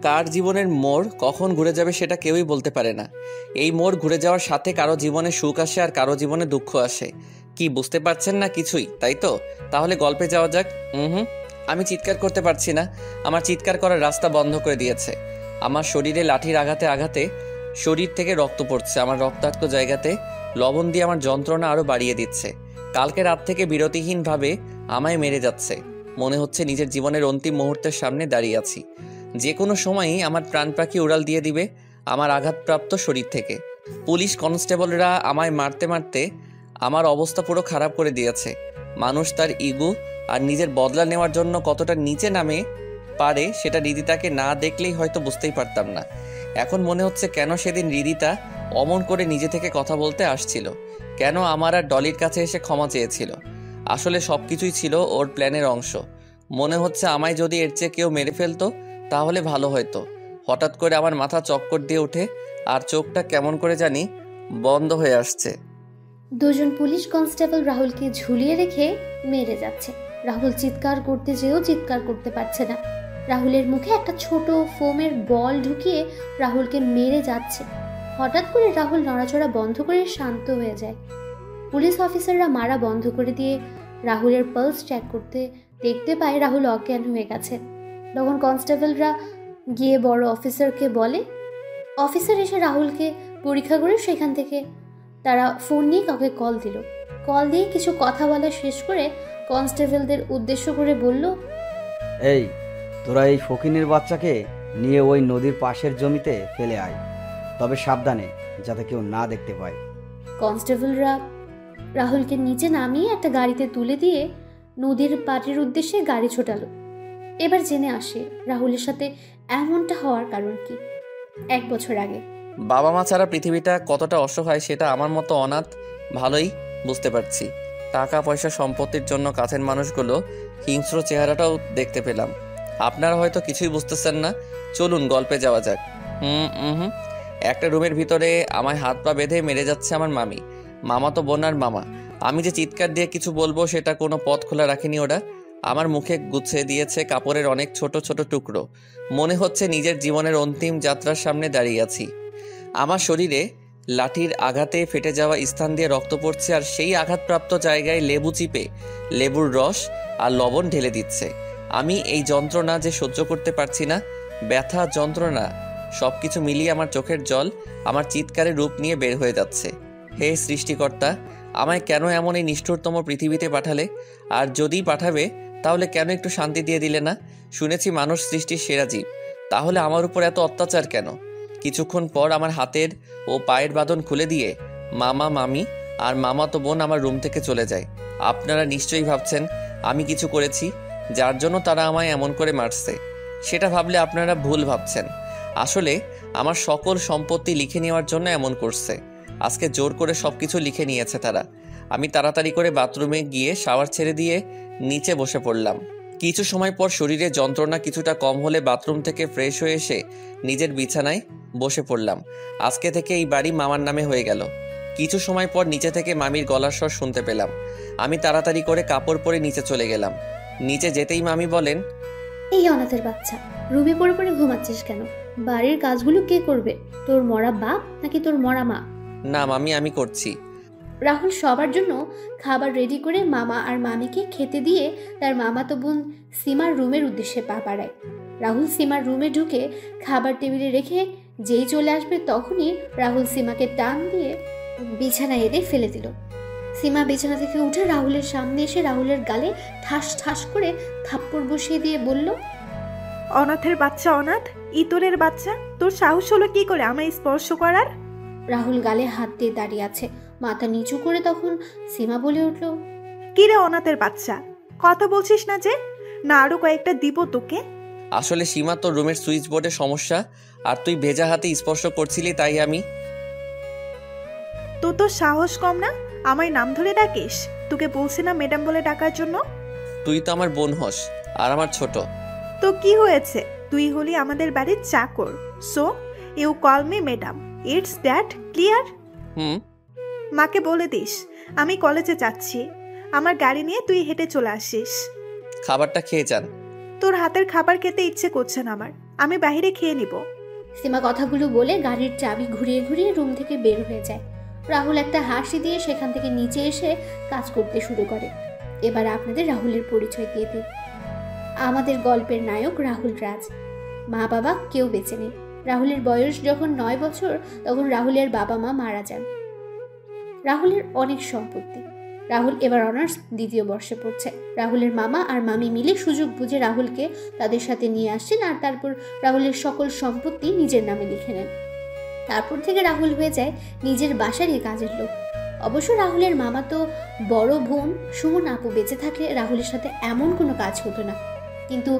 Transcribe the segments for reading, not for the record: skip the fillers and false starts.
কার জীবনের মোড় কখন ঘুরে যাবে সেটা কেউই বলতে পারে না। এই মোড় ঘুরে যাওয়ার সাথে কারো জীবনে সুখ আসে আর কারো জীবনে দুঃখ আসে। কি বুঝতে পারছেন না কিছুই, তাই তো? তাহলে গল্পে যাওয়া যাক। আমি চিৎকার করতে পারছি না। আমার চিৎকার করার রাস্তা বন্ধ করে দিয়েছে। আমার শরীরে লাঠির আঘাতে আঘাতে শরীর থেকে রক্ত পড়ছে। আমার রক্তাক্ত জায়গাতে লবণ দিয়ে আমার যন্ত্রণা আরো বাড়িয়ে দিচ্ছে। কালকে রাত থেকে বিরতিহীনভাবে আমায় মেরে যাচ্ছে। মনে হচ্ছে নিজের জীবনের অন্তিম মুহূর্তের সামনে দাঁড়িয়ে আছি। যে কোনো সময়ই আমার প্রাণ পাখি উড়াল দিয়ে দিবে আমার আঘাতপ্রাপ্ত শরীর থেকে। পুলিশ কনস্টেবলরা আমায় মারতে মারতে আমার অবস্থা পুরো খারাপ করে দিয়েছে। মানুষ তার ইগো আর নিজের বদলা নেওয়ার জন্য কতটা নিচে নামে পারে সেটা হৃদিতাকে না দেখলেই হয়তো বুঝতেই পারতাম না। এখন মনে হচ্ছে কেন সেদিন হৃদিতা অমন করে নিজে থেকে কথা বলতে আসছিল, কেন আমার আর ডলির কাছে এসে ক্ষমা চেয়েছিল। আসলে সবকিছুই ছিল ওর প্ল্যানের অংশ। মনে হচ্ছে আমায় যদি এর চেয়ে কেউ মেরে ফেলতো তাহলে ভালো হতো। হঠাৎ করে আমার মাথা চক্কর দিয়ে ওঠে আর চোখটা কেমন করে জানি বন্ধ হয়ে আসছে। দুজন পুলিশ কনস্টেবল রাহুলকে ঝুলিয়ে রেখে মেরে যাচ্ছে। রাহুল চিৎকার করতে যেও চিৎকার করতে পারছে না। রাহুলের মুখে একটা ছোট ফোমের বল ঢুকিয়ে রাহুলকে মেরে যাচ্ছে। হঠাৎ করে রাহুল নড়াচড়া বন্ধ করে শান্ত হয়ে যায়। পুলিশ অফিসাররা মারা বন্ধ করে দিয়ে রাহুলের পালস চেক করতে দেখতে পায় রাহুল অজ্ঞান হয়ে গেছে। তখন কনস্টেবলরা গিয়ে বড় অফিসারকে বলে। অফিসার এসে রাহুলকে পরীক্ষা করে সেখান থেকে তারা ফোন নিয়ে কাউকে কল দিল। কল দিয়ে কিছু কথা বলা শেষ করে কনস্টেবলদের উদ্দেশ্য করে বলল, এই তোরা এই ফকিনের বাচ্চাকে নিয়ে ওই নদীর পাশের জমিতে ফেলে আয়, তবে সাবধানে, যাতে কেউ না দেখতে পায়। কনস্টেবলরা রাহুলকে নিচে নামিয়ে একটা গাড়িতে তুলে দিয়ে নদীর পাড়ের উদ্দেশ্যে গাড়ি ছোটালো। এবার জেনে আসে রাহুলের সাথে এমনটা হওয়ার কারণ কি। 1 বছর আগে বাবা মা ছাড়া পৃথিবীটা কতটা অসহায় সেটা আমার মতো অনাথ ভালোই বুঝতে পারছি। টাকা পয়সা সম্পত্তির জন্য কাছের মানুষগুলো হিংস্র চেহারাটাও দেখতে পেলাম। আপনারা হয়তো কিছুই বুঝতেছেন না। চলুন গল্পে যাওয়া যাক। একটা রুমের ভিতরে আমায় হাত পা বেঁধে মেরে যাচ্ছে আমার মামি, মামা তো বোন আর মামা। আমি যে চিৎকার দিয়ে কিছু বলবো সেটা কোনো পথ খোলা রাখেনি ওরা। আমার মুখে গুছিয়ে দিয়েছে কাপড়ের অনেক ছোট ছোট টুকরো। মনে হচ্ছে নিজের জীবনের অন্তিম যাত্রার সামনে দাঁড়িয়ে আছি। আমার শরীরে লাঠির আঘাতে ফেটে যাওয়া স্থান দিয়ে রক্ত পড়ছে আর সেই আঘাতপ্রাপ্ত জায়গায় লেবু চিপে লেবুর রস আর লবণ ঢেলে দিচ্ছে। আমি এই যন্ত্রণা যে সহ্য করতে পারছি না, ব্যথা যন্ত্রণা সবকিছু মিলিয়ে আমার চোখের জল আমার চিৎকারে রূপ নিয়ে বের হয়ে যাচ্ছে। হে সৃষ্টিকর্তা, আমায় কেন এমন এই নিষ্ঠুরতম পৃথিবীতে পাঠালে? আর যদি পাঠাবে তাহলে কেন একটু শান্তি দিয়ে দিলে না? শুনেছি মানুষ সৃষ্টির সেরা জীব, তাহলে আমার উপর এত অত্যাচার কেন? কিছুক্ষণ পর আমার হাতের ও পায়ের বাঁধন খুলে দিয়ে মামা মামি আর মামাতো বোন আমার রুম থেকে চলে যায়। আপনারা নিশ্চয়ই ভাবছেন আমি কিছু করেছি যার জন্য তারা আমায় এমন করে মারছে। সেটা ভাবলে আপনারা ভুল ভাবছেন। আসলে আমার সকল সম্পত্তি লিখে নেওয়ার জন্য এমন করছে। আজকে জোর করে সবকিছু লিখে নিয়েছে তারা। আমি তাড়াতাড়ি করে বাথরুমে গিয়ে শাওয়ার ছেড়ে দিয়ে নিচে বসে পড়লাম। কিছু সময় পর শরীরে যন্ত্রণা কিছুটা কম হলে বাথরুম থেকে ফ্রেশ হয়ে এসে নিজের বিছানায় বসে পড়লাম। আজকে থেকে এই বাড়ি মামার নামে হয়ে গেল। কিছু সময় পর নিচে থেকে মামির গলার স্বর শুনতে পেলাম। আমি তাড়াতাড়ি করে কাপড় পরে নিচে চলে গেলাম। নিচে যেতেই মামি বলেন, এই অনাথের বাচ্চা, রুমে পড়ে পড়ে ঘুমাচ্ছিস কেন? বাড়ির কাজগুলো কে করবে? তোর মরা বাপ নাকি তোর মরা মা? না মামি, আমি করছি। রাহুল সবার জন্য খাবার রেডি করে মামা আর মামিকে খেতে দিয়ে তার মামাতো বোন সীমার রুমের উদ্দেশ্যে পা বাড়ায়। রাহুল সীমার রুমে ঢুকে খাবার টেবিলে রেখে যেই চলে আসবে তখনই রাহুল সীমাকে টান দিয়ে বিছানায় এনে ফেলে দিল। সীমা বিছানা থেকে উঠে রাহুলের সামনে এসে রাহুলের গালে ঠাস ঠাস করে থাপ্পড় বসিয়ে দিয়ে বলল, অনাথের বাচ্চা, অনাথ ইতরের বাচ্চা, তোর সাহস হলো কি করে আমায় স্পর্শ করার? রাহুল গালে হাত দিয়ে দাঁড়িয়ে আছে, মাথা নিচু করে। তখন সীমা বলে উঠল, কি রে অনাথের বাচ্চা, কথা বলছিস না যে? না আরো কয়েকটা দিব তোকে? আসলে সীমা, তোর রুমের সুইচ বোর্ডে সমস্যা আর তুই ভেজা হাতে স্পর্শ করছিলি তাই আমি। তোর তো সাহস কম না, আমায় নাম ধরে ডাকিস? তোকে বলছি না ম্যাডাম বলে ডাকার জন্য? তুই তো আমার বোন হস আর আমার ছোট। তো কি হয়েছে? তুই হলি আমাদের বাড়ির চাকর, so you call me madam. It's that clear? মাকে বলে দিস আমি কলেজে যাচ্ছি, আমার গাড়ি নিয়ে তুই হেঁটে চলে আসিস। খাবারটা খেয়ে যান। তোর হাতের খাবার খেতে ইচ্ছে করছে না আমার, আমি বাইরে খেয়ে নিব। সীমা কথাগুলো বলে গাড়ির চাবি ঘুরিয়ে ঘুরিয়ে রুম থেকে বের হয়ে যায়। রাহুল একটা হাসি দিয়ে সেখান থেকে নিচে এসে কাজ করতে শুরু করে। এবার আপনাদের রাহুলের পরিচয় দিয়ে দিই। আমাদের গল্পের নায়ক রাহুল রাজ। মা বাবা কেউ বেঁচে নেই। রাহুলের বয়স যখন 9 বছর তখন রাহুলের বাবা মা মারা যান। রাহুলের অনেক সম্পত্তি। রাহুল এবার অনার্স 2য় বর্ষে পড়ছে। রাহুলের মামা আর মামি মিলে সুযোগ বুঝে রাহুলকে তাদের সাথে নিয়ে আসছেন আর তারপর রাহুলের সকল সম্পত্তি নিজের নামে লিখে নেন। তারপর থেকে রাহুল হয়ে যায় নিজের বাসারই কাজের লোক। অবশ্য রাহুলের মামা তো বড় বোন সুমন আপু বেঁচে থাকলে রাহুলের সাথে এমন কোনো কাজ হতো না। কিন্তু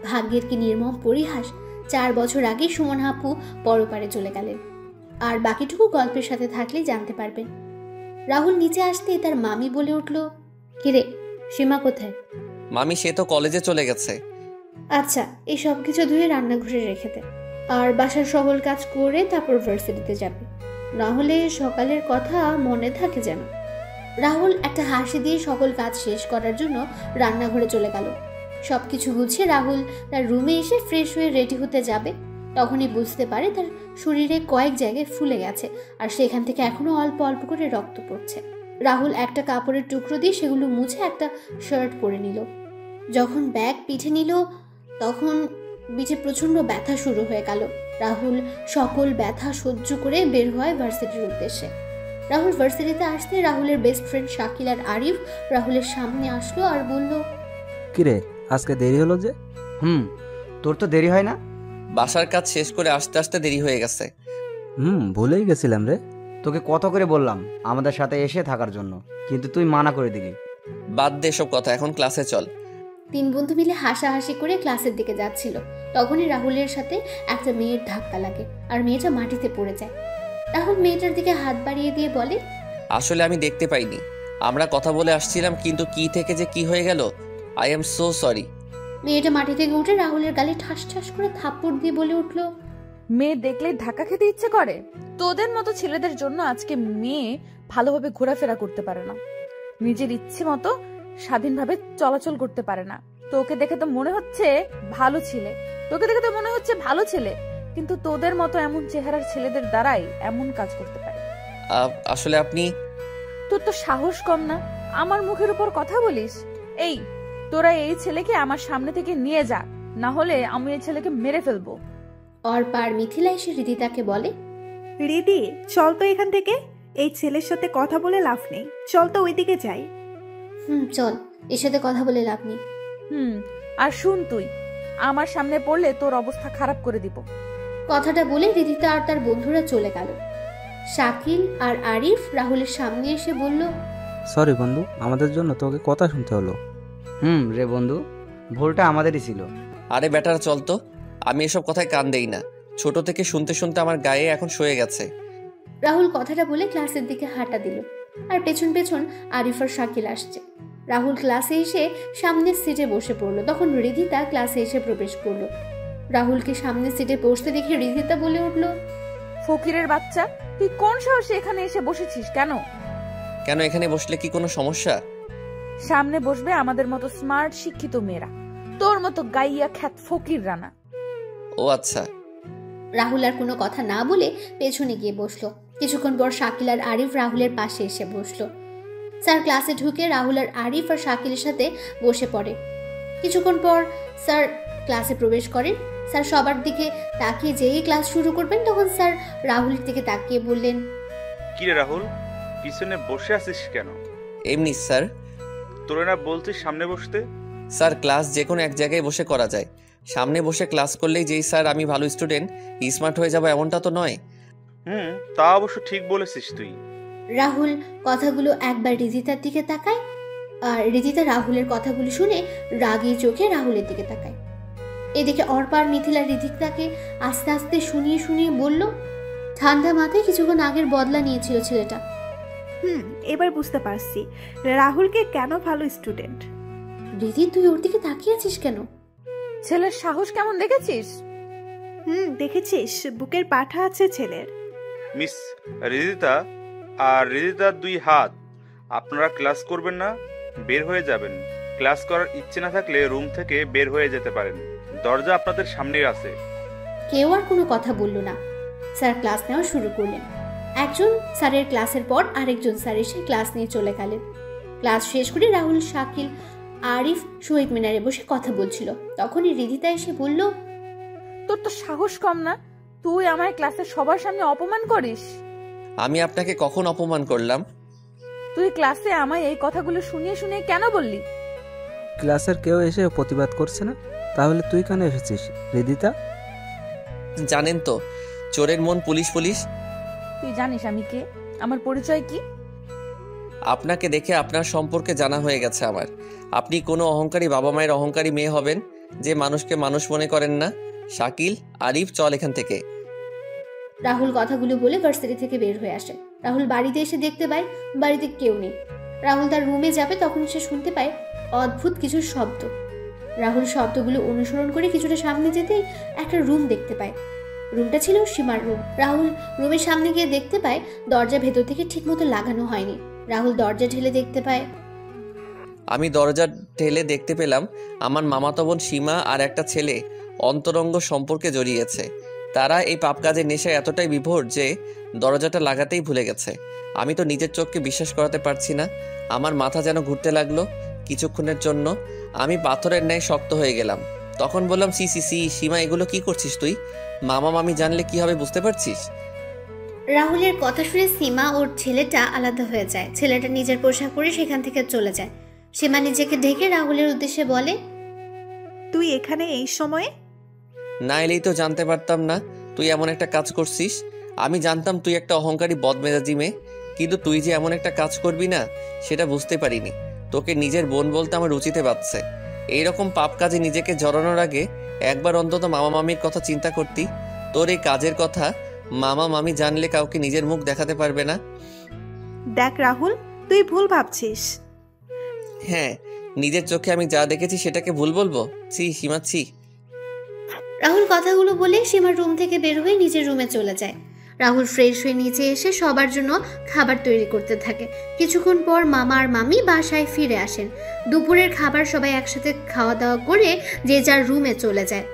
ভাগ্যের কি নির্মম পরিহাস, 4 বছর আগে সুমন আপু পরপারে চলে গেলেন। আর বাকিটুকু গল্পের সাথে থাকলেই জানতে পারবেন। রাহুল নিচে আসতেই তার মামি বলে উঠল, কিরে সীমা কোথায়? মামি সে তো কলেজে চলে গেছে। আচ্ছা, এই সব কিছু ধুয়ে রান্নাঘরে রেখে দে, আর বাসার সকল কাজ করে তারপর ভার্সিটিতে যাবে, না হলে সকালের কথা মনে থাকে যেন। রাহুল একটা হাসি দিয়ে সকল কাজ শেষ করার জন্য রান্নাঘরে চলে গেল। সবকিছু গুছিয়ে রাহুল তার রুমে এসে ফ্রেশ হয়ে রেডি হতে যাবে, তখনই বুঝতে পারে তার শরীরে কয়েক জায়গায় ফুলে গেছে আর সেখান থেকে এখনো অল্প অল্প করে রক্ত পড়ছে। রাহুল একটা কাপড়ের টুকরো দিয়ে সেগুলো মুছে একটা শার্ট পরে নিল। যখন ব্যাগ পিঠে নিল তখন পিঠে প্রচণ্ড ব্যথা শুরু হয়ে গেল। রাহুল সকল ব্যথা সহ্য করে বের হয় ভার্সিটির উদ্দেশ্যে। রাহুল ভার্সিটিতে আসতে রাহুলের বেস্ট ফ্রেন্ড শাকিল আর আরিফ রাহুলের সামনে আসলো আর বলল, কিরে আজকে দেরি হলো যে? তোর তো দেরি হয় না? বাসার কাজ শেষ করে আসতে আসতে দেরি হয়ে গেছে। ভুলেই গেছিলাম রে। তোকে কত করে বললাম আমাদের সাথে এসে থাকার জন্য, কিন্তু তুই মানা করে দিলি। বাদ দে সব কথা, এখন ক্লাসে চল। 3 বন্ধু মিলে হাসাহাসি করে ক্লাসের দিকে যাচ্ছিল। তখনই রাহুলের সাথে একটা মেয়ের ধাক্কা লাগে আর মেয়েটা মাটিতে পড়ে যায়। রাহুল মেয়েটার দিকে হাত বাড়িয়ে দিয়ে বলে, আসলে আমি দেখতে পাইনি, আমরা কথা বলে আসছিলাম, কিন্তু কি থেকে যে কি হয়ে গেল, আই এম সো সরি। মেয়েটা মাটি থেকে উঠে রাহুলের গালে ঠাস ঠাস করে থাপ্পড় দিয়ে বলে উঠল, মেয়ে দেখলে ধাক্কা খেতে ইচ্ছে করে? তোদের মতো ছেলেদের জন্য আজকে মেয়ে ভালোভাবে ঘোরাফেরা করতে পারে না, নিজের ইচ্ছে মতো স্বাধীনভাবে চলাচল করতে পারে না। তোকে দেখে তো মনে হচ্ছে ভালো ছেলে, কিন্তু তোদের মতো এমন চেহারার ছেলেদের দ্বারাই এমন কাজ করতে পারে। আসলে আপনি, তোর তো সাহস কম না, আমার মুখের উপর কথা বলিস? এই তোরা এই ছেলেকে আমার সামনে থেকে নিয়ে যা, না হলে আমি এই ছেলেকে মেরে ফেলবো। অর্পার মিথিলা এসে রিদিতাকে বলে, রিদি চল তো এখান থেকে, এই ছেলের সাথে কথা বলে লাভ নেই, চল তো ওইদিকে যাই। চল, এর সাথে কথা বলে লাভ নেই। আর শুন, তুই আমার সামনে পড়লে তোর অবস্থা খারাপ করে দিব। কথাটা বলে রিদিতা আর তার বন্ধুরা চলে গেল। শাকিল আর আরিফ রাহুলের সামনে এসে বলল, সরি বন্ধু, আমাদের জন্য তোকে কথা শুনতে হলো। রে বন্ধু, ভুলটা আমাদেরই ছিল। আরে বেটার চল তো, আমি এসব কথায় কান দেই না, ছোট থেকে শুনতে শুনতে আমার গায়ে এখন সয়ে গেছে। রাহুল কথাটা বলে ক্লাসের দিকে হাঁটা দিল, আর পেছন পেছন আরিফ আর শাকিল আসছে। রাহুল ক্লাসে এসে সামনের সিটে বসে পড়লো। তখন রিদিতা ক্লাসে এসে প্রবেশ করলো। রাহুলকে সামনের সিটে বসতে দেখে রিদিতা বলে উঠল, ফকিরের বাচ্চা, তুই কোন সাহসে এখানে এসে বসেছিস? কেন এখানে বসলে কি কোনো সমস্যা? সামনে বসবে আমাদের মতো স্মার্ট শিক্ষিত মেয়েরা, তোর মতো গাইয়া খ্যাত ফকির রানা। ও আচ্ছা। রাহুল আর কোনো কথা না বলে পেছনে গিয়ে বসলো। কিছুক্ষণ পর শাকিল আর আরিফ রাহুলের পাশে এসে বসলো। স্যার ক্লাসে ঢুকে রাহুল আর আরিফ আর শাকিলের সাথে বসে পড়ে। কিছুক্ষণ পর স্যার ক্লাসে প্রবেশ করেন। স্যার সবার দিকে তাকিয়ে যেই ক্লাস শুরু করবেন তখন স্যার রাহুলের দিকে তাকিয়ে বললেন, কিরে রাহুল, পিছনে বসে আছিস কেন? এমনি স্যার। তোরে না বলছিস সামনে বসতে? স্যার ক্লাস যে কোনো এক জায়গায় বসে করা যায়, সামনে বসে ক্লাস করলেই যেই স্যার আমি ভালো স্টুডেন্ট স্মার্ট হয়ে যাবো এমনটা তো নয়। তা অবশ্য ঠিক বলেছিস তুই। রাহুল কথাগুলো একবার রিদিতার দিকে তাকায়, আর রিদিতা রাহুলের কথাগুলো শুনে রাগী চোখে রাহুলের দিকে তাকায়। এদিকে অর্পার মিথিলা রিদিতাকে আস্তে আস্তে শুনিয়ে শুনিয়ে বলল, ঠান্ডা মাথায় কিছুক্ষণ আগের বদলা নিয়েছিল ছেলেটা। এবার বুঝতে পারছি রাহুলকে কেন ভালো স্টুডেন্ট। রিদি, তুই ওর দিকে তাকিয়ে আছিস কেন? ছেলের সাহস কেমন দেখেছিস? দেখেছিস, বুকের পাঠা আছে ছেলের। মিস রিদিতা আর রিদিতার 2 হাত, আপনারা ক্লাস করবেন না? বের হয়ে যাবেন। ক্লাস করার ইচ্ছে না থাকলে রুম থেকে বের হয়ে যেতে পারেন, দরজা আপনাদের সামনেই আছে। কেউ আর কোনো কথা বলল না। স্যার ক্লাস নেওয়া শুরু করলেন। একজন স্যারের ক্লাসের পর আরেকজন স্যার এসে ক্লাস নিয়ে চলে গেলেন। ক্লাস শেষ করে রাহুল, শাকিল, আরিফ শহীদ মিনারে বসে কথা বলছিল। তখনই রিদিতা এসে বলল, তোর তো সাহস কম না, তুই আমার ক্লাসের সবার সামনে অপমান করিস। আমি আপনাকে কখন অপমান করলাম? তুই ক্লাসে আমায় এই কথাগুলো শুনিয়ে শুনিয়ে কেন বললি? ক্লাসের কেউ এসে প্রতিবাদ করছে না, তাহলে তুই কেন এসেছিস রিদিতা? জানেন তো, চোরের মন পুলিশ পুলিশ। তুই জানিস আমি কে, আমার পরিচয় কি? আপনাকে দেখে আপনার সম্পর্কে জানা হয়ে গেছে আমার। আপনি কোনো অহংকারী বাবা মায়ের অহংকারী মেয়ে হবেন যে মানুষকে মানুষ মনে করেন না। শাকিল, আরিফ, চল এখান থেকে। রাহুল কথাগুলো বলে ভার্সিটি থেকে বের হয়ে আসে। রাহুল বাড়িতে এসে দেখতে পায় বাড়িতে কেউ নেই। রাহুল তার রুমে যাবে, তখন সে শুনতে পায় অদ্ভুত কিছু শব্দ। রাহুল শব্দগুলো অনুসরণ করে কিছুটা সামনে যেতেই একটা রুম দেখতে পায়। রুমটা ছিল সীমার রুম। রাহুল রুমের সামনে গিয়ে দেখতে পায় দরজা ভেতর থেকে ঠিকমতো লাগানো হয়নি। রাহুল দরজা ঠেলে দেখতে পায়, আমি দরজা ঠেলে দেখতে পেলাম আমার মামাতো বোন সীমা আর একটা ছেলে অন্তরঙ্গ সম্পর্কে জড়িয়েছে। তারা এই পাপ কাজের নেশায় এতটাই বিভোর যে দরজাটা লাগাতেই ভুলে গেছে। আমি তো নিজের চোখকে বিশ্বাস করাতে পারছি না। আমার মাথা যেন ঘুরতে লাগলো। কিছুক্ষণের জন্য আমি পাথরের ন্যায় শক্ত হয়ে গেলাম। তখন বললাম, সি সি সি সীমা, এগুলো কি করছিস তুই? মামা মামি জানলে কি হবে বুঝতে পারছিস? রাহুলের কথা শুনে সীমা ওর ছেলেটা আলাদা হয়ে যায়। ছেলেটা নিজের পোশাক পরে সেখান থেকে চলে যায়। সীমা নিজেকে ঢেকে রাহুলের উদ্দেশ্যে বলে, তুই এখানে এই সময়ে? না এলেই তো জানতে পারতাম না তুই এমন একটা কাজ করছিস। আমি জানতাম তুই একটা অহংকারী বদমেজাজি মেয়ে, কিন্তু তুই যে এমন একটা কাজ করবি না সেটা বুঝতে পারিনি। তোকে নিজের বোন বলতে আমার রুচিতে বাজছে। এইরকম পাপ কাজে নিজেকে জড়ানোর আগে একবার অন্তত মামা মামির কথা চিন্তা করতি। তোর এই কাজের কথা মামা মামি জানলে কাউকে নিজের মুখ দেখাতে পারবে না। দেখ রাহুল, তুই ভুল ভাবছিস। হ্যাঁ, নিজের চোখে আমি যা দেখেছি সেটাকে ভুল বলবো? ছি সীমা, ছি। রাহুল কথাগুলো বলে সীমার রুম থেকে বের হয়ে নিজের রুমে চলে যায়। রাহুল ফ্রেশ হয়ে নিচে এসে সবার জন্য খাবার তৈরি করতে থাকে। কিছুক্ষণ পর মামা আর মামি বাসায় ফিরে আসেন। দুপুরের খাবার সবাই একসাথে খাওয়া দাওয়া করে যে যার রুমে চলে যায়।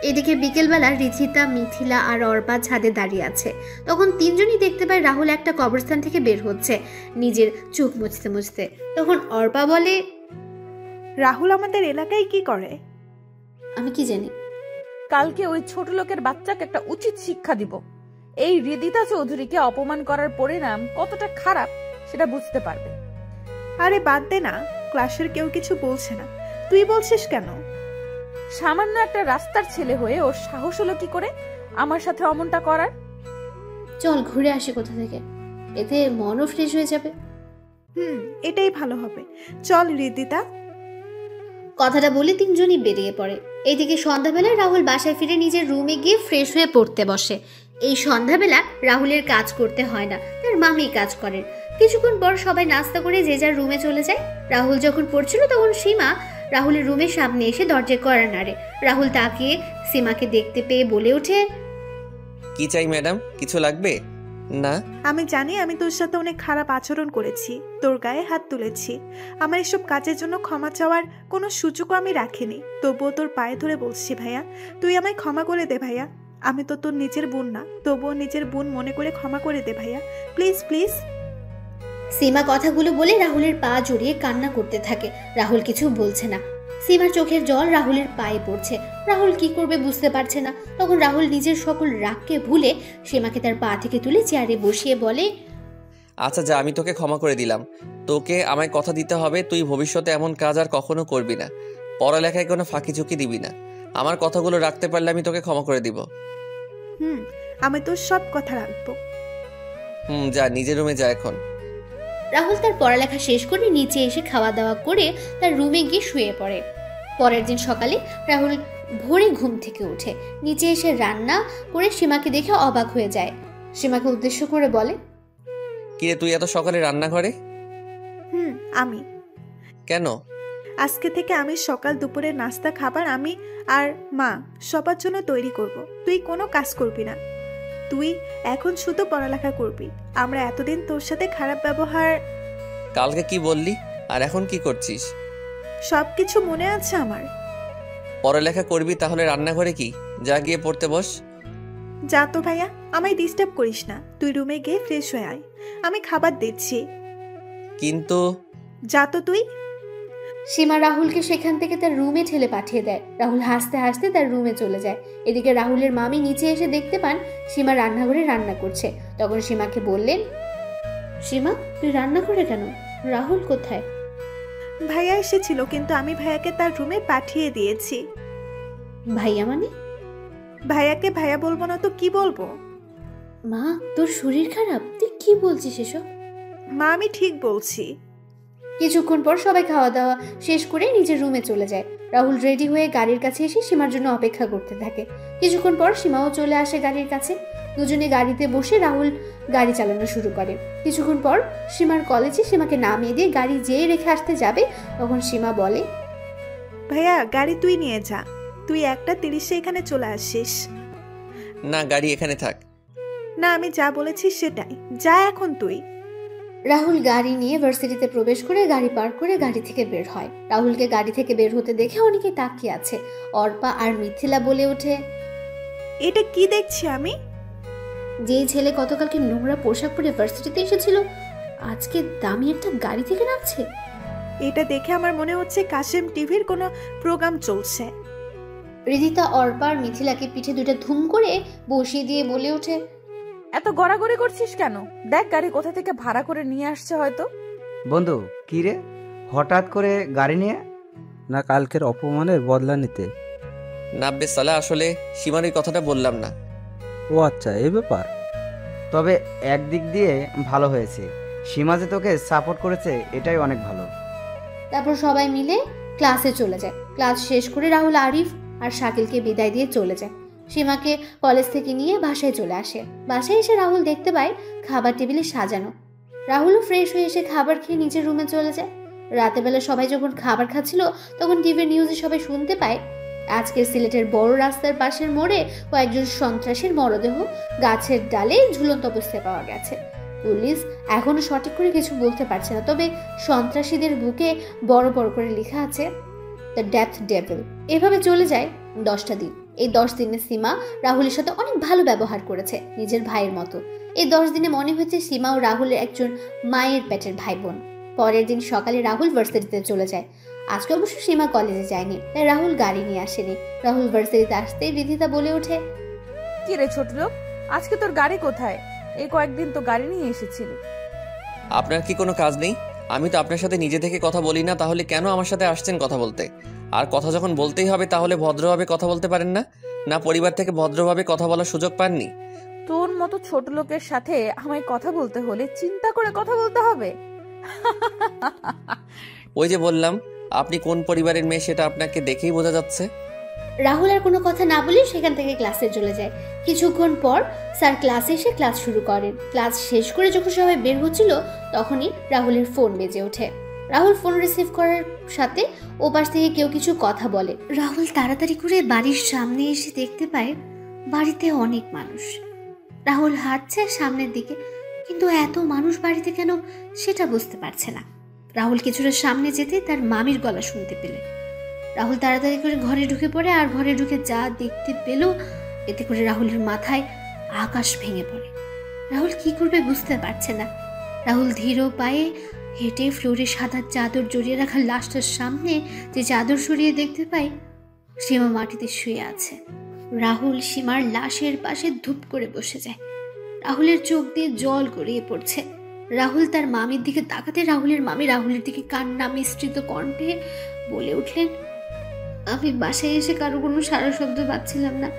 এদিকে বিকেলবেলা রিথিতা, মিথিলা আর অর্পা ছাদে দাঁড়িয়ে আছে। তখন তিনজনই দেখতে পায় রাহুল একটা কবরস্থান থেকে বের হচ্ছে নিজের চোখ মুছতে মুছতে। তখন অর্পা বলে, রাহুল আমাদের এলাকায় কি করে? আমি কি জানি। কালকে ওই ছোট লোকের বাচ্চাকে একটা উচিত শিক্ষা দিব। এই রিদিতা চৌধুরীকে অপমান করার পরিণাম কতটা খারাপ সেটা বুঝতে পারবে। আরে বাদ দে না, ক্লাসের কেউ কিছু বলছে না, তুই বলছিস কেন? সামান্য একটা রাস্তার ছেলে হয়ে ওর সাহস হলো কি করে আমার সাথে অমনটা করার? চল ঘুরে আসি কোথা থেকে, এতে মনও ফ্রেশ হয়ে যাবে। এটাই ভালো হবে, চল রিদিতা। কথাটা বলে তিনজনই বেরিয়ে পড়ে। এইদিকে সন্ধ্যাবেলায় রাহুল বাসায় ফিরে নিজের রুমে গিয়ে ফ্রেশ হয়ে পড়তে বসে। এই সন্ধ্যাবেলা রাহুলের কাজ করতে হয় না, তার মামি কাজ করেন। কিছুক্ষণ পর সবাই নাস্তা করে যে যার রুমে চলে যায়। রাহুল যখন পড়ছিল তখন সীমা রাহুলের রুমের সামনে এসে দরজায় কড়া নাড়ে। রাহুল তাকিয়ে সীমাকে দেখতে পেয়ে বলে ওঠে, কি চাই ম্যাডাম? কিছু লাগবে? না। আমি জানি আমি তোর সাথে অনেক খারাপ আচরণ করেছি, তোর গায়ে হাত তুলেছি। আমার এসব কাজের জন্য ক্ষমা চাওয়ার কোনো সুযোগও আমি রাখিনি। তবুও তোর পায়ে ধরে বলছি ভাইয়া, তুই আমায় ক্ষমা করে দে ভাইয়া। আমি তো তোর নিজের বোন না, তবুও নিজের বোন মনে করে ক্ষমা করে দে ভাইয়া, প্লিজ প্লিজ। সীমা কথাগুলো বলে রাহুলের পা জড়িয়ে কান্না করতে থাকে। রাহুল কিছু বলছে না। সীমার চোখের জল রাহুলের পায়ে পড়ছে। রাহুল কি করবে বুঝতে পারছে না। তখন রাহুল নিজের সকল রাগকে ভুলে সীমাকে তার পা থেকে তুলে চেয়ারে বসিয়ে বলে, আচ্ছা যা, আমি তোকে ক্ষমা করে দিলাম। তোকে আমায় কথা দিতে হবে তুই ভবিষ্যতে এমন কাজ আর কখনো করবি না। পড়ালেখায় কোনো ফাঁকি ঝুঁকি দিবি না। আমার কথাগুলো রাখতে পারলে আমি তোকে ক্ষমা করে দিব। আমি তোর সব কথা রাখবো। যা, নিজের রুমে যা এখন। রাহুল তার পড়ালেখা শেষ করে নিচে এসে খাওয়া দাওয়া করে তার রুমে গিয়ে শুয়ে পড়ে। পরের দিন সকালে রাহুল ভোরে ঘুম থেকে উঠে নিচে এসে রান্না করে সীমাকে দেখে অবাক হয়ে যায়। সীমাকে উদ্দেশ্য করে বলে, কিরে তুই এত সকালে রান্নাঘরে? আমি কেন? আজকে থেকে আমি সকাল দুপুরের নাস্তা খাবার আমি আর মা সবার জন্য তৈরি করব। তুই কোনো কাজ করবি না, তুই এখন শুধু পড়ালেখা করবি। আমরা এতদিন তোর সাথে খারাপ ব্যবহার। কালকে কি বললি আর এখন কি করছিস? সবকিছু মনে আছে আমার। পড়ালেখা করবি তাহলে রান্নাঘরে কি, যা গিয়ে পড়তে বস। যা তো ভাইয়া, আমায় ডিস্টার্ব করিস না। তুই রুমে গিয়ে ফ্রেশ হয়ে আয়, আমি খাবার দিচ্ছি। কিন্তু যা তো তুই। সীমা রাহুলকে সেখান থেকে তার রুমে ঠেলে পাঠিয়ে দেয়। রাহুল হাসতে হাসতে তার রুমে চলে যায়। এদিকে রাহুলের মামি নিচে এসে দেখতে পান সীমা রান্নাঘরে রান্না করছে। তখন সীমাকে বললেন, সীমা তুই রান্না করে কেন? রাহুল কোথায়? ভাইয়া এসেছিল, কিন্তু আমি ভাইয়াকে তার রুমে পাঠিয়ে দিয়েছি। ভাইয়া মানে? ভাইয়াকে ভাইয়া বলবো না তো কি বলবো? মা তোর শরীর খারাপ? তুই কি বলছিস এসব? মা আমি ঠিক বলছি। কিছুক্ষণ পর সবাই খাওয়া দাওয়া শেষ করে নিজের রুমে চলে যায়। রাহুল রেডি হয়ে গাড়ির কাছে এসে সীমার জন্য অপেক্ষা করতে থাকে। কিছুক্ষণ পর সীমাও চলে আসে গাড়ির কাছে। দুজনে গাড়িতে বসে রাহুল গাড়ি চালানো শুরু করে। কিছুক্ষণ পর সীমার কলেজে সীমাকে নামিয়ে দিয়ে গাড়ি যেয়ে রেখে আসতে যাবে, তখন সীমা বলে, ভাইয়া গাড়ি তুই নিয়ে যা, তুই 1:30 এখানে চলে আসিস। না, গাড়ি এখানে থাক। না, আমি যা বলেছি সেটাই, যা এখন তুই। রাহুল গাড়ি নিয়ে ভার্সিটিতে প্রবেশ করে গাড়ি পার্ক করে গাড়ি থেকে বের হয়। রাহুলকে গাড়ি থেকে বের হতে দেখে অনেকে তাকিয়ে আছে। অর্পা আর মিথিলা বলে ওঠে, এটা কি দেখছি আমি? যেই ছেলে গতকালকে নোংরা পোশাক পরে ভার্সিটিতে এসেছিল আজকে দামি একটা গাড়ি থেকে নামছে। এটা দেখে আমার মনে হচ্ছে কাশেম টিভির কোনো প্রোগ্রাম চলছে। রিদিতা অর্পা আর মিথিলাকে পিঠে দুইটা ধুম করে বসিয়ে দিয়ে বলে ওঠে, এত গড়াগড়ি করছিস কেন? দেখ গাড়ি কোথা থেকে ভাড়া করে নিয়ে আসছে হয়তো। বন্ধু কি রে, হঠাৎ করে গাড়ি নিয়ে? না, কালকের অপমানের বদলা নিতে। নাব্বে সালা, আসলে সীমার এই কথাটা বললাম না। ও আচ্ছা, এই ব্যাপার। তবে একদিক দিয়ে ভালো হয়েছে, সীমা যে তোকে সাপোর্ট করেছে, এটাই অনেক ভালো। তারপর সবাই মিলে ক্লাসে চলে যায়। ক্লাস শেষ করে রাহুল আরিফ আর শাকিলকে বিদায় দিয়ে চলে যায়। সীমাকে কলেজ থেকে নিয়ে বাসায় চলে আসে। বাসায় এসে রাহুল দেখতে পায় খাবার টেবিলে সাজানো। রাহুলও ফ্রেশ হয়ে এসে খাবার খেয়ে নিচের রুমে চলে যায়। রাতের বেলা সবাই যখন খাবার খাচ্ছিল তখন টিভির নিউজে সবাই শুনতে পায় আজকে সিলেটের বড় রাস্তার পাশের মোড়ে কয়েকজন সন্ত্রাসীর মরদেহ গাছের ডালে ঝুলন্ত অবস্থায় পাওয়া গেছে। পুলিশ এখনো সঠিক করে কিছু বলতে পারছে না, তবে সন্ত্রাসীদের বুকে বড় বড় করে লেখা আছে দ্য ডেথ ডেভিল। এভাবে চলে যায় 10টা দিন। এই 10 দিনে সীমা রাহুলের সাথে অনেক ভালো ব্যবহার করেছে, নিজের ভাইয়ের মতো। এই 10 দিনে মনে হয়েছে সীমা ও রাহুলের একজন মায়ের পেটের ভাই বোন। পরের দিন সকালে রাহুল ভার্সিটিতে চলে যায়। আজকে অবশ্য সীমা কলেজে যায়নি, তাই রাহুল গাড়ি নিয়ে আসেনি। রাহুল ভার্সিটিতে আসতেই রিধিতা বলে ওঠে, কি রে ছোট লোক, আজকে তোর গাড়ি কোথায়? এই কয়েকদিন তো গাড়ি নিয়ে এসেছিলি। আপনার কি কোনো কাজ নেই? আমি তো আপনার সাথে নিজে থেকে কথা বলি না, তাহলে কেন আমার সাথে আসছেন কথা বলতে? আর কথা যখন বলতেই হবে তাহলে ভদ্রভাবে কথা বলতে পারেন না? না পরিবার থেকে ভদ্রভাবে কথা বলার সুযোগ পাননি? তোর মতো ছোট লোকের সাথে আমায় কথা বলতে হলে চিন্তা করে কথা বলতে হবে। ওই যে বললাম, আপনি কোন পরিবারের মেয়ে সেটা আপনাকে দেখেই বোঝা যাচ্ছে। রাহুল আর কোনো কথা না বলে সেখান থেকে ক্লাসে চলে যায়। কিছুক্ষণ পর স্যার ক্লাসে এসে ক্লাস শুরু করেন। ক্লাস শেষ করে যখন সবাই বের হচ্ছিল তখনই রাহুলের ফোন বেজে ওঠে। রাহুল ফোন রিসিভ করার সাথে ওপাশ থেকে কেউ কিছু কথা বলে। রাহুল তাড়াতাড়ি করে বাড়ির সামনে এসে দেখতে পায় বাড়িতে অনেক মানুষ। রাহুল হাঁটছে সামনের দিকে, কিন্তু এত মানুষ বাড়িতে কেন সেটা বুঝতে পারছে না। রাহুল কিছুটা সামনে যেতে তার মামির গলা শুনতে পেলে। রাহুল তাড়াতাড়ি করে ঘরে ঢুকে পড়ে, আর ঘরে ঢুকে যা দেখতে পেল এতে করে রাহুলের মাথায় আকাশ ভেঙে পড়ে। রাহুল কি করবে বুঝতে পারছে না। রাহুল ধীর পায়ে হেঁটে ফ্লোরে সাদা চাদর জড়িয়ে রাখা লাশটার সামনে যে চাদর সরিয়ে দেখতে পায় সীমা মাটিতে শুয়ে আছে। রাহুল সীমার লাশের পাশে ধূপ করে বসে যায়। রাহুলের চোখ দিয়ে জল গড়িয়ে পড়ছে। রাহুল তার মামির দিকে তাকাতে রাহুলের মামি রাহুলের দিকে কান্না মিশ্রিত কণ্ঠে বলে উঠলেন, আমি বাসায় এসে কারো কোনো সারা শব্দ পাচ্ছিলাম না,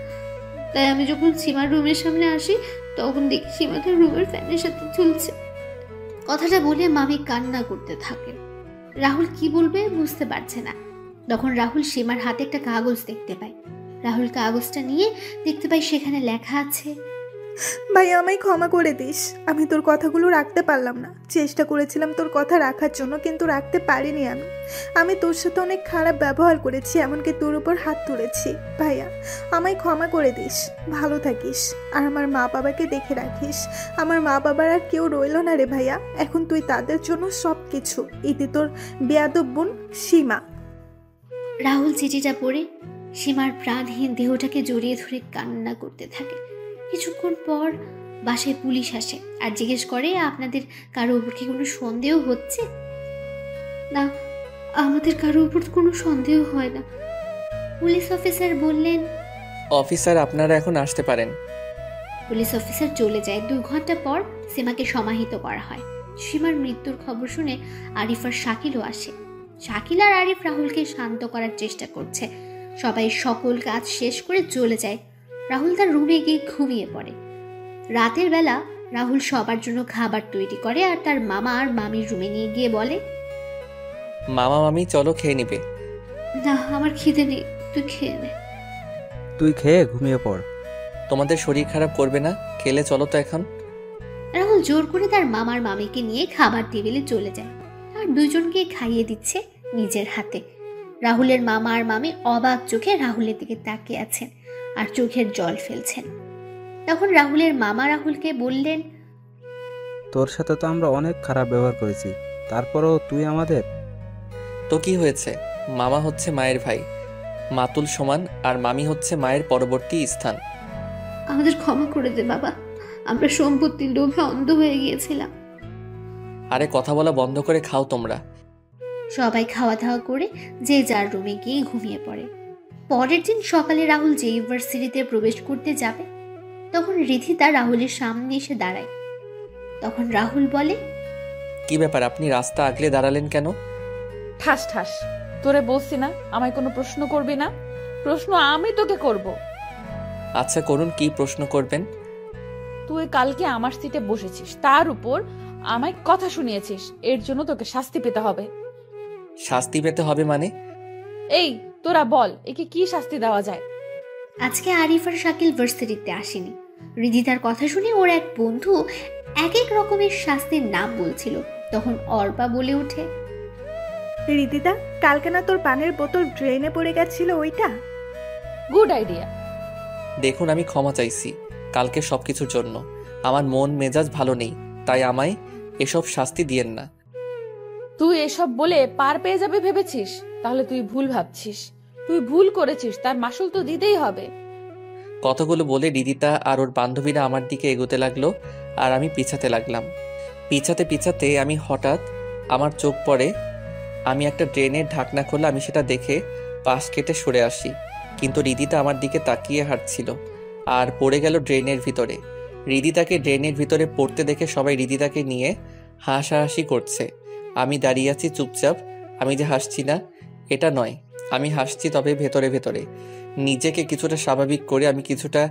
তাই আমি যখন সীমার রুমের সামনে আসি তখন দেখি সীমাকে রুমের ফ্যানের সাথে ঝুলছে। কথাটা বলে মামি কান্না করতে থাকে। রাহুল কি বলবে বুঝতে পারছে না। তখন রাহুল সীমার হাতে একটা কাগজ দেখতে পায়। রাহুল কাগজটা নিয়ে দেখতে পায় সেখানে লেখা আছে, ভাই আমায় ক্ষমা করে দিস, আমি তোর কথাগুলো রাখতে পারলাম না। চেষ্টা করেছিলাম তোর কথা রাখার জন্য, কিন্তু রাখতে পারিনি। আমি তোর সাথে অনেক খারাপ ব্যবহার করেছি, এমনকি তোর উপর হাত তুলেছি। ভাইয়া আমায় ক্ষমা করে দিস, ভালো থাকিস, আর আমার মা বাবাকে দেখে রাখিস। আমার মা বাবার আর কেউ রইল না রে ভাইয়া, এখন তুই তাদের জন্য সব কিছু। ইতি তোর বেয়াদব বোন সীমা। রাহুল চিঠিটা পড়ে সীমার প্রাণহীন দেহটাকে জড়িয়ে ধরে কান্না করতে থাকে। কিছুক্ষণ পর বাসায় পুলিশ আসে আর জিজ্ঞেস করে, আপনাদের কারো উপর কি কোনো সন্দেহ হচ্ছে? না, আমাদের কারো উপর কোনো সন্দেহ হয় না। পুলিশ অফিসার বললেন, অফিসার আপনারা এখন আসতে পারেন। পুলিশ অফিসার চলে যায়। 2 ঘন্টা পর সীমাকে সমাহিত করা হয়। সীমার মৃত্যুর খবর শুনে আরিফ আর শাকিলও আসে। শাকিল আর আরিফ রাহুলকে শান্ত করার চেষ্টা করছে। সবাই সকল কাজ শেষ করে চলে যায়। রাহুল তার রুমে গিয়ে ঘুমিয়ে পড়ে। রাতের বেলা রাহুল সবার জন্য খাবার তৈরি করে আর তার মামা আর মামির রুমে নিয়ে গিয়ে বলে, মামা মামি চলো খেয়ে নিবে। না, আমার খিদে নেই, তুই খেয়ে নে। তুই খেয়ে ঘুমিয়ে পড়। তোমাদের শরীর খারাপ করবে না, খেলে চলো তো এখন। রাহুল জোর করে তার মামার মামিকে নিয়ে খাবার টেবিলে চলে যায় আর দুজনকে খাইয়ে দিচ্ছে নিজের হাতে। রাহুলের মামা আর মামি অবাক চোখে রাহুলের দিকে তাকিয়ে আছেন আর চোখের জল ফেলছেন। তখন রাহুলের মামা রাহুলকে বললেন, তোর সাথে তো আমরা অনেক খারাপ ব্যবহার করেছি, তারপরও তুই আমাদের। তো কি হয়েছে, মামা হচ্ছে মায়ের ভাই, মাতুল সমান, আর মামি হচ্ছে মায়ের পরবর্তী স্থান। আমাদের ক্ষমা করে দে বাবা, আমরা সম্পত্তির লোভে অন্ধ হয়ে গিয়েছিলাম। আরে কথা বলা বন্ধ করে খাও তোমরা। সবাই খাওয়া দাওয়া করে যে যার রুমে গিয়ে ঘুমিয়ে পড়ে। পরের দিন সকালে রাহুল যে ইউনিভার্সিটিতে প্রবেশ করতে যাবে, তখন রিধিতা রাহুলের সামনে এসে দাঁড়ায়। তখন রাহুল বলে, কি ব্যাপার, আপনি রাস্তা আগলে দাঁড়ালেন কেন? ঠাস ঠাস, তোরে বলছি না আমায় কোনো প্রশ্ন করবি না? প্রশ্ন আমি তোকে করব। আচ্ছা করুন, কি প্রশ্ন করবেন? তুই কালকে আমার সিটে বসেছিস, তার উপর আমায় কথা শুনিয়েছিস, এর জন্য তোকে শাস্তি পেতে হবে। শাস্তি পেতে হবে মানে? এই তোরা বল, একে কি শাস্তি দেওয়া যায়? আজকে আরিফ আর শাকিল ভার্সিটিতে আসেনি। রিধিতার কথা শুনে ওর এক বন্ধু এক এক রকমের শাস্তির নাম বলছিল। তখন অর্পা বলে ওঠে, রিদিদা, কালকে না তোর পানের বোতল ড্রেনে পড়ে গেছিল ওইটা? Good idea. দেখুন আমি ক্ষমা চাইছি কালকে সবকিছুর জন্য। আমার মন মেজাজ ভালো নেই, তাই আমায় এসব শাস্তি দিয়েন না। তুই এসব বলে পার পেয়ে যাবে ভেবেছিস? তাহলে তুই ভুল ভাবছিস। তুই ভুল করেছিস, তার মাসুল তো দিতেই হবে। কথাগুলো বলে রিদিতা আর ওর বান্ধবীরা আমার দিকে এগোতে লাগলো আর আমি পিছাতে লাগলাম। পিছাতে পিছাতে আমি হঠাৎ আমার চোখ পড়ে, আমি একটা ড্রেনের ঢাকনা খোলা, আমি সেটা দেখে পাশ কেটে সরে আসি। কিন্তু রিদিতা আমার দিকে তাকিয়ে হাঁটছিল আর পড়ে গেল ড্রেনের ভিতরে। রিদিতাকে ড্রেনের ভিতরে পড়তে দেখে সবাই রিদিতাকে নিয়ে হাসাহাসি করছে। আমি দাঁড়িয়ে আছি চুপচাপ। আমি যে হাসছি না এটা নয়, আমি হাসছি তবে ভেতরে ভেতরে। নিজেকে কিছুটা স্বাভাবিক করে আমি কিছুটা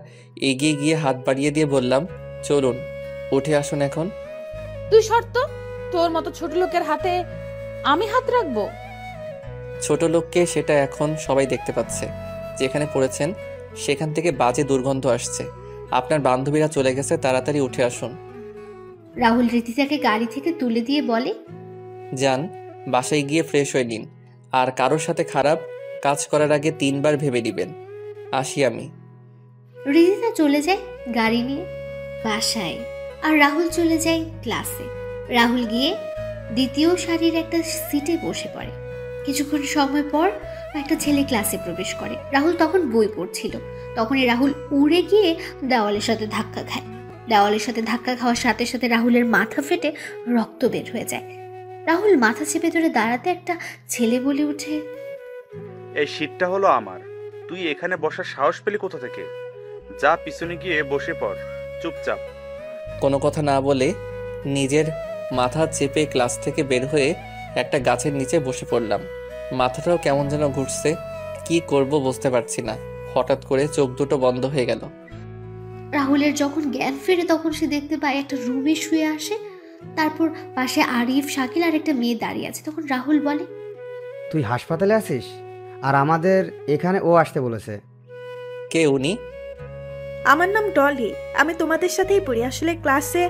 এগিয়ে গিয়ে হাত বাড়িয়ে দিয়ে বললাম, চলুন উঠে আসুন এখন। তুই শর্ত, তোর মতো ছোট লোকের হাতে আমি হাত রাখবো? ছোট লোককে সেটা এখন সবাই দেখতে পাচ্ছে। যেখানে পড়েছেন সেখান থেকে বাজে দুর্গন্ধ আসছে। আপনার বান্ধবীরা চলে গেছে, তাড়াতাড়ি উঠে আসুন। রাহুল রিধিতাকে গাড়ি থেকে তুলে দিয়ে বলে, যান বাসায় গিয়ে ফ্রেশ হয়ে নিন, আর কারোর সাথে খারাপ কাজ করার আগে 3 বার ভেবে নেবেন। আসি আমি। রিধিতা চলে যায় গাড়ি নিয়ে বাসায় আর রাহুল চলে যায় ক্লাসে। রাহুল গিয়ে দ্বিতীয় সারির একটা সিটে বসে পড়ে। কিছুক্ষণ সময় পর একটা ছেলে ক্লাসে প্রবেশ করে। রাহুল তখন বই পড়ছিল। তখনই রাহুল উড়ে গিয়ে দেওয়ালের সাথে ধাক্কা খায়। দেওয়ালের সাথে ধাক্কা খাওয়ার সাথে সাথে রাহুলের মাথা ফেটে রক্ত বের হয়ে যায়। রাহুল মাথা চেপে ধরে দাঁড়াতে একটা ছেলে বলে ওঠে, এই সিটটা হলো আমার, তুই এখানে বসার সাহস পেলি কোথা থেকে? যা পিছনে গিয়ে বসে পড় চুপচাপ। কোনো কথা না বলে নিজের মাথা চেপে ক্লাস থেকে বের হয়ে একটা গাছের নিচে বসে পড়লাম। মাথাটাও কেমন যেন ঘুরছে, কি করব বুঝতে পারছি না। হঠাৎ করে চোখ দুটো বন্ধ হয়ে গেল। রাহুলের যখন জ্ঞান ফেরে তখন সে দেখতে পায় একটা রুমে শুয়ে আসে। তারপর পাশে আরিফ, শাকিল আর একটা মেয়ে দাঁড়িয়ে আছে। তখন রাহুল বলে, তুই হাসপাতালে আছিস আর আমাদের এখানে ও আসতে বলেছে। কে উনি? আমার নাম ডলি, আমি তোমাদের সাথেই পড়ি। আসলে ক্লাসে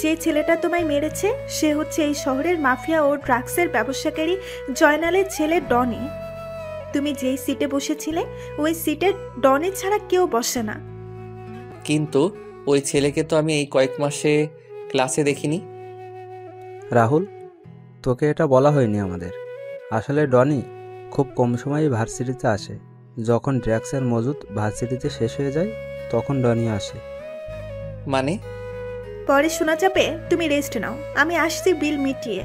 যে ছেলেটা তোমায় মেরেছে সে হচ্ছে এই শহরের মাফিয়া ও ড্রাগসের ব্যবসাকারী জয়নালের ছেলে ডনি। তুমি যেই সিটে বসেছিলে ওই সিটে ডনি ছাড়া কেউ বসে না। কিন্তু ওই ছেলেকে তো আমি এই কয়েক মাসে ক্লাসে দেখিনি। রাহুল, তোকে এটা বলা হয়নি আমাদের। আসলে ডনি খুব কম সময়ে ভার্সিটিতে আসে। যখন ড্রাগসের মজুদ ভার্সিটিতে শেষ হয়ে যায় তখন ডনি আসে। মানে? পরে শোনা যাবে। তুমি রেস্ট নাও, আমি আসছি বিল মিটিয়ে।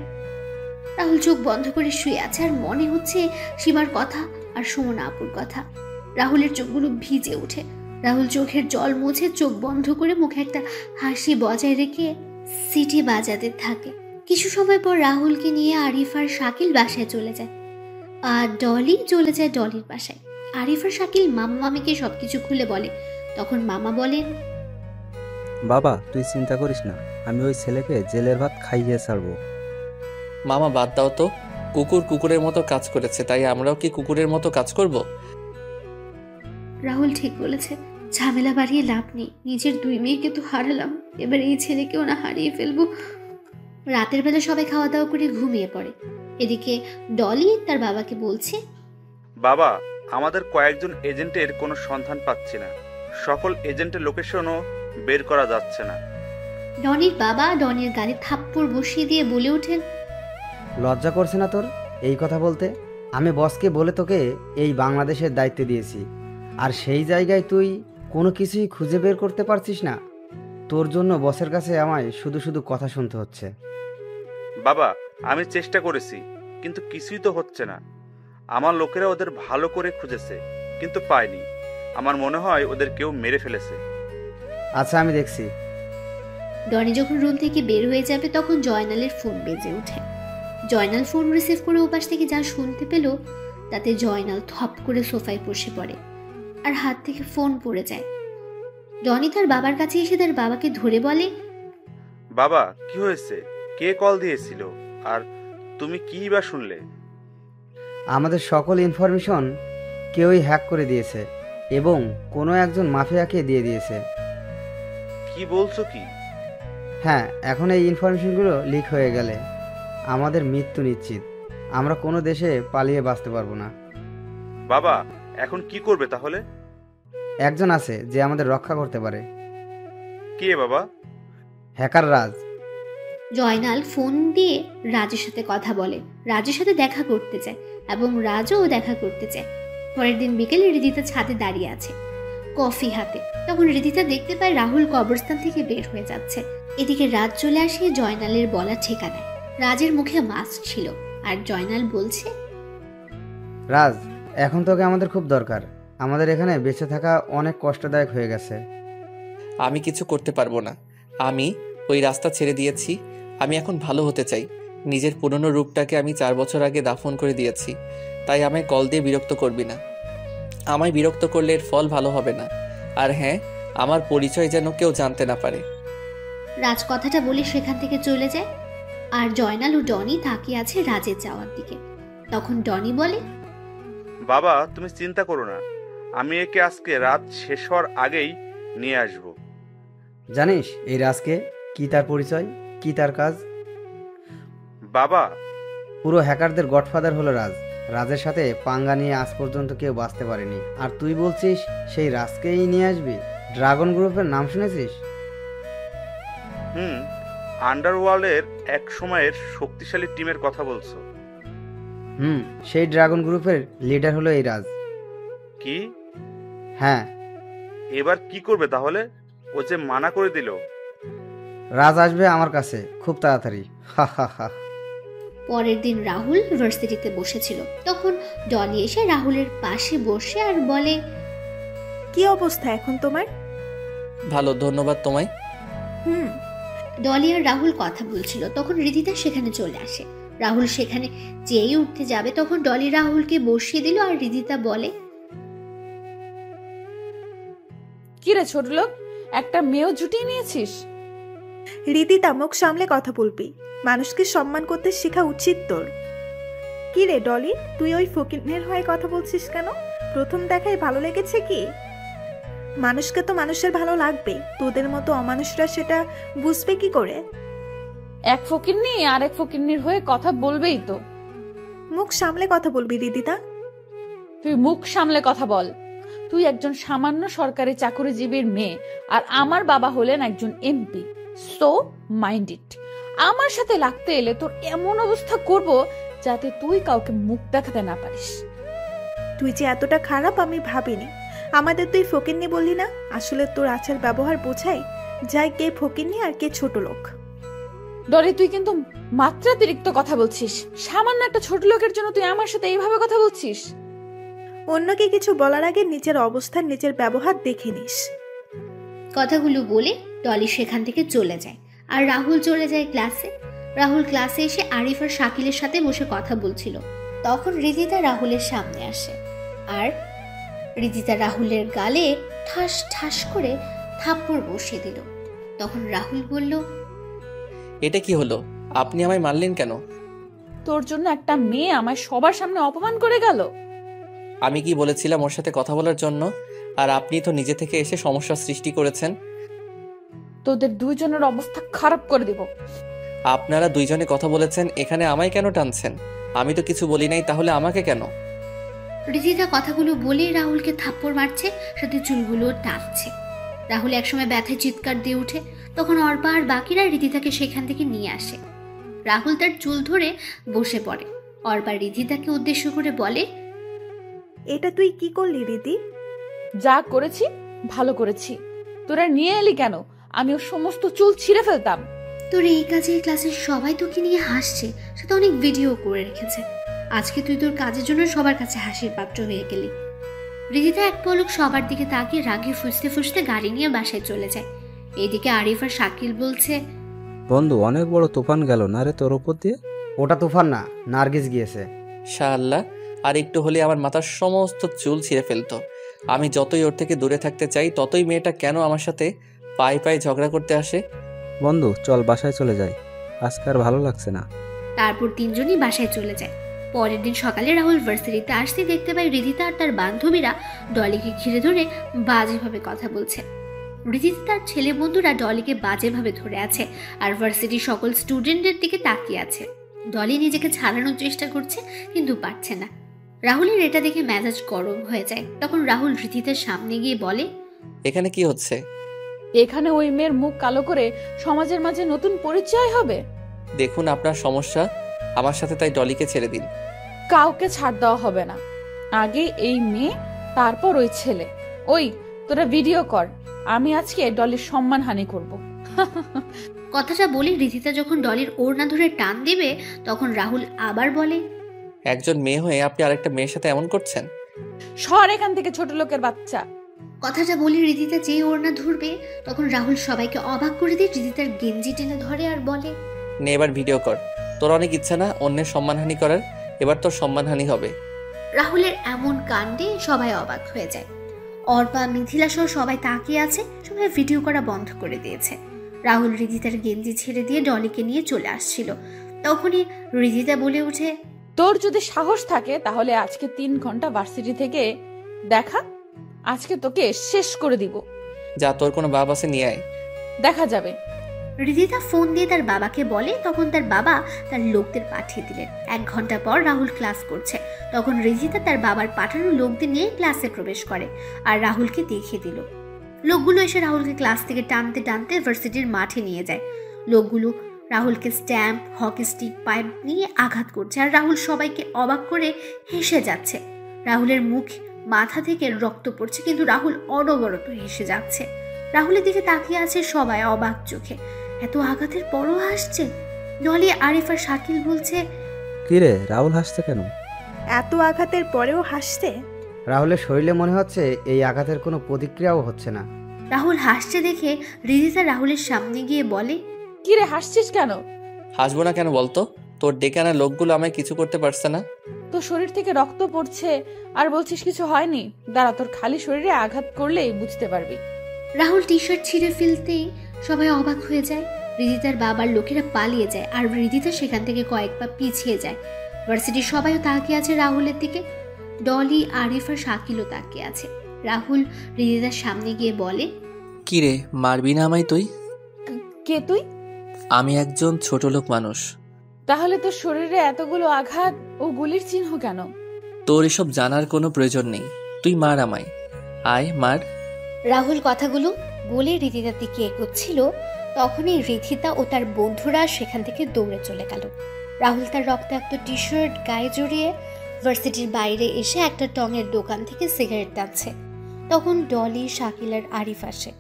রাহুল চোখ বন্ধ করে শুয়ে আছে আর মনে হচ্ছে সীমার কথা আর সুমনা আপুর কথা। রাহুলের চোখগুলো ভিজে ওঠে। রাহুল চোখের জল মুছে চোখ বন্ধ করে মুখে একটা হাসি বজায় রেখে সিটি বাজাতে থাকে। কিছু সময় পর রাহুলকে নিয়ে আরিফ আর শাকিল বাসায় চলে যায়, আর ডলি চলে যায় ডলির বাসায়। আরিফ আর শাকিল মামাকে সবকিছু খুলে বলে। তখন মামা বলেন, বাবা তুই চিন্তা করিস না, আমি ওই ছেলেকে জেলের ভাত খাইয়ে ছাড়বো। মামা বাদ দাও তো, কুকুর কুকুরের মতো কাজ করেছে, তাই আমরাও কি কুকুরের মতো কাজ করব? রাহুল ঠিক বলেছে, ঝামেলা বাড়িয়ে লাভ নেই। নিজের 2 মেয়েকে তো হারালাম, এবার এই ছেলেকেও না হারিয়ে ফেলবো। রাতের বেলা সবাই খাওয়া দাওয়া করে ঘুমিয়ে পড়ে। এদিকে ডলি তার বাবাকে বলছে, বাবা, আমাদের কয়েকজন এজেন্টের কোনো সন্ধান পাচ্ছি না, সকল এজেন্টের লোকেশনও বের করা যাচ্ছে না। ডনির বাবা ডনির গালে থাপ্পড় বসিয়ে দিয়ে বলে ওঠেন, লজ্জা করছে না তোর এই কথা বলতে? আমি বসকে বলে তোকে এই বাংলাদেশের দায়িত্ব দিয়েছি, আর সেই জায়গায় তুই কোনো কিছুই খুঁজে বের করতে পারছিস না। তোর জন্য বসের কাছে আমায় শুধু শুধু কথা শুনতে হচ্ছে। বাবা, আমি চেষ্টা করেছি, কিন্তু কিছুই তো হচ্ছে না। আমার লোকেরা ওদের ভালো করে খুঁজেছে, কিন্তু পায়নি। আমার মনে হয় ওদের কেউ মেরে ফেলেছে। আচ্ছা, আমি দেখছি। ডনি যখন রুম থেকে বের হয়ে যাবে তখন জয়নালের ফোন বেজে ওঠে। জয়নাল ফোন রিসিভ করে ওপাশ থেকে যা শুনতে পেল তাতে জয়নাল থপ করে সোফায় বসে পড়ে আর হাত থেকে ফোন পড়ে যায়। ডনি তার বাবার কাছে এসে তার বাবাকে ধরে বলে, বাবা, কি হয়েছে? কে কল দিয়েছিল? আর তুমি কি বা শুনলে? আমাদের সকল ইনফরমেশন কেউই হ্যাক করে দিয়েছে এবং কোনো একজন মাফিয়াকে দিয়ে দিয়েছে। কি বলছো কি? হ্যাঁ, এখন এই ইনফরমেশনগুলো লিক হয়ে গেলে আমাদের মৃত্যু নিশ্চিত। আমরা কোনো দেশে পালিয়ে বাঁচতে পারবো না। বাবা, এখন কি করবে তাহলে? একজন আছে যে আমাদের রক্ষা করতে পারে। কে বাবা? হ্যাকার রাজ। জয়নাল ফোন দিয়ে রাজের সাথে কথা বলে, রাজের সাথে দেখা করতে চায় এবং রাজও দেখা করতে চায়। পরের দিন বিকেলে হৃদিতা ছাদে দাঁড়িয়ে আছে কফি হাতে। তখন হৃদিতা দেখতে পায় রাহুল কবরস্থান থেকে বের হয়ে যাচ্ছে। এদিকে রাজ চলে আসে জয়নালের বলা ঠিকানায়। রাজের মুখে মাস্ক ছিল আর জয়নাল বলছে, রাজ, এখন তোকে আমাদের খুব দরকার। আমাদের এখানে বেঁচে থাকা অনেক কষ্টদায়ক হয়ে গেছে। আমি কিছু করতে পারবো না। আমি ওই রাস্তা ছেড়ে দিয়েছি। আমি এখন ভালো হতে চাই। নিজের পুরনো রূপটাকে আমি 4 বছর আগে দাফন করে দিয়েছি। তাই আমায় কল দিয়ে বিরক্ত করবি না। আমায় বিরক্ত করলে এর ফল ভালো হবে না। আর হ্যাঁ, আমার পরিচয় যেন কেউ জানতে না পারে। রাজ কথাটা বলে সেখান থেকে চলে যায় আর জয়নাল ও ডনি তাকিয়ে আছে রাজের যাওয়ার দিকে। তখন ডনি বলে, বাবা, তুমি চিন্তা করো না, আমি একে আজকে রাত শেষ হওয়ার আগেই নিয়ে আসব। জানিস এই রাজকে? কি তার পরিচয়, কি তার কাজ? বাবা, পুরো হ্যাকারদের গডফাদার হলো রাজ। রাজের সাথে পাঙ্গা নিয়ে আজ পর্যন্ত কেউ বাঁচতে পারেনি, আর তুই বলছিস সেই রাজকেই নিয়ে আসবি? ড্রাগন গ্রুপের নাম শুনেছিস? আন্ডারওয়ার্ল্ডের এক সময়ের শক্তিশালী টিমের কথা বলছো? সেই ড্রাগন গ্রুপের লিডার হলো এই রাজ। কি? হ্যাঁ। এবার কি করবে তাহলে? ও যে মানা করে দিল। রাজ আসবে আমার কাছে খুব তাড়াতাড়ি। হা হা হা। পরের দিন রাহুল ভার্সিটিতে বসেছিল। তখন ডলি এসে রাহুলের পাশে বসে আর বলে, কি অবস্থা এখন তোমার? ভালো, ধন্যবাদ তোমায়। ডলি আর রাহুল কথা বলছিল তখন হৃদিতা সেখানে চলে আসে। রাহুল সেখানে যেই উঠতে যাবে তখন ডলি রাহুলকে বসিয়ে দিল আর হৃদিতা বলে, কি রে ছোট লোক, একটা মেয়েও জুটিয়ে নিয়েছিস? হৃদিতা, মুখ সামলে কথা বলবি। মানুষকে সম্মান করতে শেখা উচিত তোর। কি রে ডলি, তুই ওই ফকিনের হয়ে কথা বলছিস কেন? প্রথম দেখায় ভালো লেগেছে কি? মানুষকে তো মানুষের ভালো লাগবে, তোদের মতো অমানুষরা সেটা বুঝবে কি করে? এক ফকিন্নি আর এক ফকিন্নির হয়ে কথা বলবেই তো। মুখ সামলে কথা বলবি হৃদিতা। তুই মুখ সামলে কথা বল। তুই একজন সামান্য সরকারি চাকরিজীবীর মেয়ে আর আমার বাবা হলেন একজন এমপি। So mind it. আমার সাথে লাগতে এলে তোর এমন অবস্থা করব যাতে তুই কাউকে মুখ দেখাতে না পারিস। তুই যে এতটা খারাপ আমি ভাবিনি। আমাদের তুই ফকিন্নি বললি না, আসলে তোর আচার ব্যবহার বোঝাই যায় কে ফকিন্নি আর কে ছোট লোক। ডলি, তুই কিন্তু মাত্রাতিরিক্ত কথা বলছিস। সামান্য একটা ছোট লোকের জন্য তুই আমার সাথে এইভাবে কথা বলছিস? অন্যকে কিছু বলার আগে নিজের অবস্থান নিজের ব্যবহার দেখে নিস। কথাগুলো বলে ডলি সেখান থেকে চলে যায় আর রাহুল চলে যায় ক্লাসে। রাহুল ক্লাসে এসে আরিফ আর শাকিলের সাথে বসে কথা বলছিল। তখন রিদিতা রাহুলের সামনে আসে আর রিদিতা রাহুলের গালে ঠাস ঠাস করে থাপ্পড় বসিয়ে দিল। তখন রাহুল বলল, এটা কি হলো? আপনি আমায় মারলেন কেন? তোর জন্য একটা মেয়ে আমায় সবার সামনে অপমান করে গেল। আমি কি বলেছিলাম ওর সাথে কথা বলার জন্য? আর আপনি তো নিজে থেকে এসে সমস্যা সৃষ্টি করেছেন। তোদের দুইজনের অবস্থা খারাপ করে দিব। আপনারা দুইজনে কথা বলেছেন, এখানে আমায় কেন টানছেন? আমি তো কিছু বলি নাই, তাহলে আমাকে কেন? রিদিতা কথাগুলো বলে রাহুলকে থাপ্পড় মারছে, সাথে চুলগুলো টানছে। রাহুল একসময় ব্যথায় চিৎকার দিয়ে উঠে। তখন অর্পা আর বাকিরা রিদিতাকে সেখান থেকে নিয়ে আসে। রাহুল তার চুল ধরে বসে পড়ে। অর্পা রিদিতাকে উদ্দেশ্য করে বলে, এটা তুই কি করলি রিদি? যা করেছি ভালো করেছি। তোরা নিয়ে এলি কেন? আমি ওর সমস্ত চুল ছিঁড়ে ফেলতাম। তোর এই কাজে ক্লাসের সবাই তোকে নিয়ে হাসছে, সেটা অনেক ভিডিও করে রেখেছে। আজকে তুই তোর কাজের জন্য সবার কাছে হাসির পাত্র হয়ে গেলি। রিদিতা এক পলক সবার দিকে তাকিয়ে রাগে ফুসতে ফুসতে গাড়ি নিয়ে বাসায় চলে যায়। এইদিকে আরিফ আর শাকিল বলছে, বন্ধু, অনেক বড় তুফান গেল না রে তোর ওপর দিয়ে? ওটা তুফান না, নার্গিস গিয়েছে। শাআল্লাহ, আর একটু হলে আমার মাথার সমস্ত চুল ছিঁড়ে ফেলতো। আমি যতই ওর থেকে দূরে থাকতে চাই, ততই মেয়েটা কেন আমার সাথে পায়ে পায়ে ঝগড়া করতে আসে? বন্ধু চল বাসায় চলে যাই, আজকে আর ভালো লাগছে না। তারপর তিনজনই বাসায় চলে যায়। পরের দিন সকালে রাহুল ভার্সিটিতে আসতে দেখতে পায় রিদিতা আর তার বান্ধবীরা ডলিকে ঘিরে ধরে বাজেভাবে কথা বলছে। রিদিতা তার ছেলে বন্ধুরা ডলিকে বাজেভাবে ধরে আছে আর ভার্সিটির সকল স্টুডেন্টদের দিকে তাকিয়ে আছে। ডলি নিজেকে ছাড়ানোর চেষ্টা করছে কিন্তু পারছে না। রাহুলের এটা দেখে মেজাজ গরম হয়ে যায়। তখন রাহুল রিদিতার সামনে গিয়ে বলে, এখানে কি হচ্ছে? এখানে ওই মেয়ের মুখ কালো করে সমাজের মাঝে নতুন পরিচয় হবে। দেখুন আপনার সমস্যা আমার সাথে, তাই ডলিকে ছেড়ে দিন। কাউকে ছাড় দেওয়া হবে না। আগে এই মেয়ে, তারপর ওই ছেলে। ওই তোরা ভিডিও কর, আমি আজকে ডলির সম্মানহানি করব। কথাটা বলে রিদিতা যখন ডলির ওড়না ধরে টান দেবে, তখন রাহুল আবার বলে, একজন মেয়ে হয়ে আপনি আরেকটা মেয়ের সাথে এমন করছেন? সর এখান থেকে ছোট লোকের বাচ্চা। কথাটা বলে রিদিতা যেই ওড়না ধরবে, তখন রাহুল সবাইকে অবাক করে দিয়ে রিদিতার গেঞ্জি টেনে ধরে আর বলে, নে এবার ভিডিও কর। তোর অনেক ইচ্ছা না অন্যের সম্মানহানি করার? এবার তোর সম্মানহানি হবে। রাহুলের এমন কাণ্ডে সবাই অবাক হয়ে যায়। অর্পা, মিথিলা সহ সবাই তাকিয়ে আছে। সবাই ভিডিও করা বন্ধ করে দিয়েছে। রাহুল রিদিতার গেঞ্জি ছেড়ে দিয়ে ডলিকে নিয়ে চলে আসছিল। তখনই রিদিতা বলে উঠে, তোর যদি সাহস থাকে তাহলে আজকে 3 ঘন্টা ভার্সিটি থেকে দেখা। আজকে তোকে শেষ করে দিব। যা, তোর কোনো বাপ আছে, নিয়ে আয়। দেখা যাবে। রিদিতা ফোন দিয়ে তার বাবাকে বলে। তখন তার বাবা তার লোকদের পাঠিয়ে দিলেন। 1 ঘন্টা পর রাহুল ক্লাস করছে। তখন রিদিতা তার বাবার পাঠানো লোকদের নিয়ে ক্লাসে প্রবেশ করে আর রাহুলকে দেখিয়ে দিল। লোকগুলো এসে রাহুলকে ক্লাস থেকে টানতে টানতে ভার্সিটির মাঠে নিয়ে যায়। লোকগুলো রাহুলকে স্ট্যাম্প, হকি স্টিক, পাইপ নিয়ে আঘাত করছে আর রাহুল সবাইকে অবাক করে হেসে যাচ্ছে। রাহুলের মুখ, মাথা থেকে রক্ত পড়ছে, কিন্তু রাহুল অনবরত হেসে যাচ্ছে। রাহুলের দিকে তাকিয়ে আছে সবাই অবাক চোখে। এত আঘাতের পরও হাসছে। ডলি, আরিফ আর শাকিল বলছে, কিরে রাহুল হাসছে কেন? এত আঘাতের পরেও হাসছে? রাহুলের শরীরে মনে হচ্ছে এই আঘাতের কোনো প্রতিক্রিয়াও হচ্ছে না। রাহুল হাসছে দেখে রিদিতা রাহুলের সামনে গিয়ে বলে, কিরে হাসছিস কেন? হাসবো না কেন বলতো? তোর ডেকে আনা লোকগুলো আমায় কিছু করতে পারছে না। তোর শরীর থেকে রক্ত পড়ছে আর বলছিস কিছু হয়নি। দাঁড়া, তোর খালি শরীরে আঘাত করলেই বুঝতে পারবি। রাহুল টি শার্ট ছিঁড়ে ফেলতেই সবাই অবাক হয়ে যায়। রিদিতার বাবার লোকেরা পালিয়ে যায় আর রিদিতা সেখান থেকে কয়েক পা পিছিয়ে যায়। ভার্সিটির সবাইও তাকিয়ে আছে রাহুলের দিকে। ডলি, আরিফ আর শাকিলও তাকিয়ে আছে। রাহুল রিদিতার সামনে গিয়ে বলে, কি রে, মারবি না আমায় তুই? কে তুই? আমি একজন ছোট লোক মানুষ। তাহলে তোর শরীরে এতগুলো আঘাত ও গুলির চিহ্ন কেন? তোর এসব জানার কোনো প্রয়োজন নেই। তুই মার আমায়, আয় মার। রাহুল কথাগুলো বলে রিদিতার দিকে এগোচ্ছিল। তখনই রিদিতা ও তার বন্ধুরা সেখান থেকে দৌড়ে চলে গেল। রাহুল তার রক্তাক্ত টি শার্ট গায়ে জড়িয়ে ভার্সিটির বাইরে এসে একটা টঙের দোকান থেকে সিগারেট টানছে। তখন ডলি, শাকিল আর আরিফ আসে।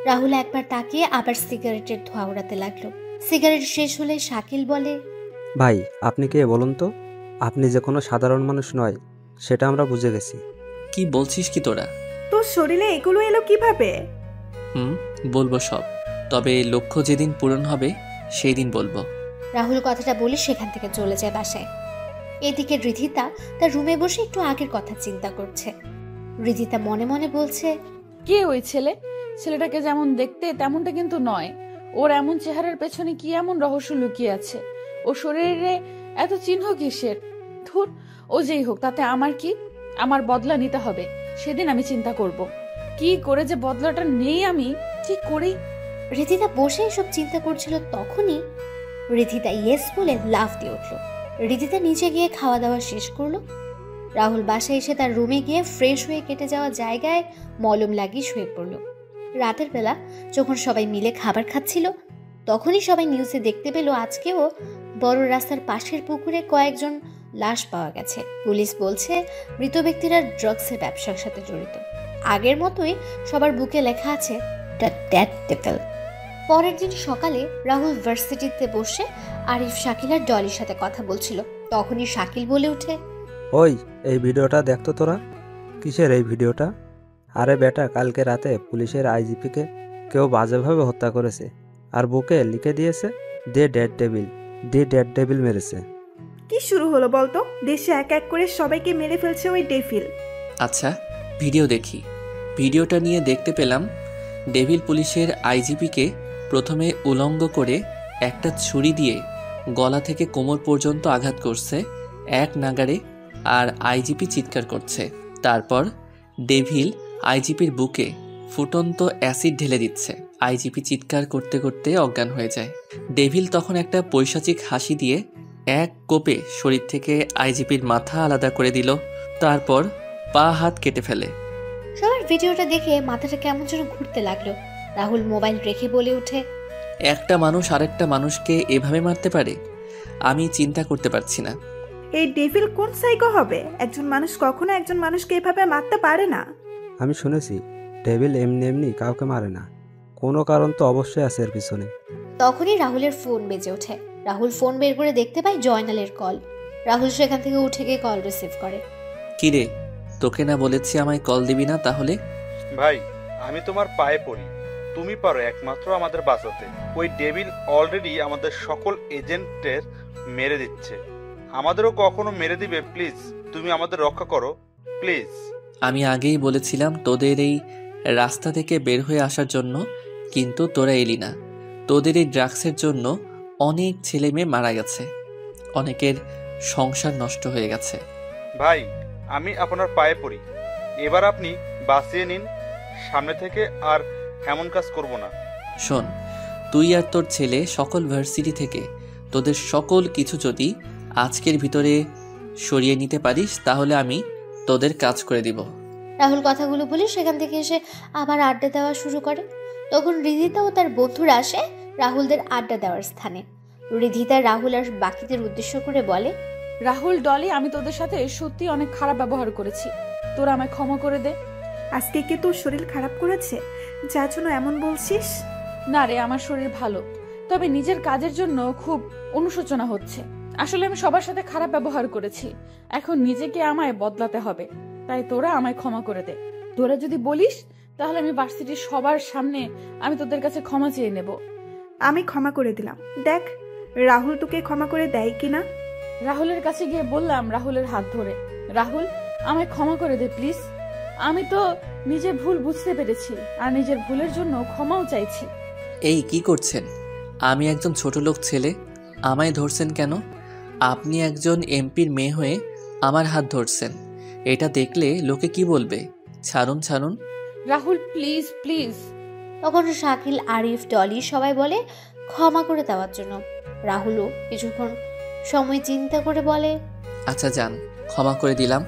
রাহুল একবার তাকিয়ে আবার সিগারেটের ধোঁয়া ওড়াতে লাগলো। সিগারেট শেষ হলে শাকিল বলে, ভাই আপনি কে বলুন তো? আপনি যে কোনো সাধারণ মানুষ নয় সেটা আমরা বুঝে গেছি। কি বলছিস কি তোরা? তোর শরীরে এগুলো এলো কিভাবে? বলবো সব, তবে লক্ষ্য যেদিন পূরণ হবে সেই দিন বলবো। রাহুল কথাটা বলে সেখান থেকে চলে যায় বাসায়। এদিকে রিধিতা তার রুমে বসে একটু আগের কথা চিন্তা করছে। রিধিতা মনে মনে বলছে, কে ওই ছেলে? ছেলেটাকে যেমন দেখতে তেমনটা কিন্তু নয়। ওর এমন চেহারার পেছনে কি এমন রহস্য লুকিয়ে আছে? ও শরীরে এত চিহ্ন কিসের? ধুর, ও যেই হোক তাতে আমার কি? আমার বদলা নিতে হবে। সেদিন আমি চিন্তা করব কি করে যে বদলাটা নেই আমি ঠিক করেই। রিধিতা বসে এসব চিন্তা করছিল, তখনই রিধিতা ইয়েস বলে লাফ দিয়ে উঠল। রিধিতা নিচে গিয়ে খাওয়া দাওয়া শেষ করলো। রাহুল বাসায় এসে তার রুমে গিয়ে ফ্রেশ হয়ে কেটে যাওয়া জায়গায় মলম লাগিয়ে শুয়ে পড়ল। রাতের বেলা যখন সবাই মিলে খাবার খাচ্ছিল, তখনই সবাই নিউজে দেখতে পেল আজকেও বড় রাস্তার পাশের পুকুরে কয়েকজন লাশ পাওয়া গেছে। পুলিশ বলছে মৃত ব্যক্তিরা ড্রাগসের ব্যবসার সাথে জড়িত। আগের মতোই সবার বুকে লেখা আছে দ্য ডেড ডেভিল। পরের দিন সকালে রাহুল ভার্সিটিতে বসে আরিফ, শাকিল আর ডলির সাথে কথা বলছিল। তখনই শাকিল বলে ওঠে, ওই এই ভিডিওটা দেখতো তোরা? কিসের এই ভিডিওটা? আরে বেটা, কালকে রাতে পুলিশের আইজিপিকে কেউ বাজেভাবে হত্যা করেছে আর বুকে লিখে দিয়েছে দে ডেড ডেভিল, দে ডেড ডেভিল মেরেছে। কি শুরু হলো বলতো? দেশে এক এক করে সবাইকে মেরে ফেলছে ওই ডেভিল। আচ্ছা, ভিডিও দেখি। ভিডিওটা নিয়ে দেখতে পেলাম ডেভিল পুলিশের আইজিপিকে প্রথমে উলঙ্গ করে একটা ছুরি দিয়ে গলা থেকে কোমর পর্যন্ত আঘাত করছে এক নাগাড়ে, আর আইজিপি চিৎকার করছে। তারপর ডেভিল আইজিপির বুকে ফুটন্ত অ্যাসিড ঢেলে দিচ্ছে। আইজিপি চিৎকার করতে করতে অজ্ঞান হয়ে যায়। ডেভিল তখন একটা পৈশাচিক হাসি দিয়ে এক কোপে শরীর থেকে আইজিপির মাথা আলাদা করে দিল, তারপর পা হাত কেটে ফেলে। সবার ভিডিওটা দেখে মাথাটা কেমন যেন ঘুরতে লাগলো। রাহুল মোবাইল রেখে বলে ওঠে, একটা মানুষ আরেকটা মানুষকে এভাবে মারতে পারে? আমি চিন্তা করতে পারছি না। এই ডেভিল কোন সাইকো হবে? একজন মানুষ কখনো একজন মানুষকে এভাবে মারতে পারে না। আমি শুনেছি ডেভিল এমনি এমনি কাউকে মারে না, কোনো কারণ তো অবশ্যই আছে এর পিছনে। তখনই রাহুলের ফোন বেজে ওঠে। রাহুল ফোন বের করে দেখতে পায় জয়নালের কল। রাহুল সেখান থেকে উঠে গিয়ে কল রিসিভ করে। কিরে, তোকে না বলেছি আমায় কল দিবি না? তাহলে ভাই, আমি তোমার পায়ে পড়ি, তুমি পারো একমাত্র আমাদের বাঁচাতে। ওই ডেভিল অলরেডি আমাদের সকল এজেন্টের মেরে দিচ্ছে, আমাদেরও কখনো মেরে দিবে। প্লিজ তুমি আমাদের রক্ষা করো, প্লিজ। আমি আগেই বলেছিলাম তোদের এই রাস্তা থেকে বের হয়ে আসার জন্য, কিন্তু তোরা এলি না। তোদের এই ড্রাগসের জন্য অনেক ছেলে মেয়ে মারা গেছে, অনেকের সংসার নষ্ট হয়ে গেছে। ভাই, আমি আপনার পায়ে পড়ি, এবার আপনি বাঁচিয়ে নিন, সামনে থেকে আর এমন কাজ করব না। শোন, তুই আর তোর ছেলে সকল ভার্সিটি থেকে তোদের সকল কিছু যদি আজকের ভিতরে সরিয়ে নিতে পারিস, তাহলে আমি তোদের কাজ করে দিব। রাহুল কথাগুলো বলে সেখান থেকে এসে আবার আড্ডা দেওয়া শুরু করে। তখন রিধিতা ও তার বন্ধুরা আসে রাহুলদের আড্ডা দেওয়ার স্থানে। রিধিতা রাহুল আর বাকিদের উদ্দেশ্য করে বলে, রাহুল, ডলি, আমি তোদের সাথে সত্যি অনেক খারাপ ব্যবহার করেছি। তোরা আমায় ক্ষমা করে দে। আজকে কি তোর শরীর খারাপ করেছে যার জন্য এমন বলছিস? না রে, আমার শরীর ভালো, তবে নিজের কাজের জন্য খুব অনুশোচনা হচ্ছে। আসলে আমি সবার সাথে খারাপ ব্যবহার করেছি, এখন নিজেকে আমায় বদলাতে হবে। তাই তোরা আমায় ক্ষমা করে দে। তোরা যদি বলিস তাহলে আমি ভার্সিটির সবার সামনে আমি তোদের কাছে ক্ষমা চেয়ে নেব। আমি ক্ষমা করে দিলাম। দেখ রাহুল তোকে ক্ষমা করে দেয় কিনা। রাহুলের কাছে গিয়ে বললাম রাহুলের হাত ধরে, রাহুল আমায় ক্ষমা করে দে প্লিজ। আমি তো নিজের ভুল বুঝতে পেরেছি আর নিজের ভুলের জন্য ক্ষমাও চাইছি। এই কি করছেন? আমি একজন ছোট লোক ছেলে, আমায় ধরছেন কেন? আপনি একজন এমপির মেয়ে হয়ে আমার হাত ধরছেন, এটা দেখলে লোকে কি বলবে? ছাড়ুন ছাড়ুন। Rahul please please. তখন শাকিল, আরিফ, ডলি সবাই বলে ক্ষমা করে দেওয়ার জন্য। রাহুলও কিছুক্ষণ সময় চিন্তা করে বলে, আচ্ছা যান, ক্ষমা করে দিলাম,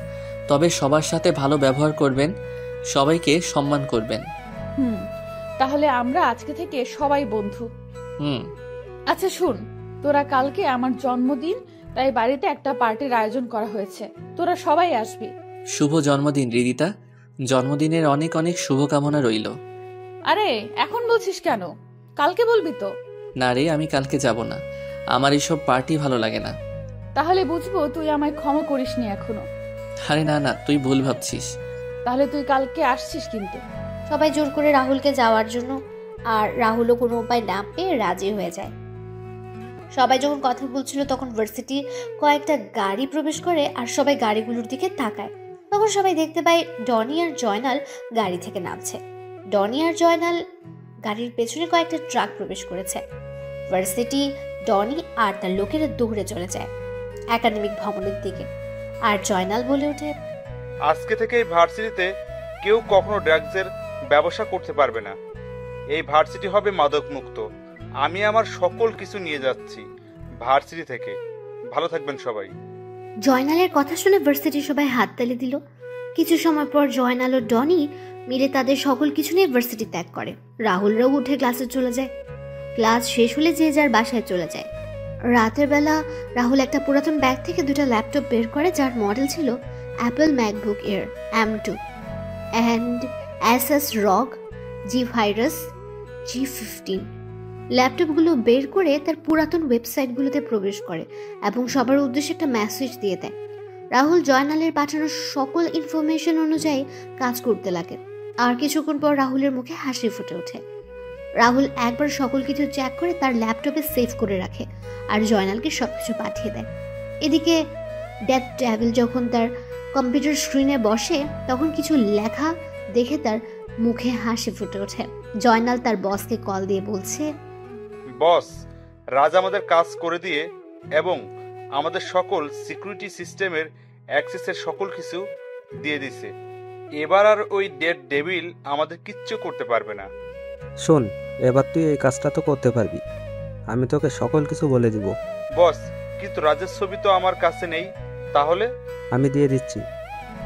তবে সবার সাথে ভালো ব্যবহার করবেন, সবাইকে সম্মান করবেন। তাহলে আমরা আজকে থেকে সবাই বন্ধু। হুম। আচ্ছা শুন, তোরা কালকে আমার জন্মদিন তাই বাড়িতে একটা পার্টির আয়োজন করা হয়েছে, তোরা সবাই আসবি। শুভ জন্মদিন রিদিতা, জন্মদিনের অনেক অনেক শুভকামনা রইল। আরে এখন বলছিস কেন? কালকে বলবি তো। না রে, আমি কালকে যাব না, আমার এইসব পার্টি ভালো লাগে না। তাহলে বুঝবো তুই আমায় ক্ষমা করিসনি এখনো। আরে না না, তুই ভুল ভাবছিস। তাহলে তুই কালকে আসছিস কিন্তু। সবাই জোর করে রাহুলকে যাওয়ার জন্য, আর রাহুলও কোনো উপায় না পেয়ে রাজি হয়ে যায়। সবাই যখন কথা বলছিল তখন ভার্সিটির কয়েকটা গাড়ি প্রবেশ করে আর সবাই গাড়িগুলোর দিকে তাকায়। তখন সবাই দেখতে পায় ডনি আর জয়নাল গাড়ি থেকে নামছে। ডনি আর জয়নাল গাড়ির পেছনে কয়েকটা ট্রাক প্রবেশ করেছে। ভার্সিটি, ডনি আর তার লোকেরা দৌড়ে চলে যায় একাডেমিক ভবনের দিকে। আর জয়নাল বলে ওঠে, আজকে থেকে এই ভার্সিটিতে কেউ কখনো ড্রাগসের ব্যবসা করতে পারবে না। এই ভার্সিটি হবে মাদক মুক্ত। আমি আমার সকল কিছু নিয়ে যাচ্ছি ভার্সিটি থেকে। ভালো থাকবেন সবাই। জয়নালের কথা শুনে ভার্সিটির সবাই হাততালি দিল। কিছু সময় পর জয়নাল ও ডনি মিলে তাদের সকল কিছু নিয়ে ভার্সিটি ত্যাগ করে। রাহুলরাও উঠে ক্লাসে চলে যায়। ক্লাস শেষ হলে যে যার বাসায় চলে যায়। রাতের বেলা রাহুল একটা পুরাতন ব্যাগ থেকে দুটো ল্যাপটপ বের করে, যার মডেল ছিল Apple MacBook air M2 and Asus ROG Zephyrus G15। ল্যাপটপগুলো বের করে তার পুরাতন ওয়েবসাইটগুলোতে প্রবেশ করে এবং সবার উদ্দেশ্যে একটা মেসেজ দিয়ে দেয়। রাহুল জয়নালের পাঠানো সকল ইনফরমেশন অনুযায়ী কাজ করতে লাগে। আর কিছুক্ষণ পর রাহুলের মুখে হাসি ফুটে ওঠে। রাহুল একবার সকল কিছু চেক করে তার ল্যাপটপে সেভ করে রাখে আর জয়নালকে সবকিছু পাঠিয়ে দেয়। এদিকে ডেথ ডেভিল যখন তার কম্পিউটার স্ক্রিনে বসে তখন কিছু লেখা দেখে তার মুখে হাসি ফুটে ওঠে। জয়নাল তার বসকে কল দিয়ে বলছে, বস, রাজ আমাদের কাজ করে দিয়ে এবং আমাদের সকল সিকিউরিটি সিস্টেমের অ্যাক্সেসের সকল কিছু দিয়ে দিছে। এবার আর ওই ডেড ডেভিল আমাদের কিচ্ছু করতে পারবে না। শোন, এবার তুই এই কাজটা তো করতে পারবি। আমি তোকে সকল কিছু বলে দিব। বস, কিন্তু রাজের ছবি তো আমার কাছে নেই। তাহলে? আমি দিয়ে দিচ্ছি।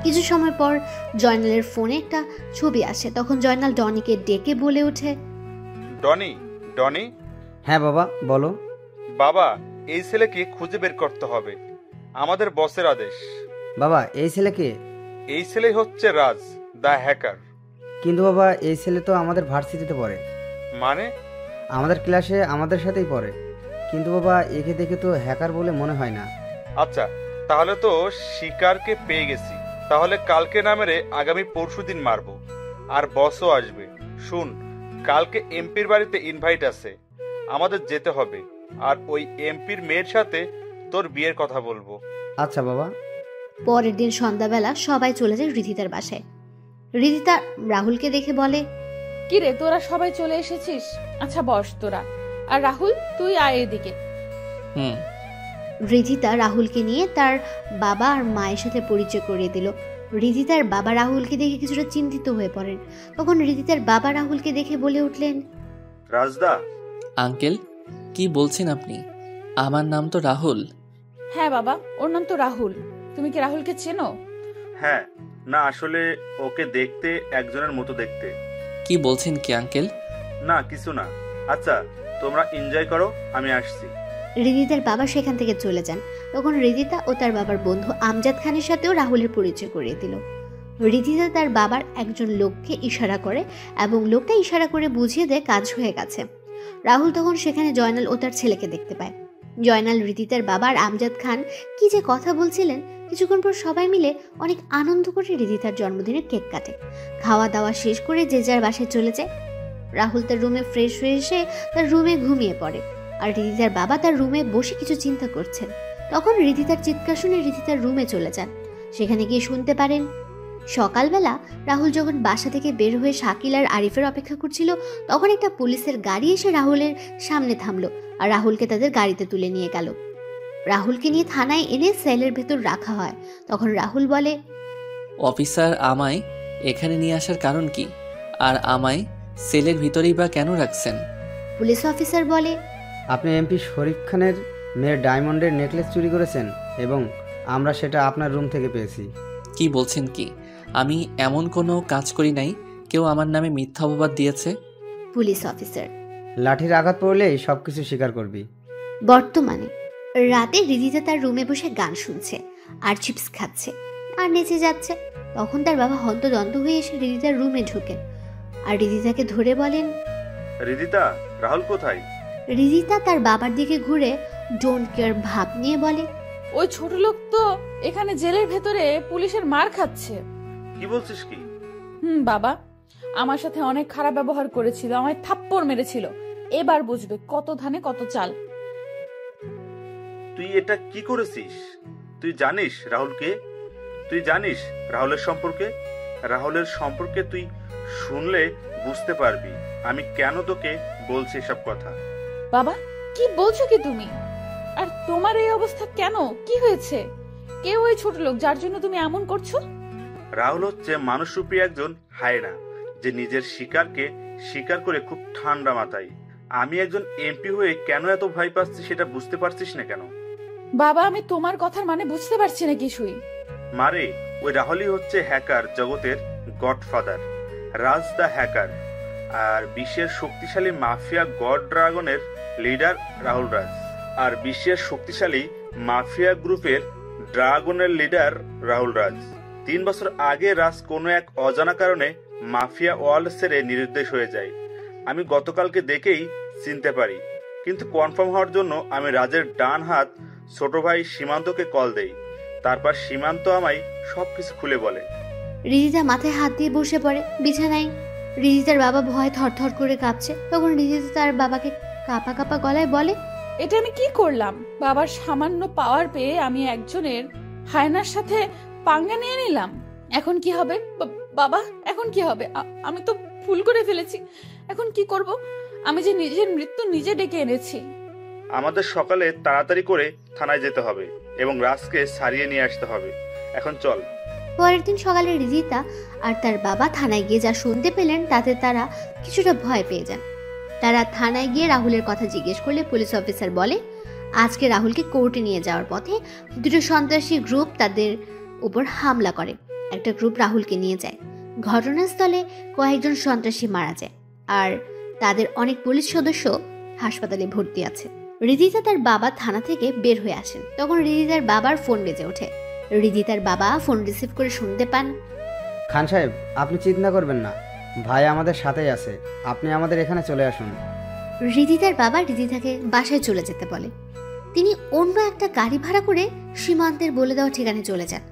কিছু সময় পর জয়নালের ফোনে একটা ছবি আসে। তখন জয়নাল ডনিকে ডেকে বলে ওঠে, ডনি, ডনি। হ্যাঁ বাবা, বলো। বাবা, এই ছেলেকে খুঁজে বের করতে হবে। আমাদের বসের আদেশ। বাবা, এই ছেলেকে? এই ছেলেই হচ্ছে রাজ, দ্য হ্যাকার। কিন্তু বাবা, এই ছেলে তো আমাদের ভার্সিটিতে পড়ে। মানে? আমাদের ক্লাসে আমাদের সাথেই পড়ে। কিন্তু বাবা, একে দেখে তো হ্যাকার বলে মনে হয় না। আচ্ছা, তাহলে তো শিকারকে পেয়ে গেছি। তাহলে কালকে না মেরে আগামী পরশুদিন মারবো। আর বসও আসবে। শুন, কালকে এমপির বাড়িতে ইনভাইট আছে, আমাদের যেতে হবে। আর ওই এমপির মেয়ের সাথে তোর বিয়ের কথা বলবো। আচ্ছা বাবা। পরের দিন সন্ধ্যাবেলা সবাই চলে যায় রিদিতার বাসায়। রিদিতা রাহুলকে দেখে বলে, কি রে, তোরা সবাই চলে এসেছিস? আচ্ছা বস তোরা। আর রাহুল, তুই আয় এদিকে। হুম। রিদিতা রাহুলকে নিয়ে তার বাবা আর মায়ের সাথে পরিচয় করিয়ে দিল। রিদিতার বাবা রাহুলকে দেখে কিছুটা চিন্তিত হয়ে পড়েন। তখন রিদিতার বাবা রাহুলকে দেখে বলে উঠলেন, রাজদা। আঙ্কেল, কি বলছেন আপনি? আমার নাম তো রাহুল। হ্যাঁ বাবা, ওর নাম তো রাহুল। তুমি কি রাহুলকে চেনো? হ্যাঁ, না আসলে ওকে দেখতে একজনের মতো দেখতে। কি বলছেন কি আঙ্কেল? না কিছু না। আচ্ছা, তোমরা এনজয় করো, আমি আসছি। রিদিতার বাবা সেখান থেকে চলে যান। তখন রিদিতা ও তার বাবার বন্ধু আমজাদ খানের সাথেও রাহুলের পরিচয় করিয়ে দিল। রিদিতা তার বাবার একজন লোককে ইশারা করে এবং লোকটা ইশারা করে বুঝিয়ে দেয় কাজ হয়ে গেছে। রাহুল তখন সেখানে জয়নাল ও তার ছেলেকে দেখতে পায়। জয়নাল রিদিতার বাবার আমজাদ খান কি যে কথা বলছিলেন। কিছুক্ষণ পর সবাই মিলে অনেক আনন্দ করে রিদিতার জন্মদিনের কেক কাটে। খাওয়া দাওয়া শেষ করে যে যার বাসায় চলে যায়। রাহুল তার রুমে ফ্রেশ হয়ে এসে তার রুমে ঘুমিয়ে পড়ে। আর রিদিতার বাবা তার রুমে বসে কিছু চিন্তা করছেন। তখন রিদিতার চিৎকার শুনে রিদিতার রুমে চলে যান। সেখানে গিয়ে শুনতে পারেন সকালবেলা রাহুল যখন বাসা থেকে বের হয়ে শাকিল আর আরিফের অপেক্ষা করছিল তখন একটা পুলিশের গাড়ি এসে রাহুলের সামনে থামলো আর রাহুলকে তাদের গাড়িতে তুলে নিয়ে গেল। রাহুলকে নিয়ে থানায় এনে সেলের ভেতর রাখা হয়। তখন রাহুল বলে, অফিসার, আমায় এখানে নিয়ে আসার কারণ কি? আর আমায় সেলের ভিতরেই বা কেন রাখছেন? পুলিশ অফিসার বলে, আপনি এমপি শরীফ খানের মেয়ের ডায়মন্ডের নেকলেস চুরি করেছেন এবং আমরা সেটা আপনার রুম থেকে পেয়েছি। কি বলছেন কি? আমি এমন কোনো কাজ করি নাই। কেউ আমার নামে মিথ্যা অপবাদ দিয়েছে। পুলিশ অফিসার, লাঠির আঘাত পড়লেই সব কিছু স্বীকার করবি। বর্তমানে রাতে রিদিতা তার রুমে বসে গান শুনছে আর চিপস খাচ্ছে আর নেচে যাচ্ছে। তখন তার বাবা হন্তদন্ত হয়ে এসে রিদিতার রুমে ঢোকেন আর রিদিতাকে ধরে বলেন, রিদিতা, রাহুল কোথায়? রিদিতা তার বাবার দিকে ঘুরে ডোন্ট কেয়ার ভাব নিয়ে বলে, ওই ছোট লোক তো এখানে জেলের ভেতরে পুলিশের মার খাচ্ছে। কি বলছিস কি? বাবা আমার সাথে অনেক খারাপ ব্যবহার করেছিল, আমায় থাপ্পড় মেরেছিল। এবার বুঝবে কত ধানে কত চাল। তুই এটা কি করেছিস? তুই জানিস রাহুলকে? তুই জানিস রাহুলের সম্পর্কে? রাহুলের সম্পর্কে তুই শুনলে বুঝতে পারবি আমি কেন তোকে বলছি এসব কথা। বাবা কি বলছো কি তুমি? আর তোমার এই অবস্থা কেন? কি হয়েছে? কে ওই ছোট লোক যার জন্য তুমি এমন করছো? রাহুল হচ্ছে মানুষরূপী একজন হায়না, যে নিজের শিকারকে শিকার করে খুব ঠান্ডা মাথায়। আমি একজন এমপি হয়ে কেন এত ভয় পাচ্ছি সেটা বুঝতে পারছিস না কেন? বাবা আমি তোমার কথার মানে বুঝতে পারছি না কিছুই। মারে, ওই রাহুলই হচ্ছে হ্যাকার জগতের গডফাদার, রাজ দ্য হ্যাকার। আর বিশ্বের শক্তিশালী মাফিয়া গড ড্রাগনের লিডার রাহুল রাজ। আর বিশ্বের শক্তিশালী মাফিয়া গ্রুপের ড্রাগনের লিডার রাহুল রাজ। 3 বছর আগে রাজ কোনো এক অজানা কারণে মাফিয়া ওয়ার্ল্ড ছেড়ে নিরুদ্দেশ হয়ে যায়। আমি গতকালকে দেখেই চিনতে পারি, কিন্তু কনফার্ম হওয়ার জন্য আমি রাজের ডান হাত ছোট ভাই সীমান্তকে কল দেই। তারপর সীমান্ত আমায় সবকিছু খুলে বলে। রিদিতা মাথায় হাত দিয়ে বসে পড়ে বিছানায়। রিদিতার বাবা ভয় থরথর করে কাঁপছে। তখন রিদিতা তার বাবাকে কাঁপা কাঁপা গলায় বলে, এটা আমি কি করলাম? বাবার সামান্য পাওয়ার পেয়ে আমি একজনের হায়নার সাথে পাঙ্গা নিয়ে নিলাম। এখন কি হবে বাবা? এখন কি হবে? আমি তো ভুল করে ফেলেছি। এখন কি করব? আমি যে নিজের মৃত্যু নিজে ডেকে এনেছি। আমাদের সকালে তাড়াতাড়ি করে থানায় যেতে হবে এবং রাজকে সারিয়ে নিয়ে আসতে হবে। এখন চল। পরের দিন সকালে রিদিতা আর তার বাবা থানায় গিয়ে যা শুনতে পেলেন তাতে তারা কিছুটা ভয় পেয়ে যান। তারা থানায় গিয়ে রাহুলের কথা জিজ্ঞেস করলে পুলিশ অফিসার বলে, আজকে রাহুলকে কোর্টে নিয়ে যাওয়ার পথে দুটো সন্ত্রাসী গ্রুপ তাদের উপর হামলা করে। একটা গ্রুপ রাহুলকে নিয়ে যায়। ঘটনাস্থলে কয়েকজন সন্ত্রাসী মারা যায় আর তাদের অনেক পুলিশ সদস্য হাসপাতালে ভর্তি আছে। রিদিতা তার বাবা থানা থেকে বের হয়ে আসেন। তখন রিদিতার বাবার ফোন বেজে ওঠে। রিদিতার বাবা ফোন রিসিভ করে শুনতে পান, খান সাহেব, আপনি চিন্তা করবেন না, ভাই আমাদের সাথেই আছে, আপনি আমাদের এখানে চলে আসুন। রিদিতার বাবা রিদিতাকে বাসায় চলে যেতে বলে। তিনি অন্য একটা গাড়ি ভাড়া করে সীমান্তের বলে দেওয়া ঠিকানায় চলে যান।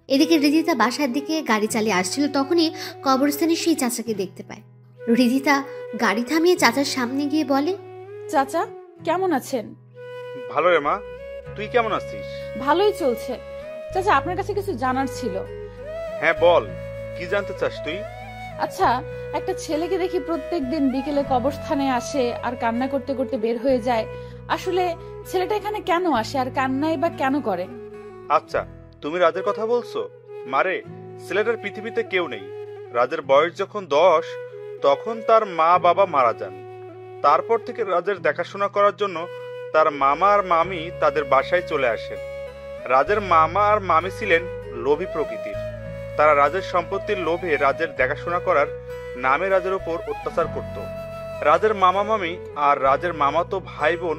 এদিকে রিদিতা বাসার দিকে গাড়ি চালিয়ে আসছিল, তখনই কবরস্থানে সেই চাচাকে দেখতে পায়। রিদিতা গাড়ি থামিয়ে চাচার সামনে গিয়ে বলে, চাচা কেমন আছেন? ভালো রে মা, তুই কেমন আছিস? ভালোই চলছে। চাচা আপনার কাছে কিছু জানার ছিল। হ্যাঁ বল, কি জানতে চাস তুই? আচ্ছা, একটা ছেলেকে দেখি প্রত্যেকদিন বিকেলে কবরস্থানে আসে আর কান্না করতে করতে বের হয়ে যায়। আসলে ছেলেটা এখানে কেন আসে আর কান্নাই বা কেন করে? আচ্ছা, তুমি রাজের কথা বলছো? মারে, ছেলেটার পৃথিবীতে কেউ নেই। রাজের বয়স যখন 10 তখন তার মা বাবা মারা যান। তারপর থেকে রাজের দেখাশোনা করার জন্য তার মামা আর মামি তাদের বাসায় চলে আসেন। রাজের মামা আর মামি ছিলেন লোভী প্রকৃতির। তারা রাজের সম্পত্তির লোভে রাজের দেখাশোনা করার নামে রাজের উপর অত্যাচার করত। রাজের মামা মামি আর রাজের মামাতো ভাই বোন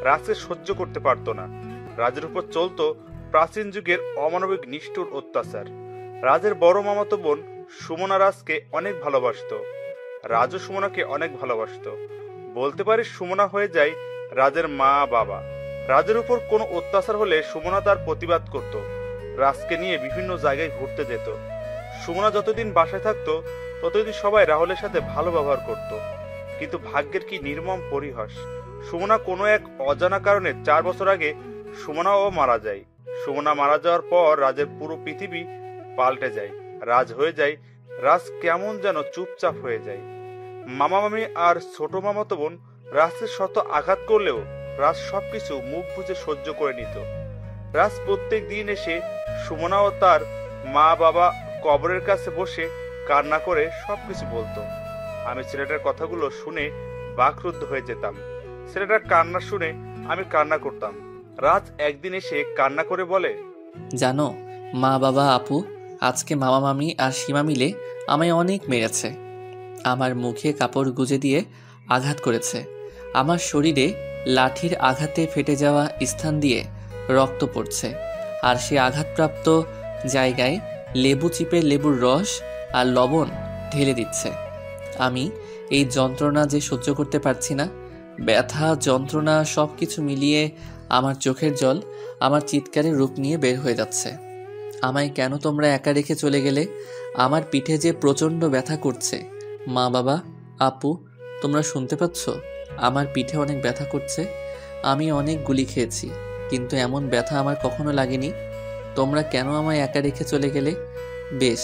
রাজকে সহ্য করতে পারত না। রাজের উপর চলতো প্রাচীন যুগের অমানবিক নিষ্ঠুর অত্যাচার। রাজের বড় মামাতো বোন সুমনা রাজকে অনেক ভালোবাসত। রাজও সুমনাকে অনেক ভালোবাসত। বলতে পারি সুমনা হয়ে যায় রাজের মা বাবা। রাজের উপর কোনো অত্যাচার হলে সুমনা তার প্রতিবাদ করত। রাজকে নিয়ে বিভিন্ন জায়গায় ঘুরতে যেত। সুমনা যতদিন বাসায় থাকতো ততদিন সবাই রাহুলের সাথে ভালো ব্যবহার করত। কিন্তু ভাগ্যের কি নির্মম পরিহাস, সুমনা কোনো এক অজানা কারণে 4 বছর আগে সুমনাও মারা যায়। সুমনা মারা যাওয়ার পর রাজের পুরো পৃথিবী পাল্টে যায়। রাজ হয়ে যায়, রাজ কেমন যেন চুপচাপ হয়ে যায়। মামা মামি আর ছোট মামাতো বোন রাজকে শত আঘাত করলেও রাজ সবকিছু মুখ বুজে সহ্য করে নিত। রাজ প্রত্যেক দিন এসে সুমনা ও তার মা বাবা কবরের কাছে বসে কান্না করে সবকিছু বলতো। আমি ছেলেটার কথাগুলো শুনে বাকরুদ্ধ হয়ে যেতাম। ছেলেটার কান্না শুনে আমি কান্না করতাম। রাজ একদিন এসে কান্না করে বলে, জানো মা বাবা আপু আজকে মামা মামি আর সীমা মিলে আমায় অনেক মেরেছে। আমার মুখে কাপড় গুজে দিয়ে আঘাত করেছে। আমার শরীরে লাঠির আঘাতে ফেটে যাওয়া স্থান দিয়ে রক্ত পড়ছে, আর সে আঘাতপ্রাপ্ত জায়গায় লেবু চিপে লেবুর রস আর লবণ ঢেলে দিচ্ছে। আমি এই যন্ত্রণা যে সহ্য করতে পারছি না, ব্যথা যন্ত্রণা সব কিছু মিলিয়ে আমার চোখের জল আমার চিৎকারের রূপ নিয়ে বের হয়ে যাচ্ছে। আমায় কেন তোমরা একা রেখে চলে গেলে? আমার পিঠে যে প্রচণ্ড ব্যথা করছে। মা, বাবা, আপু, তোমরা শুনতে পাচ্ছ? আমার পিঠে অনেক ব্যথা করছে। আমি অনেক গুলি খেয়েছি, কিন্তু এমন ব্যথা আমার কখনো লাগেনি। তোমরা কেন আমায় একা রেখে চলে গেলে? বেশ,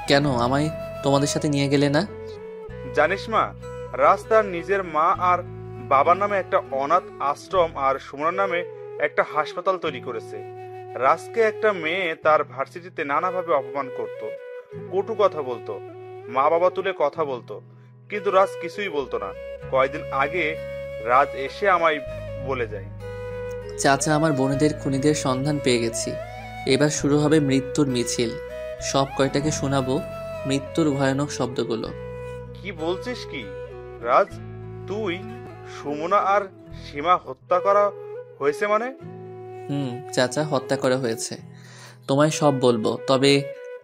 কেন আমায় তোমাদের সাথে নিয়ে গেলে না? জানিস মা, রাজ তার নিজের মা আর বাবার নামে একটা অনাথ আশ্রম আর সুমনার নামে একটা হাসপাতাল তৈরি করেছে। রাজকে একটা মেয়ে তার ভার্সিটিতে নানাভাবে অপমান করত, কটু কথা বলতো, মা বাবা তুলে কথা বলতো, কিন্তু রাজ কিছুই বলতো না। কয়েকদিন আগে রাজ এসে আমায় বলে যায়, চাচা, আমার বোনেদের খুনিদের সন্ধান পেয়ে গেছি। এবার শুরু হবে মৃত্যুর মিছিল। সব কয়টাকে শোনাবো মৃত্যুর ভয়ানক শব্দগুলো। কি বলছিস কি রাজ? তুই, সুমনা আর সীমা হত্যা করা হয়েছে মানে? চাচা, হত্যা করা হয়েছে। তোমায় সব বলবো, তবে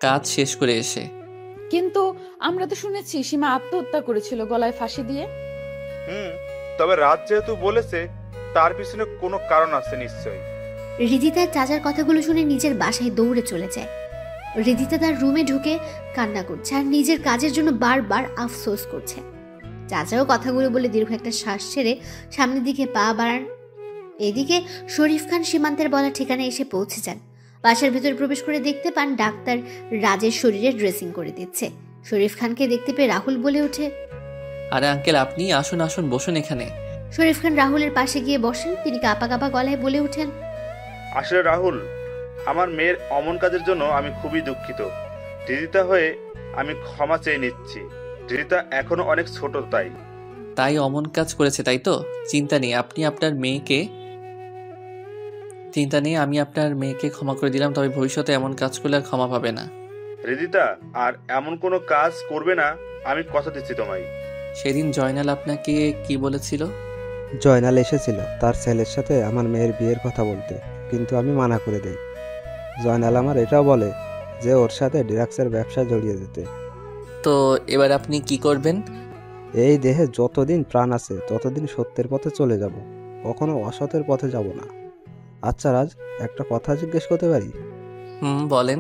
কাজ শেষ করে এসে। কিন্তু আমরা তো শুনেছি সীমা আত্মহত্যা করেছিল গলায় ফাঁসি দিয়ে। তবে রাজ যেহেতু বলেছে, তার পিছনে কোনো কারণ আছে নিশ্চয়ই। রিদিতার চাচার কথাগুলো শুনে নিজের বাসায় দৌড়ে চলে যায়। রিদিতা তার রুমে ঢুকে কান্না করছে আর নিজের কাজের জন্য বারবার আফসোস করছে। চাচাও কথাগুলো বলে দীর্ঘ একটা শ্বাস ছেড়ে সামনের দিকে পা বাড়ান। এদিকে শরীফ খান সীমান্তের বলা ঠিকানায় এসে পৌঁছে যান। বাসার ভেতরে প্রবেশ করে দেখতে পান ডাক্তার রাজের শরীরে ড্রেসিং করে দিচ্ছে। শরীফ খানকে দেখতে পেয়ে রাহুল বলে ওঠে, আরে আঙ্কেল, আপনি আসুন আসুন, বসুন এখানে। শরীফ খান রাহুলের পাশে গিয়ে বসেন। তিনি কাঁপা কাঁপা গলায় বলে ওঠেন, আসলে রাহুল, আমার মেয়ের অমন কাজের জন্য আমি খুবই দুঃখিত। রিদিতা হয়ে আমি ক্ষমা চেয়ে নিচ্ছি। রিদিতা এখনো অনেক ছোট, তাই অমন কাজ করেছে, তাই তো? চিন্তা নেই, আমি আপনার মেয়েকে ক্ষমা করে দিলাম, তবে ভবিষ্যতে এমন কাজ করলে আর ক্ষমা পাবে না। রিদিতা আর এমন কোনো কাজ করবে না, আমি কথা দিচ্ছি তোমায়। সেদিন জয়নাল আপনাকে কি বলেছিল? জয়নাল এসেছিল তার ছেলের সাথে আমার মেয়ের বিয়ের কথা বলতে, কিন্তু আমি মানা করে দেই। জয়নাল আমার এটাও বলে যে ওর সাথে ড্রাগসের ব্যবসায় জড়িয়ে যেতে। তো এবার আপনি কি করবেন? এই দেহে যতদিন প্রাণ আছে ততদিন সত্যের পথে চলে যাব, কখনো অসতের পথে যাব না। আচ্ছা রাজ, একটা কথা জিজ্ঞেস করতে পারি? বলেন।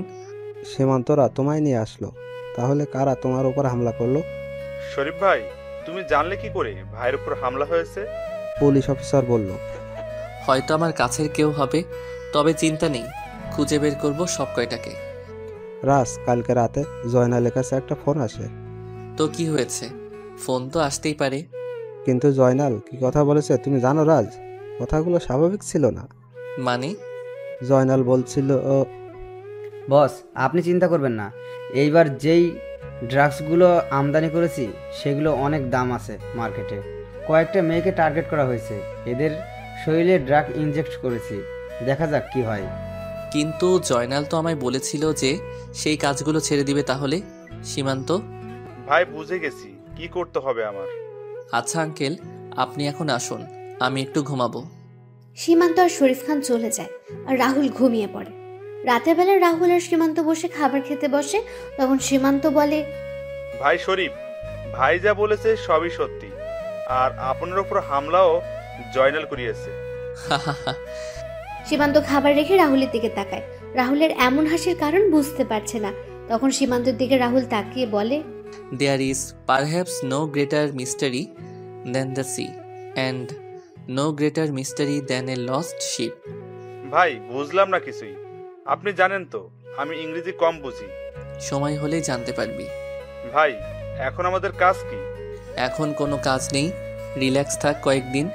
সীমান্তরা তোমায় নিয়ে আসলো, তাহলে কারা তোমার উপর হামলা করলো? শরীফ ভাই, তুমি জানলে কি করে ভাইয়ের উপর হামলা হয়েছে? পুলিশ অফিসার বলল। হয়তো আমার কাছের কেউ হবে, তবে চিন্তা নেই, খুঁজে বের করব সব কয়টাকে। রাজ, কালকে রাতে জয়নালের কাছে একটা ফোন আসে। তো কি হয়েছে? ফোন তো আসতেই পারে। কিন্তু জয়নাল কি কথা বলেছে তুমি জানো রাজ? কথাগুলো স্বাভাবিক ছিল না। মানে? জয়নাল বলছিল, বস, আপনি চিন্তা করবেন না। এইবার যেই ড্রাগসগুলো আমদানি করেছি সেগুলো অনেক দাম আছে মার্কেটে। কয়েকটা মেয়েকে টার্গেট করা হয়েছে, এদের শরীরে ড্রাগ ইনজেক্ট করেছি, দেখা যাক কি হয়। কিন্তু জয়নাল তো আমায় বলেছিল যে সেই কাজগুলো ছেড়ে দিবে। তাহলে সীমান্ত ভাই, বুঝে গেছি কি করতে হবে আমার। আচ্ছা আঙ্কেল, আপনি এখন আসুন, আমি একটু ঘুমাবো। সীমান্ত আর শরীফ খান চলে যায় আর রাহুল ঘুমিয়ে পড়ে। রাতের বেলা রাহুল আর সীমান্ত বসে খাবার খেতে বসে। তখন সীমান্ত বলে, ভাই শরীফ, ভাই যা বলেছে সবই সত্যি, আর আপনার উপর হামলাও জয়নাল করিয়েছে। সীমান্ত খাবার রেখে রাহুলের দিকে তাকায়। রাহুলের এমন হাসির কারণ বুঝতে পারছে না। তখন সীমান্তের দিকে রাহুল তাকিয়ে বলে, There is perhaps no greater mystery than the sea, and no greater mystery than a lost ship. ভাই, বুঝলাম না কিছুই। আপনি জানেন তো আমি ইংরেজি কম বুঝি। সময় হলেই জানতে পারবি। ভাই, এখন আমাদের কাজ কি? এখন কোনো কাজ নেই, রিল্যাক্স থাক কয়েকদিন।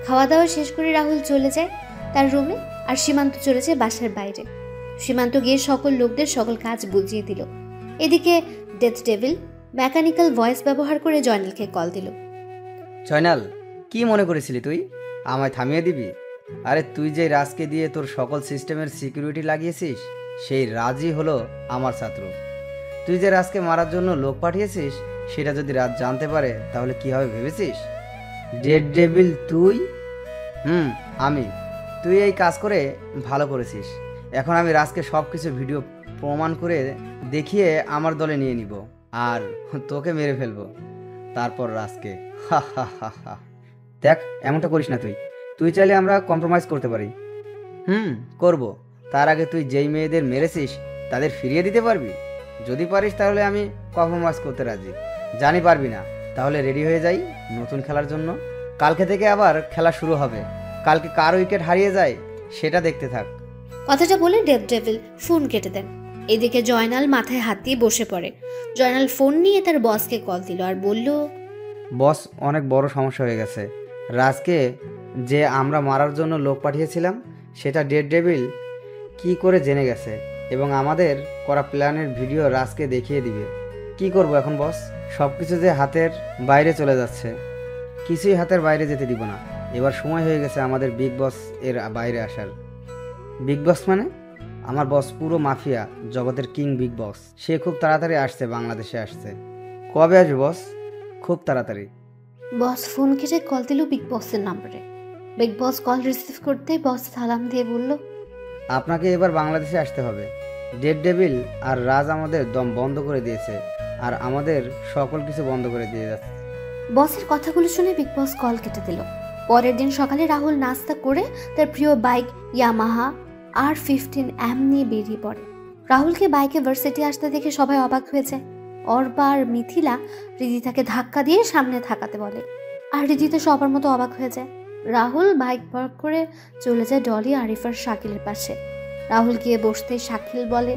খাওয়া দাওয়া শেষ করে রাহুল চলে যায় তার রুমে আর সীমান্ত চলে যায় বাসার বাইরে। সীমান্ত গিয়ে সকল লোকদের সকল কাজ বুঝিয়ে দিল। এদিকে ডেথ ডেভিল মেকানিক্যাল ভয়েস ব্যবহার করে জয়নালকে কল দিল। জয়নাল, কি মনে করেছিলি তুই আমায় থামিয়ে দিবি? আরে তুই যে রাজকে দিয়ে তোর সকল সিস্টেমের সিকিউরিটি লাগিয়েছিস, সেই রাজই হলো আমার ছাত্র। তুই যে রাজকে মারার জন্য লোক পাঠিয়েছিস, সেটা যদি রাজ জানতে পারে তাহলে কি হবে ভেবেছিস? ডেড ডেভিল তুই? আমি। তুই এই কাজ করে ভালো করেছিস। এখন আমি রাজকে সব কিছু ভিডিও প্রমাণ করে দেখিয়ে আমার দলে নিয়ে নিব আর তোকে মেরে ফেলবো। তারপর রাজকে হা হা হা হা। দেখ, এমনটা করিস না তুই। তুই চাইলে আমরা কম্প্রোমাইজ করতে পারি। করব। তার আগে তুই যেই মেয়েদের মেরেছিস তাদের ফিরিয়ে দিতে পারবি? যদি পারিস তাহলে আমি কম্প্রোমাইজ করতে রাজি। জানি পারবি না, তাহলে রেডি হয়ে যাই নতুন খেলার জন্য। কালকে থেকে আবার খেলা শুরু হবে। কালকে কার উইকেট হারিয়ে যায় সেটা দেখতে থাক। কথাটা বলে ডেভিল ফোন কেটে দেন। এদিকে জয়নাল মাথায় হাত দিয়ে বসে পড়ে। জয়নাল ফোন নিয়ে তার বসকে কল দিল আর বলল, বস, অনেক বড় সমস্যা হয়ে গেছে। রাজকে যে আমরা মারার জন্য লোক পাঠিয়েছিলাম সেটা ডেড ডেভিল কি করে জেনে গেছে এবং আমাদের করা প্ল্যানের ভিডিও রাজকে দেখিয়ে দিবে। কি করব এখন বস? সব কিছু যে হাতের বাইরে চলে যাচ্ছে। কিছুই হাতের বাইরে যেতে দিব না। এবার সময় হয়ে গেছে আমাদের বিগ বস এর বাইরে আসার। বিগ বস মানে? আমার বস পুরো মাফিয়া জগতের কিং বিগ বস। সে খুব তাড়াতাড়ি আসছে, বাংলাদেশে আসছে। কবে আসবে বস? খুব তাড়াতাড়ি। বস ফোন কেটে কল দিল বিগ বসের নম্বরে। বিগ বস কল রিসিভ করতে বস সালাম দিয়ে বলল, আপনাকে এবার বাংলাদেশে আসতে হবে। ডেড ডেভিল আর রাজ আমাদের দম বন্ধ করে দিয়েছে আর আমাদের সকল কিছু বন্ধ করে দিয়ে যাচ্ছে। বসের কথাগুলো শুনে বিগ বস কল কেটে দিল। পরের দিন সকালে রাহুল নাস্তা করে তার প্রিয় বাইক ইয়ামাহা R15M নিয়ে বেরিয়ে পড়ে। রাহুলকে বাইকে ভার্সিটি আসতে দেখে সবাই অবাক হয়ে যায়। অর্বা আর মিথিলা রিদিতাকে ধাক্কা দিয়ে সামনে থাকাতে বলে, আর রিদিতা সবার মতো অবাক হয়ে যায়। রাহুল বাইক পার্ক করে চলে যায় ডলি, আরিফ আর শাকিলের পাশে। রাহুল গিয়ে বসতে শাকিল বলে,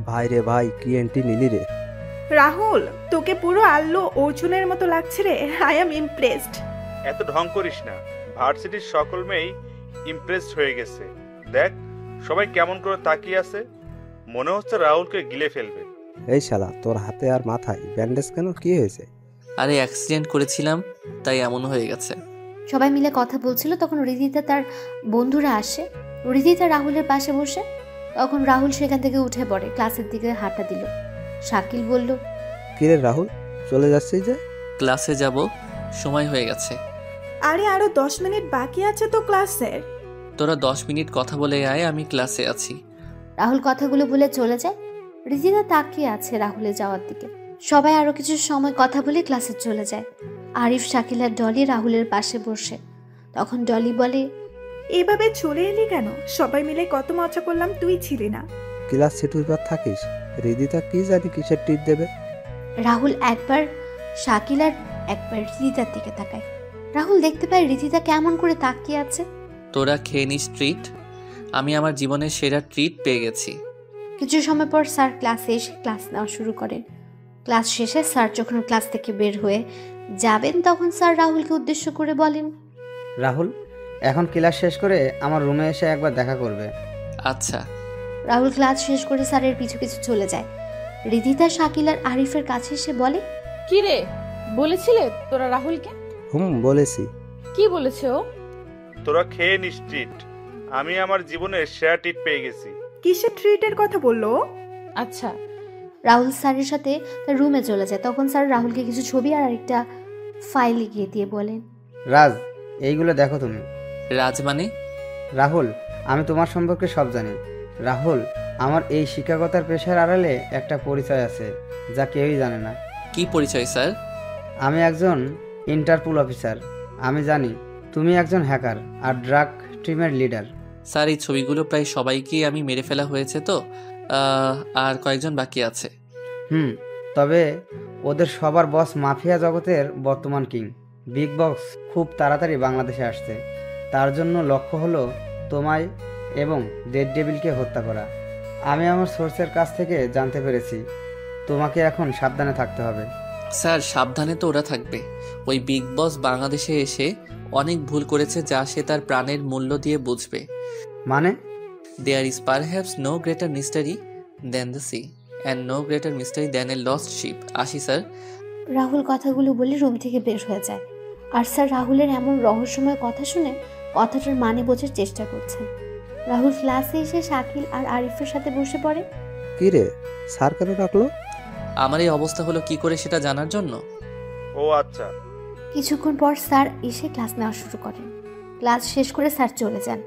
ভাই রে ভাই, কি এন্ট্রি নিলি রে। রাহুল, তোকে পুরো আল্লু অর্জুনের মতো লাগছে রে। I am impressed. এত ঢং করিস না। ভার্সিটির সকল মেয়েই ইমপ্রেসড হয়ে গেছে। দেখ সবাই কেমন করে তাকিয়ে আছে। মনে হচ্ছে রাহুলকে গিলে ফেলবে। এই শালা, তোর হাতে আর মাথায় ব্যান্ডেজ কেন? কি হয়েছে? আরে অ্যাক্সিডেন্ট করেছিলাম, তাই এমন হয়ে গেছে। সবাই মিলে কথা বলছিল, তখন রিদিতা তার বন্ধুরা আসে। রিদিতা রাহুলের পাশে বসে। তখন রাহুল সেখান থেকে উঠে পড়ে, ক্লাসের দিকে হাঁটা দিল। শাকিল বলল, কিরে রাহুল, চলে যাচ্ছিস যে? ক্লাসে যাব, সময় হয়ে গেছে। আরে আরো 10 মিনিট বাকি আছে তো ক্লাসের। তোরা 10 মিনিট কথা বলে আয়, আমি ক্লাসে আছি। রাহুল কথাগুলো বলে চলে যায়। রিদিতা তাকিয়ে আছে রাহুলের যাওয়ার দিকে। সবাই আরো কিছু সময় কথা বলে ক্লাসে চলে যায়। আরিফ, শাকিল আর ডলি রাহুলের পাশে বসে। তখন ডলি বলে, এইভাবে চলে এলি কেন? সবাই মিলে কত মজা করলাম, তুই ছিলি না। ক্লাস ছিটুর পর থাকিস। রিদিতা কি জানি কিসের টিপ দেবে। রাহুল একবার শাকিল আর একবার রিদিতার দিকে তাকায়। রাহুল দেখতে পায় রিদিতা কেমন করে তাকিয়ে আছে। তোরা খেয়ে নিস ট্রিট। আমি আমার জীবনের সেরা ট্রিট পেয়ে গেছি। কিছু সময় পর স্যার ক্লাসে এসে ক্লাস নেওয়া শুরু করেন। ক্লাস শেষে স্যার যখন ক্লাস থেকে বের হয়ে যাবেন তখন স্যার রাহুলকে উদ্দেশ্য করে বলেন, রাহুল, এখন ক্লাস শেষ করে আমার রুমে এসে একবার দেখা করবে। আচ্ছা। রাহুল ক্লাস শেষ করে স্যারের পিছু পিছু চলে যায়। রিদিতা, শাকিল আর আরিফের কাছে এসে বলে, কি রে, বলেছিলে তোরা রাহুলকে? বলেছি। কি বলেছে ও? তোরা খেয়ে নিস ট্রিট। আমি আমার জীবনের সেরা ট্রিট পেয়ে গেছি। কিসের ট্রিটের কথা বললো? আচ্ছা। রাহুল স্যারের সাথে তার রুমে চলে যায়। তখন স্যার রাহুলকে কিছু ছবি আর একটা ফাইল এগিয়ে দিয়ে বলেন, রাজ, এইগুলো দেখো তুমি। রাজ মানে? রাহুল, আমি তোমার সম্পর্কে সব জানি। রাহুল, আমার এই শিক্ষকতার পেশার আড়ালে একটা পরিচয় আছে যা কেউই জানে না। কি পরিচয় স্যার? আমি একজন ইন্টারপোল অফিসার। আমি জানি তুমি একজন হ্যাকার আর ড্রাগ টিমের লিডার। স্যার, এই ছবিগুলো প্রায় সবাইকেই আমি মেরে ফেলা হয়েছে তো, আর কয়েকজন বাকি আছে। তবে ওদের সবার বস মাফিয়া জগতের বর্তমান কিং বিগ বস খুব তাড়াতাড়ি বাংলাদেশে আসছে। তার জন্য লক্ষ্য হলো তোমায় এবং ডেড ডেভিলকে হত্যা করা। আমি আমার সোর্সের কাছ থেকে জানতে পেরেছি তোমাকে এখন সাবধানে থাকতে হবে। স্যার, সাবধানে তো ওরা থাকবে। ওই বিগ বস বাংলাদেশে এসে অনেক ভুল করেছে যা সে তার প্রাণের মূল্য দিয়ে বুঝবে। মানে? There is perhaps no greater mystery than the sea and no greater mystery than a lost ship. আসি স্যার। রাহুল কথাগুলো বলে রুম থেকে বের হয়ে যায়। আর স্যার রাহুলের এমন রহস্যময় কথা শুনে কথাটার মানে বোঝার চেষ্টা করছেন। রাহুল ক্লাসে এসে শাকিল আর আরিফের সাথে বসে পড়ে। কি রে, স্যার কেন ডাকলো? আমার এই অবস্থা হলো কি করে সেটা জানার জন্য। ও আচ্ছা, কিছুক্ষণ পর স্যার এসে ক্লাস নেওয়া শুরু করেন। ক্লাস শেষ করে স্যার চলে যান।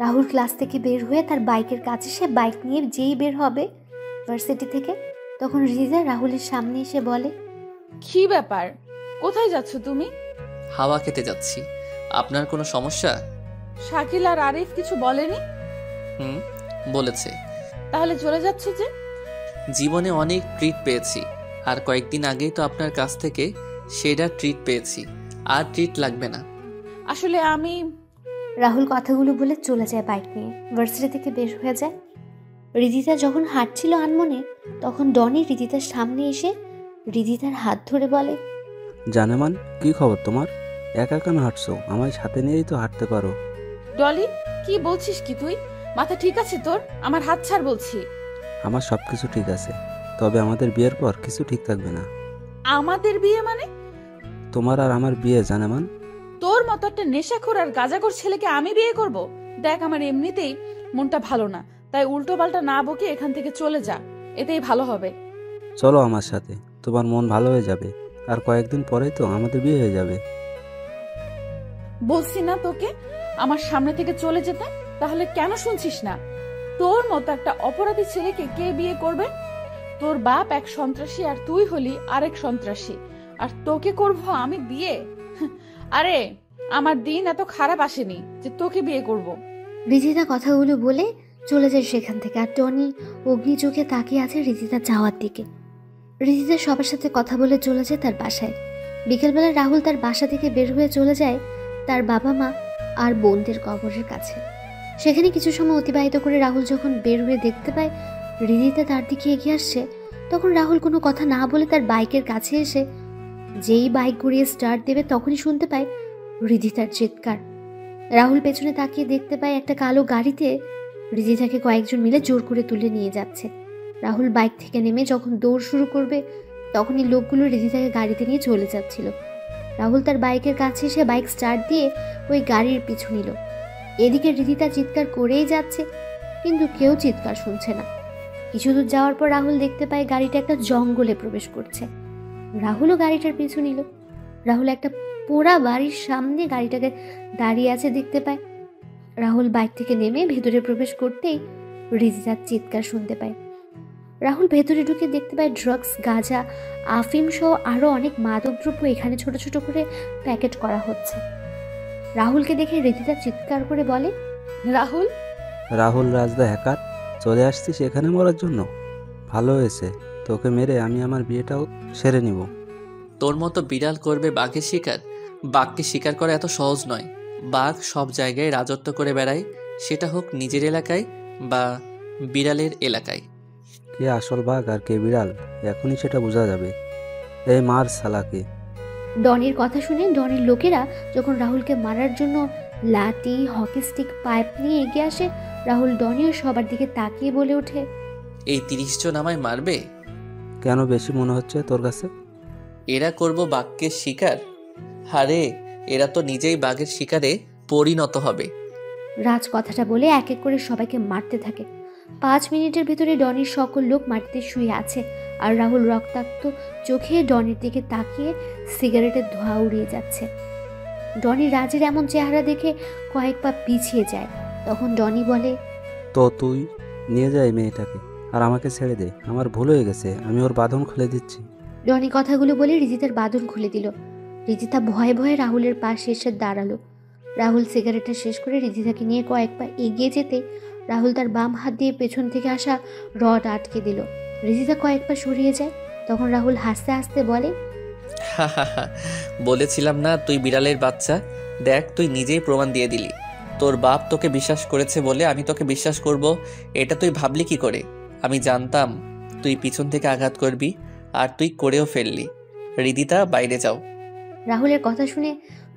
রাহুল ক্লাস থেকে বের হয়ে তার বাইকের কাছে সে বাইক নিয়ে যেই বের হবে ভার্সিটি থেকে, তখন রিজা রাহুলের সামনে এসে বলে, কি ব্যাপার, কোথায় যাচ্ছ তুমি? হাওয়া খেতে যাচ্ছি। আপনার কোনো সমস্যা? শাকিল আর আরিফ কিছু বলেনি? হুম, বলেছে। তাহলে চলে যাচ্ছ যে? জীবনে অনেক ট্রিট পেয়েছি, আর কয়েকদিন আগেই তো আপনার কাছ থেকে সেটা ট্রিট পেয়েছি, আর ট্রিট লাগবে না। আসলে আমি... রাহুল কথাগুলো বলে চলে যায় বাইক নিয়ে, ভার্সিটি থেকে বের হয়ে যায়। রিদিতা যখন হাঁটছিল আনমনে, তখন ডনি রিদিতার সামনে এসে রিদিতার হাত ধরে বলে, জানেমান, কি খবর তোমার? একা কেন হাঁটছো? আমায় সাথে নিয়েই তো হাঁটতে পারো। ডলি, কি বলছিস কি তুই? মাথা ঠিক আছে তোর? আমার হাত ছাড় বলছি। আমার সবকিছু ঠিক আছে, তবে আমাদের বিয়ের পর কিছু ঠিক থাকবে না। আমাদের বিয়ে মানে? তোমার আর আমার বিয়ে, জানেমান। তোর মতো একটা নেশাখোর আর গাঁজাখোর ছেলেকে আমি বিয়ে করব? দেখ, আমার এমনিতেই মনটা ভালো না, তাই উল্টো পাল্টা না বকে এখান থেকে চলে যা, এতেই ভালো হবে। চলো আমার সাথে, তোমার মন ভালো হয়ে যাবে, আর কয়েকদিন পরেই তো আমাদের বিয়ে হয়ে যাবে। বলছি না তোকে আমার সামনে থেকে চলে যেতে? তাহলে কেন শুনছিস না? তোর মতো একটা অপরাধী ছেলেকে কে বিয়ে করবে? তোর বাপ এক সন্ত্রাসী আর তুই হলি আরেক সন্ত্রাসী, আর তোকে করব আমি বিয়ে? আরে আমার দিন এত খারাপ আসেনি যে তোকে বিয়ে করব। রিদিতা কথাগুলো বলে চলে যায় সেখান থেকে। আর টনি অগ্নি চোখে তাকিয়ে আছে রিদিতা যাওয়ার দিকে। রিদিতা সবার সাথে কথা বলে চলে যায় তার বাসায়। বিকেলবেলা রাহুল তার বাসা থেকে বের হয়ে চলে যায় তার বাবা মা আর বোনদের কবরের কাছে। সেখানে কিছু সময় অতিবাহিত করে রাহুল যখন বের হয়ে দেখতে পায় রিদিতা তার দিকে এগিয়ে আসছে, তখন রাহুল কোনো কথা না বলে তার বাইকের কাছে এসে যেই বাইক ঘুরিয়ে স্টার্ট দেবে তখনই শুনতে পায় রিদিতার চিৎকার। রাহুল পেছনে তাকিয়ে দেখতে পায় একটা কালো গাড়িতে রিদিতাকে কয়েকজন মিলে জোর করে তুলে নিয়ে যাচ্ছে। রাহুল বাইক থেকে নেমে যখন দৌড় শুরু করবে তখনই লোকগুলো রিদিতাকে গাড়িতে নিয়ে চলে যাচ্ছিল। রাহুল তার বাইকের কাছে এসে বাইক স্টার্ট দিয়ে ওই গাড়ির পিছু নিল। এদিকে রিদিতা চিৎকার করেই যাচ্ছে, কিন্তু কেউ চিৎকার শুনছে না। কিছু দূর যাওয়ার পর রাহুল দেখতে পায় গাড়িটা একটা জঙ্গলে প্রবেশ করছে। রাহুলও গাড়িটার পিছু নিল। রাহুল একটা পোড়া বাড়ির সামনে গাড়িটাকে দাঁড়িয়ে আছে দেখতে পায়। রাহুল বাইক থেকে নেমে ভেতরে প্রবেশ করতেই রিদিতার চিৎকার শুনতে পায়। রাহুল ভেতরে ঢুকে দেখতে পায় ড্রাগস, গাঁজা, আফিম সহ আরও অনেক মাদকদ্রব্য এখানে ছোট ছোট করে প্যাকেট করা হচ্ছে। রাহুলকে দেখে রিদিতা চিৎকার করে বলে, রাহুল! রাহুল রাজদা হ্যাকার, চলে আসছিস এখানে মরার জন্য? ভালো হয়েছে, তোকে মেরে আমি আমার বিয়েটাও সেরে নিব। তোর মতো বিড়াল করবে বাঘের শিকার? বাঘকে শিকার করা এত সহজ নয়। বাঘ সব জায়গায় রাজত্ব করে বেড়ায়, সেটা হোক নিজের এলাকায় বা বিড়ালের এলাকায়। কে আসল বাঘ আর কে বিড়াল এখনই সেটা বোঝা যাবে। এই মার শালাকে। ডনির কথা শুনে ডনির লোকেরা যখন রাহুলকে মারার জন্য লাঠি, হকি স্টিক, পাইপ নিয়ে এগিয়ে আসে, রাহুল ডনিও সবার দিকে তাকিয়ে বলে ওঠে, এই 30 জন আমায় মারবে? কেন বেশি মনে হচ্ছে তোর কাছে? এরা করব বাঘকে শিকার? হারে, এরা তো নিজেই বাঘের শিকারে পরিণত হবে। রাজ কথাটা বলে এক এক করে সবাইকে মারতে থাকে। 5 মিনিটের ভেতরে ডনির সকল লোক মাটিতে শুয়ে আছে, আর রাহুল রক্তাক্ত চোখে ডনির দিকে তাকিয়ে সিগারেটের ধোঁয়া উড়িয়ে যাচ্ছে। ডনি রাজের এমন চেহারা দেখে কয়েক পা পিছিয়ে যায়। তখন ডনি বলে, তো তুই নিয়ে যাই মেয়েটাকে, আর আমাকে ছেড়ে দে। আমার ভুল হয়ে গেছে, আমি ওর বাঁধন খুলে দিচ্ছি। ডনি কথাগুলো বলে রিদিতার বাঁধন খুলে দিল। রিদিতা ভয়ে ভয়ে রাহুলের পাশে এসে দাঁড়ালো। রাহুল সিগারেটটা শেষ করে রিদিতাকে নিয়ে কয়েক পা এগিয়ে যেতে রাহুল তার বাম হাত দিয়ে পেছন থেকে আসা রড আটকে দিল। রিদিতা কয়েক পা সরিয়ে যায়। তখন রাহুল হাসতে হাসতে বলে, হা হা হা, বলেছিলাম না তুই বিড়ালের বাচ্চা? দেখ, তুই নিজেই প্রমাণ দিয়ে দিলি। তোর বাপ তোকে বিশ্বাস করেছে বলে আমি তোকে বিশ্বাস করব, এটা তুই ভাবলি কি করে? আমি জানতাম তুই পিছন থেকে আঘাত করবি, আর তুই করেও ফেললি। রিদিতা, বাইরে যাও। রাহুলের কথা শুনে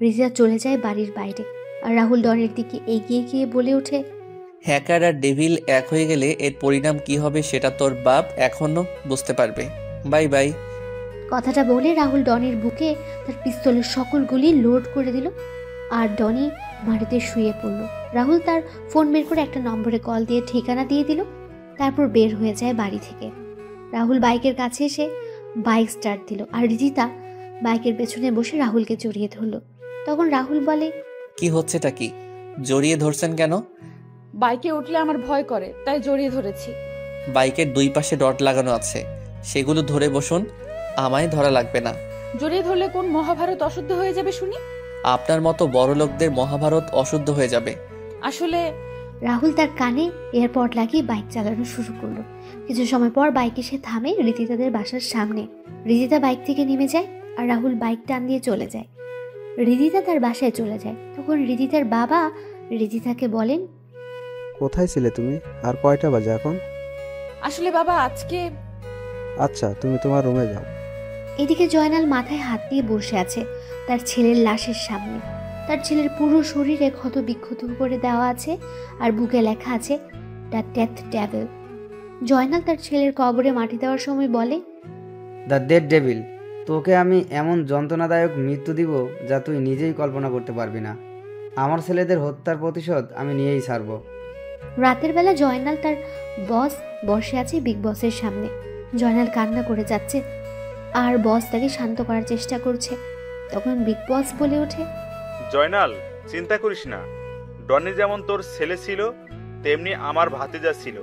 রিদিতা চলে যায় বাড়ির বাইরে। আর রাহুল ডনের দিকে এগিয়ে গিয়ে বলে ওঠে, হ্যাকার আর ডেভিল এক হয়ে গেলে এর পরিণাম কি হবে সেটা তোর বাপ এখনো বুঝতে পারবে। Bye bye. কথাটা বলে রাহুল ডনির বুকে তার পিস্তলের সকল গুলি লোড করে দিল, আর ডনি মাটিতে শুয়ে পড়ল। রাহুল তার ফোন বের করে একটা নম্বরে কল দিয়ে ঠিকানা দিয়ে দিল, তারপর বের হয়ে যায় বাড়ি থেকে। রাহুল বাইকের কাছে এসে বাইক স্টার্ট দিল, আর রিদিতা বাইকের পেছনে বসে রাহুলকে জড়িয়ে ধরল। তখন রাহুল বলে, কি হচ্ছেটা কি? জড়িয়ে ধরছেন কেন? বাইকে উঠলে আমার ভয় করে, তাই জড়িয়ে ধরেছি। বাইকের দুই পাশে ডট লাগানো আছে, সেগুলো ধরে বসুন, আমায় ধরা লাগবে না। জড়িয়ে ধরলে কোন মহাভারত অশুদ্ধ হয়ে যাবে শুনি? আপনার মতো বড় লোকদের মহাভারত অশুদ্ধ হয়ে যাবে। আসলে রাহুল তার কানে এয়ারপড লাগিয়ে বাইক চালানো শুরু করলো। কিছু সময় পর বাইক এসে থামে রিদিতাদের বাসার সামনে। রিদিতা বাইক থেকে নেমে যায় আর রাহুল বাইক টান দিয়ে চলে যায়। রিদিতা তার বাসায় চলে যায়। তখন রিদিতার বাবা রিদিতাকে বলেন, কোথায় ছিলে তুমি? আর কয়টা বাজে এখন? আসলে বাবা আজকে আচ্ছা, তুমি তোমার রুমে যাও। এদিকে জয়নাল মাথায় হাত দিয়ে বসে আছে তার ছেলের লাশের সামনে। তার ছেলের পুরো শরীরে ক্ষত বিক্ষত করে দেওয়া আছে আর বুকে লেখা আছে দ্য ডেথ ডেভিল। জয়নাল তার ছেলের কবরে মাটি দেওয়ার সময় বলে, দ্য ডেড ডেভিল, তোকে আমি এমন যন্ত্রণাদায়ক মৃত্যু দিব যা তুই নিজেই কল্পনা করতে পারবি না। আমার ছেলেদের হত্যার প্রতিশোধ আমি নিয়েই ছাড়ব। রাতের বেলা জয়নাল তার বস বসে আছে বিগ বসের সামনে। জয়নাল কান্না করে যাচ্ছে আর বস তাকে শান্ত করার চেষ্টা করছে। তখন বিগ বস বলে ওঠে, জয়নাল, চিন্তা করিস না। ডনি যেমন তোর ছেলে ছিল, তেমনি আমার ভাতিজা ছিল।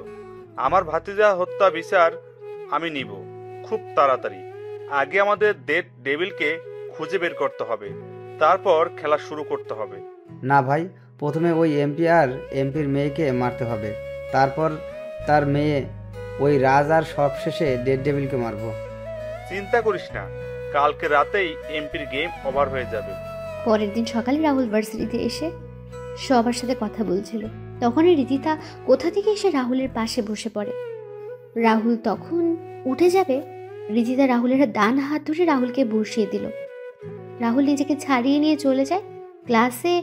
আমার ভাতিজা হত্যা বিচার আমি নিব খুব তাড়াতাড়ি। আগে আমাদের ডেড ডেভিলকে খুঁজে বের করতে হবে, তারপর খেলা শুরু করতে হবে। না ভাই, প্রথমে ওই এমপি আর এমপির মেয়েকে মারতে হবে, তারপর তার মেয়ে ওই রাজ, আর সবশেষে ডেড ডেভিলকে মারবো। চিন্তা করিস না, কালকে রাতেই এমপির গেম ওভার হয়ে যাবে। পরের দিন সকালে রাহুল ভার্সিটিতে এসে সবার সাথে কথা বলছিল। তখনই রিদিতা কোথা থেকে এসে রাহুলের পাশে বসে পড়ে। রাহুল তখন উঠে যাবে, রিদিতা রাহুলের ডান হাত ধরে রাহুলকে বসিয়ে দিল। রাহুল নিজেকে ছাড়িয়ে নিয়ে চলে যায় ক্লাসে,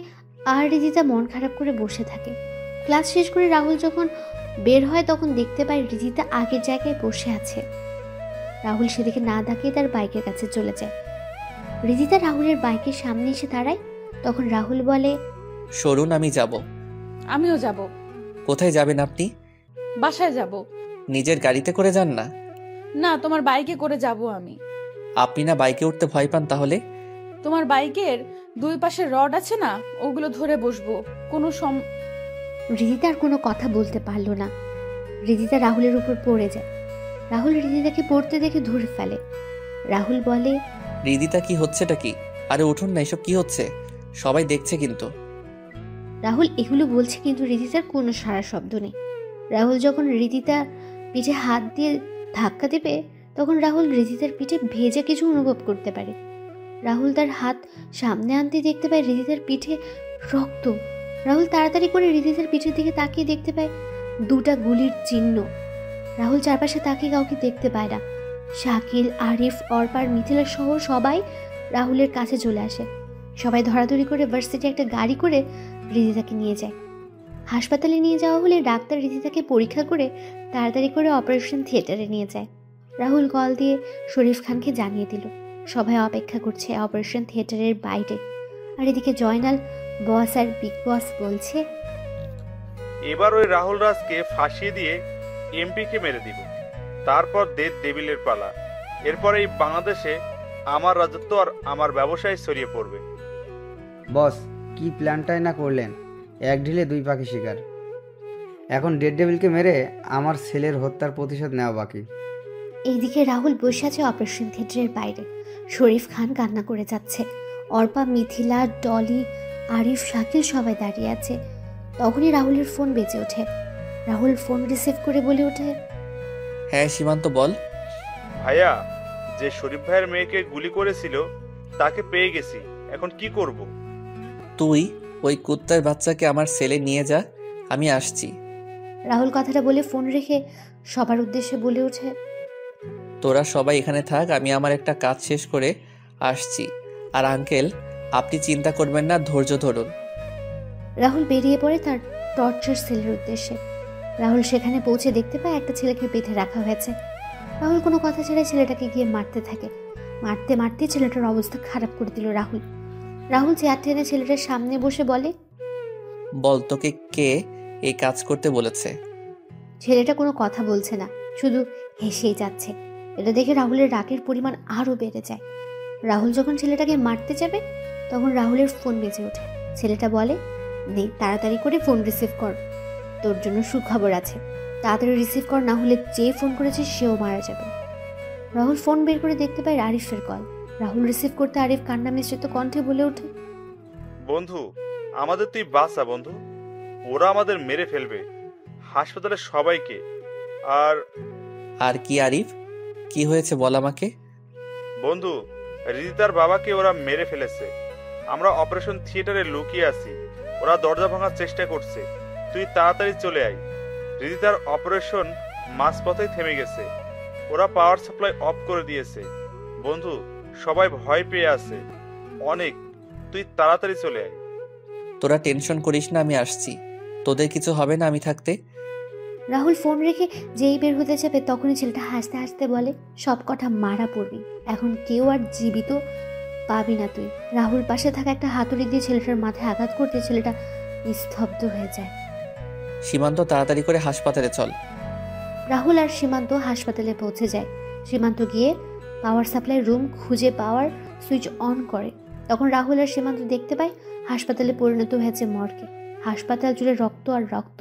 আর রিদিতা মন খারাপ করে বসে থাকে। ক্লাস শেষ করে রাহুল যখন বের হয় তখন দেখতে পায় রিদিতা আগের জায়গায় বসে আছে। রাহুল সেদিকে না তাকিয়ে তার বাইকের কাছে চলে যায়। রিদিতা রাহুলের বাইকের সামনে এসে দাঁড়ায়। তখন রাহুল বলে, সরুন, আমি যাব। আমিও যাব। কোথায় যাবেন আপনি? বাসায় যাব। নিজের গাড়িতে করে যান না? না, তোমার বাইকে করে যাব আমি। আপনি না বাইকে উঠতে ভয় পান, তাহলে? তোমার বাইকের দুই পাশে রড আছে না, ওগুলো ধরে বসবো। কোনো রিদিতা আর কোনো কথা বলতে পারল না। রিদিতা রাহুলের উপর পড়ে যায়। রাহুল রিদিতাকে পড়তে দেখে ধরে ফেলে। রাহুল বলে, রিদিতা, কি হচ্ছেটা কি? আরে উঠুন না, এসব কি হচ্ছে? সবাই দেখছে কিন্তু। রাহুল এগুলো বলছে কিন্তু রিদিতার কোনো সারা শব্দ নেই। রাহুল যখন রিদিতার পিঠে হাত দিয়ে ধাক্কা দেবে তখন রাহুল রিদিতার পিঠে ভেজে কিছু অনুভব করতে পারে। রাহুল তার হাত সামনে আনতে দেখতে পায় রিদিতার পিঠে রক্ত। রাহুল তাড়াতাড়ি করে রিদিতার পিঠের দিকে তাকিয়ে দেখতে পায় দুটা গুলির চিহ্ন। রাহুল চারপাশে তাকিয়ে কাউকে দেখতে পায় না। শাকিল, আরিফ, অর্পার, মিথিলা সহ সবাই রাহুলের কাছে চলে আসে। সবাই ধরাধরি করে ভার্সিটি একটা গাড়ি করে রিদিতাকে নিয়ে যায়। হাসপাতালে নিয়ে যাওয়া হলে ডাক্তার রিদিতাকে পরীক্ষা করে তাড়াতাড়ি করে অপারেশন থিয়েটারে নিয়ে যায়। রাহুল কল দিয়ে শরীফ খানকে জানিয়ে দিল। সবাই অপেক্ষা করছে অপারেশন থিয়েটারের বাইরে। আর এদিকে জয়নাল, বস আর বিগ বস বলছে, এবার ওই রাহুল রাজকে ফাঁসিয়ে দিয়ে এমপিকে মেরে দিব, তারপর ডেড ডেভিলের পালা। এরপর এই বাংলাদেশে আমার রাজত্ব আর আমার ব্যবসায় ছড়িয়ে পড়বে। বস, কি প্ল্যানটাই না করলেন! এক ঢিলে দুই পাখি শিকার। এখন ডেড ডেভিলকে মেরে আমার ছেলের হত্যার প্রতিশোধ নেওয়া বাকি। এইদিকে রাহুল বসে আছে অপারেশন থিয়েটারের বাইরে। শরীফ খান কান্না করে যাচ্ছে। অর্পা, মিথিলা, ডলি, আরিফ, শাকিল সবাই দাঁড়িয়ে আছে। তখনই রাহুলের ফোন বেজে ওঠে। রাহুল ফোন রিসিভ করে বলে ওঠে, হ্যাঁ সীমান্ত, বল। ভাইয়া, যে শরীফ ভাইয়ের মেয়েকে গুলি করেছিল তাকে পেয়ে গেছি, এখন কি করব? তুই ওই কুত্তার বাচ্চাকে আমার সেলে নিয়ে যা, আমি আসছি। রাহুল কথাটা বলে ফোন রেখে সবার উদ্দেশ্যে বলে ওঠে, তোরা সবাই এখানে থাক, আমি আমার একটা কাজ শেষ করে আসছি। আর আঙ্কেল, আপনি চিন্তা করবেন না, ধৈর্য ধরুন। রাহুল বেরিয়ে পড়ে তার টর্চার সেলের উদ্দেশ্যে। রাহুল সেখানে পৌঁছে দেখতে পায় একটা ছেলেকে বেঁধে রাখা হয়েছে। রাহুল কোনো কথা ছাড়াই ছেলেটাকে গিয়ে মারতে থাকে। মারতে মারতে ছেলেটার অবস্থা খারাপ করে দিল রাহুল। রাহুল চেয়ার টেনে ছেলেটার সামনে বসে বলে, বল, তোকে কে এই কাজ করতে বলেছে? ছেলেটা কোনো কথা বলছে না, শুধু হেসেই যাচ্ছে। এটা দেখে রাহুলের রাগের পরিমাণ আরও বেড়ে যায়। রাহুল যখন ছেলেটাকে মারতে যাবে তখন রাহুলের ফোন বেজে ওঠে। ছেলেটা বলে, নেই, তাড়াতাড়ি করে ফোন রিসিভ কর, তোর জন্য সুখবর আছে, তাড়াতাড়ি রিসিভ কর, না হলে যে ফোন করেছে সেও মারা যাবে। রাহুল ফোন বের করে দেখতে পায় আরিফের কল। রাহুল রিসিভ করতে আরিফ কান্না মিশ্রিত কণ্ঠে বলে ওঠে, বন্ধু, আমাদের তুই বাঁচা বন্ধু, ওরা আমাদের মেরে ফেলবে, হাসপাতালের সবাইকে। আর আর কি আরিফ, কি হয়েছে বল আমাকে। বন্ধু, রিদিতার বাবাকে ওরা মেরে ফেলেছে। আমরা অপারেশন থিয়েটারে লুকিয়ে আছি, ওরা দরজা ভাঙার চেষ্টা করছে, তুই তাড়াতাড়ি চলে আয়। রিদিতার অপারেশন মাঝপথেই থেমে গেছে, ওরা পাওয়ার সাপ্লাই অফ করে দিয়েছে। বন্ধু, সবাই ভয় পেয়ে আছে অনেক, তুই তাড়াতাড়ি চলে আয়। তোরা টেনশন করিস না, আমি আসছি, তোদের কিছু হবে না আমি থাকতে। রাহুল ফোন রেখে যেই বের হতে যাবে তখনই ছেলেটা হাসতে হাসতে বলে, সব কটা মারা পড়বি, এখন কেউ আর জীবিত পাবি না তুই। রাহুল পাশে থাকা একটা হাতুড়ি দিয়ে ছেলেটার মাথায় আঘাত করতে ছেলেটা নিস্তব্ধ হয়ে যায়। সীমান্ত, তাড়াতাড়ি করে হাসপাতালে চল। রাহুল আর সীমান্ত হাসপাতালে পৌঁছে যায়। সীমান্ত গিয়ে পাওয়ার সাপ্লাই রুম খুঁজে পাওয়ার সুইচ অন করে। তখন রাহুল আর সীমান্ত দেখতে পায় হাসপাতালে পরিণত হয়েছে মর্গে। হাসপাতাল জুড়ে রক্ত আর রক্ত।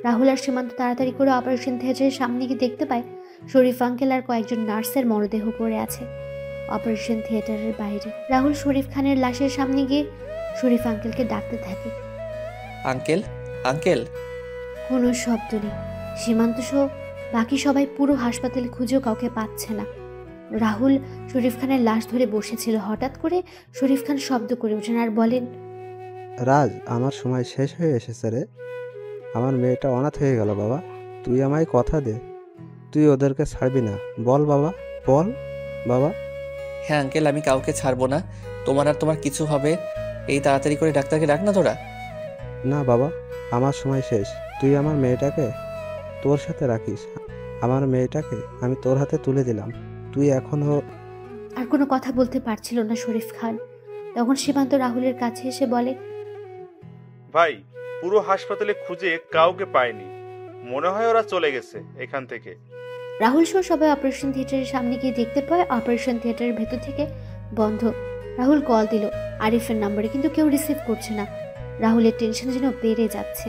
রাহুল আর সীমান্ত তাড়াতাড়ি করে অপারেশন থিয়েটারের সামনে গিয়ে দেখতে পায় শরীফ আঙ্কেল আর কয়েকজন নার্সের মরদেহ পড়ে আছে অপারেশন থিয়েটারের বাইরে। রাহুল শরীফ খানের লাশের সামনে গিয়ে শরীফ আঙ্কেলকে ডাকতে থাকে। Uncle, uncle. কোনো শব্দ নেই। সীমান্ত সহ বাকি সবাই পুরো হাসপাতালে খুঁজেও কাউকে পাচ্ছে না। রাহুল শরীফ খানের লাশ ধরে বসেছিল। হঠাৎ করে শরীফ খান শব্দ করে ওঠেন আর বলেন, রাজ, আমার সময় শেষ হয়ে এসেছে রে। আমার মেয়েটা অনাথ হয়ে গেল বাবা, তুই আমায় কথা দে, তুই ওদেরকে ছাড়বি না, বল বাবা, বল বাবা। হ্যাঁ আঙ্কেল, আমি কাউকে ছাড়বো না, তোমার আর তোমার কিছু হবে। এই তাড়াতাড়ি করে ডাক্তারকে ডাক না তোরা। না বাবা, আমার সময় শেষ, তুই আমার মেয়েটাকে তোর সাথে রাখিস। আমার মেয়েটাকে আমি তোর হাতে তুলে দিলাম, তুই এখনও। আর কোনো কথা বলতে পারছিল না শরীফ খান। তখন সীমান্ত রাহুলের কাছে এসে বলে, ভাই, পুরো হাসপাতালে খুঁজে কাউকে পায়নি, মনে হয় ওরা চলে গেছে এখান থেকে। রাহুল সহ সবাই অপারেশন থিয়েটারের সামনে গিয়ে দেখতে পায় অপারেশন থিয়েটারের ভেতর থেকে বন্ধ। রাহুল কল দিল আরিফের নাম্বারে, কিন্তু কেউ রিসিভ করছে না। রাহুলের টেনশন যেন বেড়ে যাচ্ছে।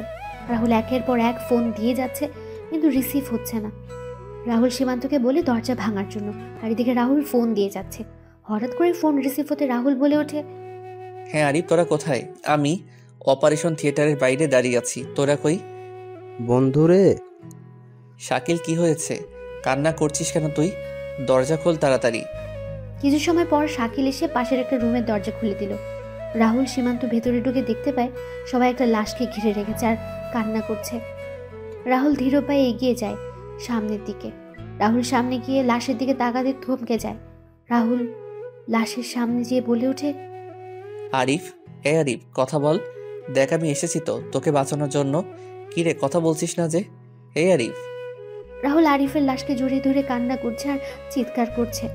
রাহুল একের পর এক ফোন দিয়ে যাচ্ছে কিন্তু রিসিভ হচ্ছে না। রাহুল সীমান্তকে বলে দরজা ভাঙার জন্য, আর এদিকে রাহুল ফোন দিয়ে যাচ্ছে। হঠাৎ করে ফোন রিসিভ হতে রাহুল বলে ওঠে, হ্যাঁ আরিফ, তোরা কোথায়? আমি অপারেশন থিয়েটারের বাইরে দাঁড়িয়ে আছি, তোরা কই? বন্ধুরে। শাকিল, কি হয়েছে? কান্না করছিস কেন তুই? দরজা খোল তাড়াতাড়ি। কিছু সময় পর শাকিল এসে পাশের একটা রুমের দরজা খুলে দিল। রাহুল সীমান্ত ভেতরে ঢুকে দেখতে পায় সবাই একটা লাশকে ঘিরে রেখেছে আর কান্না করছে। রাহুল ধীর পায়ে এগিয়ে যায় সামনের দিকে। রাহুল সামনে গিয়ে লাশের দিকে তাকাতে থমকে যায়। রাহুল লাশের সামনে যেয়ে বলে ওঠে, আরিফ, আরিফ, কথা বল, দেখ আমি এসেছি তো তোকে বাঁচানোর জন্য। কি রে, কথা বলছিস না যে? আরিফ। রাহুল আরিফের লাশকে জড়িয়ে ধরে কান্না করছে আর চিৎকার করছে,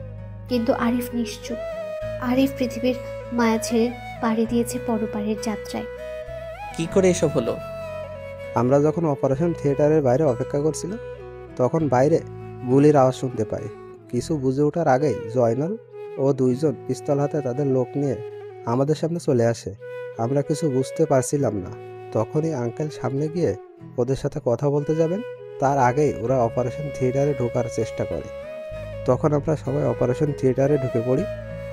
কিন্তু আরিফ নিশ্চুপ। আরিফ পৃথিবীর মায়া ছেড়ে পাড়ি দিয়েছে পরপারের যাত্রায়। কি করে এসব হলো? আমরা যখন অপারেশন থিয়েটারের বাইরে অপেক্ষা করছিলাম তখন বাইরে গুলির আওয়াজ শুনতে পাই। কিছু বুঝে ওঠার আগেই জয়নাল ও দুইজন পিস্তল হাতে তাদের লোক নিয়ে আমাদের সামনে চলে আসে। আমরা কিছু বুঝতে পারছিলাম না। তখনই আঙ্কেল সামনে গিয়ে ওদের সাথে কথা বলতে যাবেন, তার আগেই ওরা অপারেশন থিয়েটারে ঢোকার চেষ্টা করে। তখন আমরা সবাই অপারেশন থিয়েটারে ঢুকে পড়ি।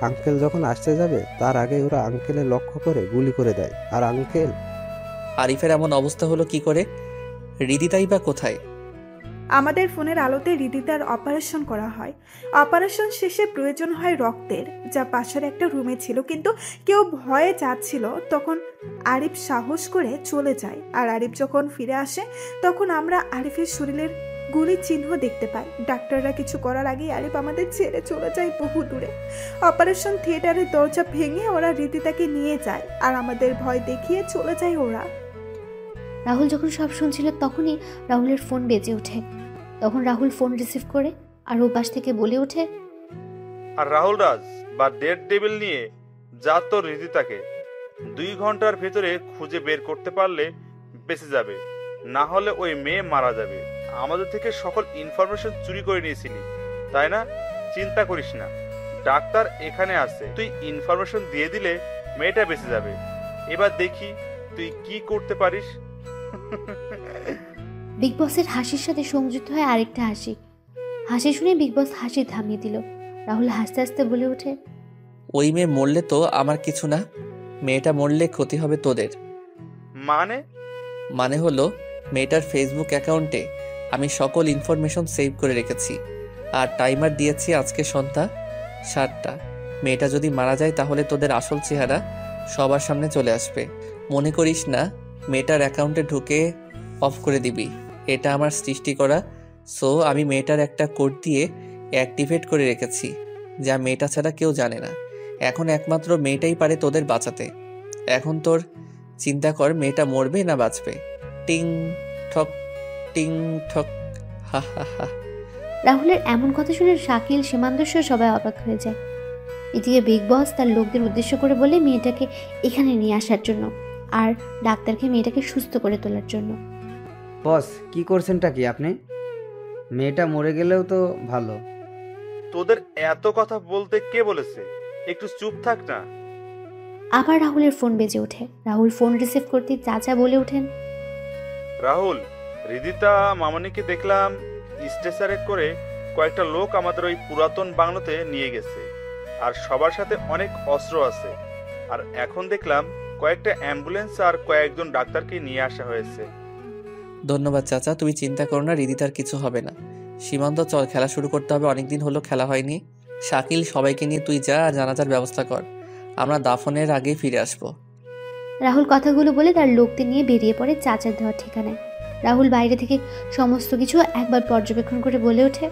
আঙ্কেল যখন আসতে যাবে তার আগেই ওরা আঙ্কেলের লক্ষ্য করে গুলি করে দেয়। আর আঙ্কেল। আরিফের এমন অবস্থা হলো কি করে? রিদিতাই বা কোথায়? আমাদের ফোনের আলোতে রিদিতার অপারেশন করা হয়। অপারেশন শেষে প্রয়োজন হয় রক্তের, যা পাশের একটা রুমে ছিল, কিন্তু কেউ ভয়ে যাচ্ছিল। তখন আরিফ সাহস করে চলে যায়। আর আরিফ যখন ফিরে আসে তখন আমরা আরিফের শরীরের গুলির চিহ্ন দেখতে পাই। ডাক্তাররা কিছু করার আগেই আরিফ আমাদের ছেড়ে চলে যায় বহু দূরে। অপারেশন থিয়েটারের দরজা ভেঙে ওরা রিদিতাকে নিয়ে যায় আর আমাদের ভয় দেখিয়ে চলে যায় ওরা। রাহুল যখন সব শুনছিল তখনই রাহুলের ফোন বেজে ওঠে। তখন রাহুল ফোন রিসিভ করে আর ও পাশ থেকে বলে ওঠে, আর রাহুল রাজ বা ডেড ডেভিল নিয়ে যা তোর রিদিতাকে 2 ঘন্টার ভেতরে খুঁজে বের করতে পারলে বেঁচে যাবে, না হলে ওই মেয়ে মারা যাবে। আমাদের থেকে সকল ইনফরমেশন চুরি করে নিয়েছিলি, তাই না? চিন্তা করিস না, ডাক্তার এখানে আছে, তুই ইনফরমেশন দিয়ে দিলে মেয়েটা বেঁচে যাবে। এবার দেখি তুই কি করতে পারিস। বিগ বসের হাসির সাথে সংযুক্ত হয় আরেকটা হাসি। হাসি শুনে বিগ বস হাসি থামিয়ে দিল। রাহুল হাসতে হাসতে বলে ওঠে, ওই মেয়ে মরলে তো আমার কিছু না, মেয়েটা মরলে ক্ষতি হবে তোদের। মানে? মানে হলো মেয়েটার ফেসবুক অ্যাকাউন্টে আমি সকল ইনফরমেশন সেভ করে রেখেছি, আর টাইমার দিয়েছি আজকে সন্ধ্যা 7টা। মেয়েটা যদি মারা যায় তাহলে তোদের আসল চেহারা সবার সামনে চলে আসবে। মনে করিস না মেয়েটার অ্যাকাউন্টে ঢুকে অফ করে দিবি, এটা আমার সৃষ্টি করা। সো আমি মেয়েটার একটা কোড দিয়ে অ্যাক্টিভেট করে রেখেছি, যা মেয়েটা ছাড়া কেউ জানে না। এখন একমাত্র মেয়েটাই পারে তোদের বাঁচাতে। এখন তোর চিন্তা কর, মেয়েটা মরবে না বাঁচবে। টিং ঠক টিং ঠক, হা হা হা। রাহুলের এমন কথা শুনে শাকিল, সীমান্ত সহ সবাই অবাক হয়ে যায়। এদিকে বিগ বস তার লোকদের উদ্দেশ্য করে বলে মেয়েটাকে এখানে নিয়ে আসার জন্য, আর ডাক্তারকে মেয়েটাকে সুস্থ করে তোলার জন্য। বস, কি করছেনটা কি আপনি? মেয়েটা মরে গেলেও তো ভালো। তোদের এত কথা বলতে কে বলেছে? একটু চুপ থাক না। আবার রাহুলের ফোন বেজে ওঠে। রাহুল ফোন রিসিভ করতে চাচা বলে ওঠেন, রাহুল, হৃদিতা মামনিকে দেখলাম স্ট্রেচারে করে কয়েকটা লোক আমাদের ওই পুরাতন বাংলোতে নিয়ে গেছে, আর সবার সাথে অনেক অস্ত্র আছে। আর এখন দেখলাম কয়েকটা অ্যাম্বুলেন্স আর কয়েকজন ডাক্তারকে নিয়ে আসা হয়েছে। ধন্যবাদ চাচা, তুমি চিন্তা করো না, রিদিতার কিছু হবে না। সীমান্ত, চল খেলা শুরু করতে হবে, অনেকদিন হলো খেলা হয়নি। শাকিল, সবাইকে নিয়ে তুই যা আর জানাজার ব্যবস্থা কর, আমরা দাফনের আগেই ফিরে আসবো। রাহুল কথাগুলো বলে তার লোকদের নিয়ে বেরিয়ে পড়ে চাচার দেওয়ার ঠিকানায়। রাহুল বাইরে থেকে সমস্ত কিছু একবার পর্যবেক্ষণ করে বলে ওঠে,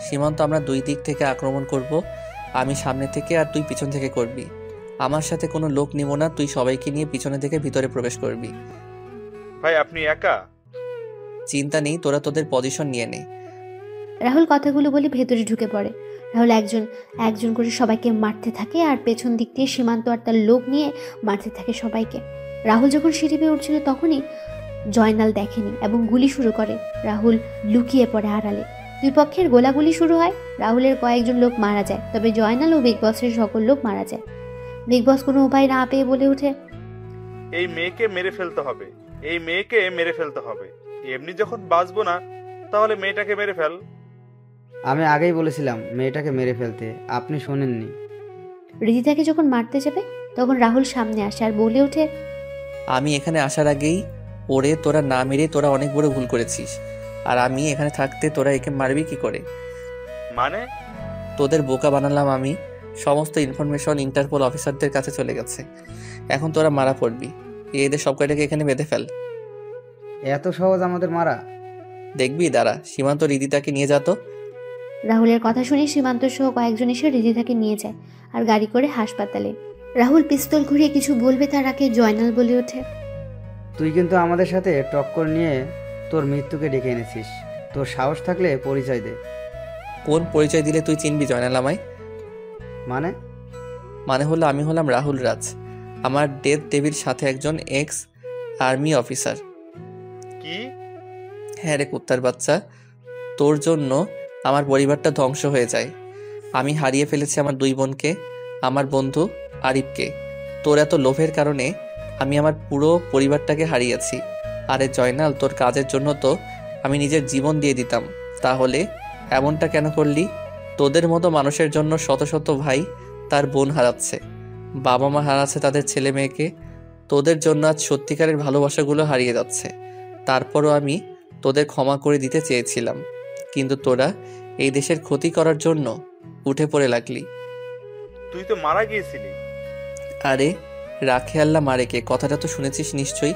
সীমান্ত, আমরা দুই দিক থেকে আক্রমণ করব, আমি সামনে থেকে আর তুই পিছন থেকে করবি। আমার সাথে কোনো লোক নিব না, তুই সবাইকে নিয়ে পিছনে থেকে ভিতরে প্রবেশ করবি। ভাই, আপনি একা? চিন্তা নেই, তোরা তোদের পজিশন নিয়ে নে। রাহুল কথাগুলো বলে ভেতরে ঢুকে পড়ে। রাহুল একজন একজন করে সবাইকে মারতে থাকে, আর পেছন দিক দিয়ে সীমান্ত আর তার লোক নিয়ে মারতে থাকে সবাইকে। রাহুল যখন সিঁড়ি বেয়ে উঠছিল তখনই জয়নাল দেখেনি এবং গুলি শুরু করে। রাহুল লুকিয়ে পড়ে আড়ালে। দুই পক্ষের গোলাগুলি শুরু হয়। রাহুলের কয়েকজন লোক মারা যায়, তবে জয়নাল ও বিগ বসের সকল লোক মারা যায়। বিগ বস কোনো উপায় না পেয়ে বলে ওঠে, এই মেয়েকে মেরে ফেলতে হবে, এই মেয়েকে মেরে ফেলতে হবে। এমনি যখন বাঁচবো না, তাহলে মেয়েটাকে মেরে ফেল। আমি আগেই বলেছিলাম মেয়েটাকে মেরে ফেলতে, আপনি শোনেননি। রিদিতাকে যখন মারতে যাবে তখন রাহুল সামনে আসে আর বলে ওঠে, আমি এখানে আসার আগেই ওরে তোরা না মেরে তোরা অনেক বড় ভুল করেছিস, আর আমি এখানে থাকতে তোরা একে মারবি কি করে? মানে? তোদের বোকা বানালাম আমি। সমস্ত ইনফরমেশন ইন্টারপোল অফিসারদের কাছে চলে গেছে, এখন তোরা মারা পড়বি। এদের সব কয়টাকে এখানে বেঁধে ফেল। এত সহজ আমাদের মারা? দেখবি, দাঁড়া, সীমান্ত রিদিতাকে নিয়ে যা তো। রাহুলের কথা শুনে সীমান্ত সহ কয়েকজন এসে রিদিতাকে নিয়ে যায় আর গাড়ি করে হাসপাতালে। রাহুল পিস্তল ঘুরিয়ে কিছু বলবে তার আগে জয়নাল বলে ওঠে, তুই কিন্তু আমাদের সাথে টক্কর নিয়ে তোর মৃত্যুকে ডেকে এনেছিস। তোর সাহস থাকলে পরিচয় দে। কোন পরিচয় দিলে তুই চিনবি জয়নাল আমায়? মানে হলো আমি হলাম রাহুল রাজ, আমার ডেথ দেবীর সাথে একজন এক্স আর্মি অফিসার। কি? হ্যাঁ রে কুত্তার বাচ্চা, তোর জন্য আমার পরিবারটা ধ্বংস হয়ে যায়। আমি হারিয়ে ফেলেছি আমার দুই বোনকে, আমার বন্ধু আরিফকে। তোর এত লোভের কারণে আমি আমার পুরো পরিবারটাকে হারিয়েছি। আরে জয়নাল, তোর কাজের জন্য তো আমি নিজের জীবন দিয়ে দিতাম, তাহলে এমনটা কেন করলি? তোদের মতো মানুষের জন্য শত শত ভাই তার বোন হারাচ্ছে, বাবা মা হারাচ্ছে তাদের ছেলে মেয়েকে। তোদের জন্য আজ সত্যিকারের ভালোবাসাগুলো হারিয়ে যাচ্ছে। তারপরও আমি তোদের ক্ষমা করে দিতে চেয়েছিলাম, কিন্তু তোরা এই দেশের ক্ষতি করার জন্য উঠে পড়ে লাগলি। তুই তো মারা গিয়েছিলি। আরে রাখে আল্লাহ মারেকে, কথাটা তো শুনেছিস নিশ্চয়ই।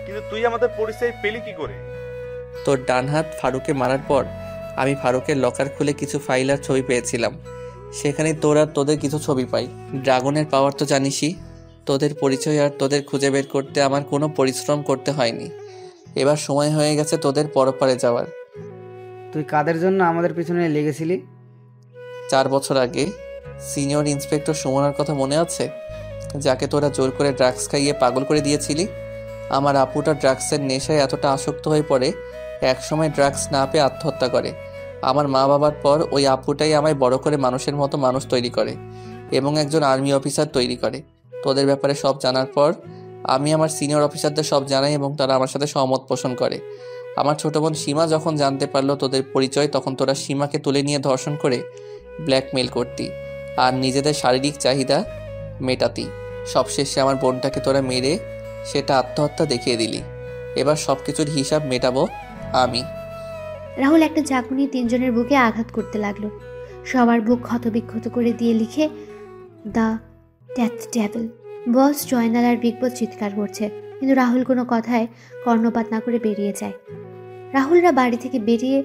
কিন্তু তুই আমাদের পরিচয় পেলি কি করে? তোর ডান হাত ফারুকে মারার পর আমি ফারুকের লকার খুলে কিছু ফাইল আর ছবি পেয়েছিলাম, সেখানে তোর আর তোদের কিছু ছবি পাই। ড্রাগনের পাওয়ার তো জানিসই। তোদের পরিচয় আর তোদের খুঁজে বের করতে আমার কোনো পরিশ্রম করতে হয়নি। এবার সময় হয়ে গেছে তোদের পরপারে যাওয়ার। তুই কাদের জন্য আমাদের পিছনে লেগেছিলি? 4 বছর আগে সিনিয়র ইন্সপেক্টর সুমনার কথা মনে আছে, যাকে তোরা জোর করে ড্রাগস খাইয়ে পাগল করে দিয়েছিলি? আমার আপুটা ড্রাগসের নেশায় এতটা আসক্ত হয়ে পড়ে একসময় ড্রাগস না পেয়ে আত্মহত্যা করে, আমার মা বাবার পর ওই আপুটাই আমায় বড় করে মানুষের মতো মানুষ তৈরি করে এবং একজন আর্মি অফিসার তৈরি করে। তোদের ব্যাপারে সব জানার পর আমি আমার সিনিয়র অফিসারদের সব জানাই এবং তারা আমার সাথে সহমত পোষণ করে। আমার ছোট বোন সীমা যখন জানতে পারলো তোদের পরিচয়, তখন তোরা সীমাকে তুলে নিয়ে ধর্ষণ করে ব্ল্যাকমেল করতি আর নিজেদের শারীরিক চাহিদা মেটাতি। সবশেষে আমার বোনটাকে তোরা মেরে সেটা আত্মহত্যা দেখিয়ে দিলি। এবার সব কিছুর হিসাব মেটাবো আমি। রাহুল একটা চাকু নিয়ে তিনজনের বুকে আঘাত করতে লাগলো। সবার বুক ক্ষতবিক্ষত করে দিয়ে লিখে the death devil. Boss, Joynal আর বিগ বস চিৎকার করছে, কিন্তু রাহুল কোনো কথায় কর্ণপাত না করে বেরিয়ে যায়। রাহুলরা বাড়ি থেকে বেরিয়ে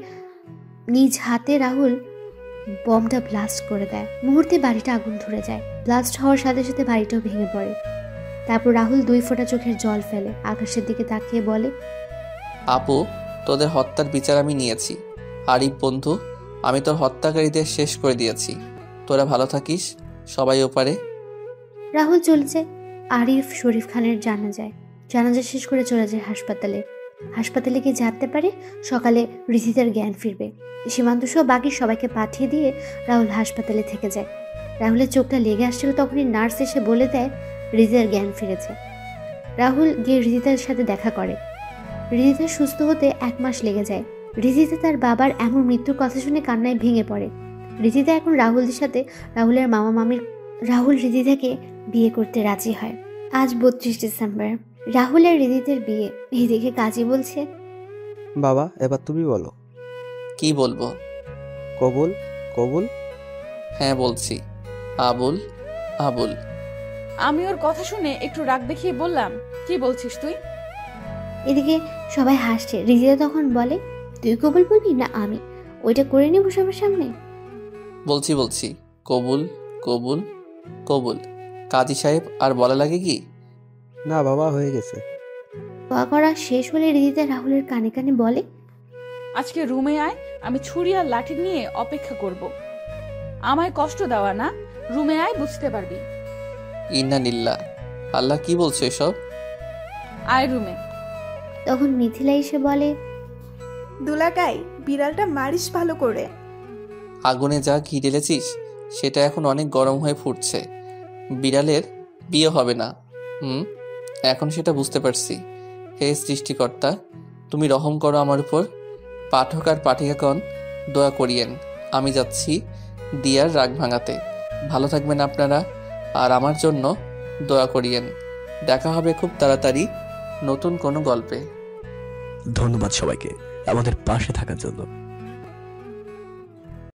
নিজ হাতে রাহুল বমটা ব্লাস্ট করে দেয়। মুহূর্তে বাড়িটা আগুন ধরে যায়। ব্লাস্ট হওয়ার সাথে সাথে বাড়িটাও ভেঙে পড়ে। তারপর রাহুল 2 ফোঁটা চোখের জল ফেলে, আকাশের দিকে তাকিয়ে বলে, আপু, তোদের হত্যার বিচার আমি নিয়েছি। আরিফ বন্ধু, আমি তোর হত্যাকারীদের শেষ করে দিয়েছি। তোরা ভালো থাকিস, সবাই ওপারে। রাহুল চলে যায়। আরিফ শরীফ খানের জানাজা শেষ করে চলে যায় হাসপাতালে গিয়ে জানতে পারে সকালে রিধিতার জ্ঞান ফিরবে। সীমান্ত সহ বাকি সবাইকে পাঠিয়ে দিয়ে রাহুল হাসপাতালে থেকে যায়। রাহুলের চোখটা লেগে আসছিল, তখনই নার্স এসে বলে দেয় রিধিতার জ্ঞান ফিরেছে। রাহুল গিয়ে রিধিতার সাথে দেখা করে। রিধিতা সুস্থ হতে 1 মাস লেগে যায়। রিধিতা তার বাবার এমন মৃত্যুর কথা শুনে কান্নায় ভেঙে পড়ে। রিধিতা এখন রাহুলের সাথে রাহুলের মামা মামির। রাহুল রিধিতাকে বিয়ে করতে রাজি হয়। আজ 32 ডিসেম্বর, রাহুল আর রিধিতার বিয়ে। এদিকে কাজী বলছে, বাবা এবার তুমি বলো। কি বলবো? কবুল কবুল। হ্যাঁ বলছি, আবুল আবুল। আমি ওর কথা শুনে একটু রাগ দেখিয়ে বললাম, কি বলছিস তুই? এদিকে সবাই হাসছে। রিধিতা তখন বলে, তুই কবুল বলবি না আমি? ওইটা করে নেব সবার সামনে। বলছি, কবুল কবুল কবুল। কাজী সাহেব, আর বলা লাগে কি? না বাবা, হয়ে গেছে। দোয়া করা শেষ হলে রিধিতা রাহুলের কানে কানে বলে, আজকে রুমে আয়, আমি ছুরি আর লাঠি নিয়ে অপেক্ষা করব। আমায় কষ্ট দেওয়া না, রুমে আয়, বুঝতে পারবি। ইন্না নিল্লাহ, আল্লাহ কি বলছো এসব? আয় রুমে। তখন মিথিলা এসে বলে, দুলাগাই, বিড়ালটা মারিস ভালো করে। আগুনে যা ঘি ঢেলেছিস সেটা এখন অনেক গরম হয়ে ফুটছে। বিড়ালের বিয়ে হবে না। এখন সেটা বুঝতে পারছি। হে সৃষ্টিকর্তা, তুমি রহম করো আমার উপর। পাঠক আর পাঠিকাগণ দোয়া করিয়েন। আমি যাচ্ছি দিয়ার রাগ ভাঙাতে। ভালো থাকবেন আপনারা, আর আমার জন্য দোয়া করিয়েন। দেখা হবে খুব তাড়াতাড়ি নতুন কোনো গল্পে। ধন্যবাদ সবাইকে আমাদের পাশে থাকার জন্য।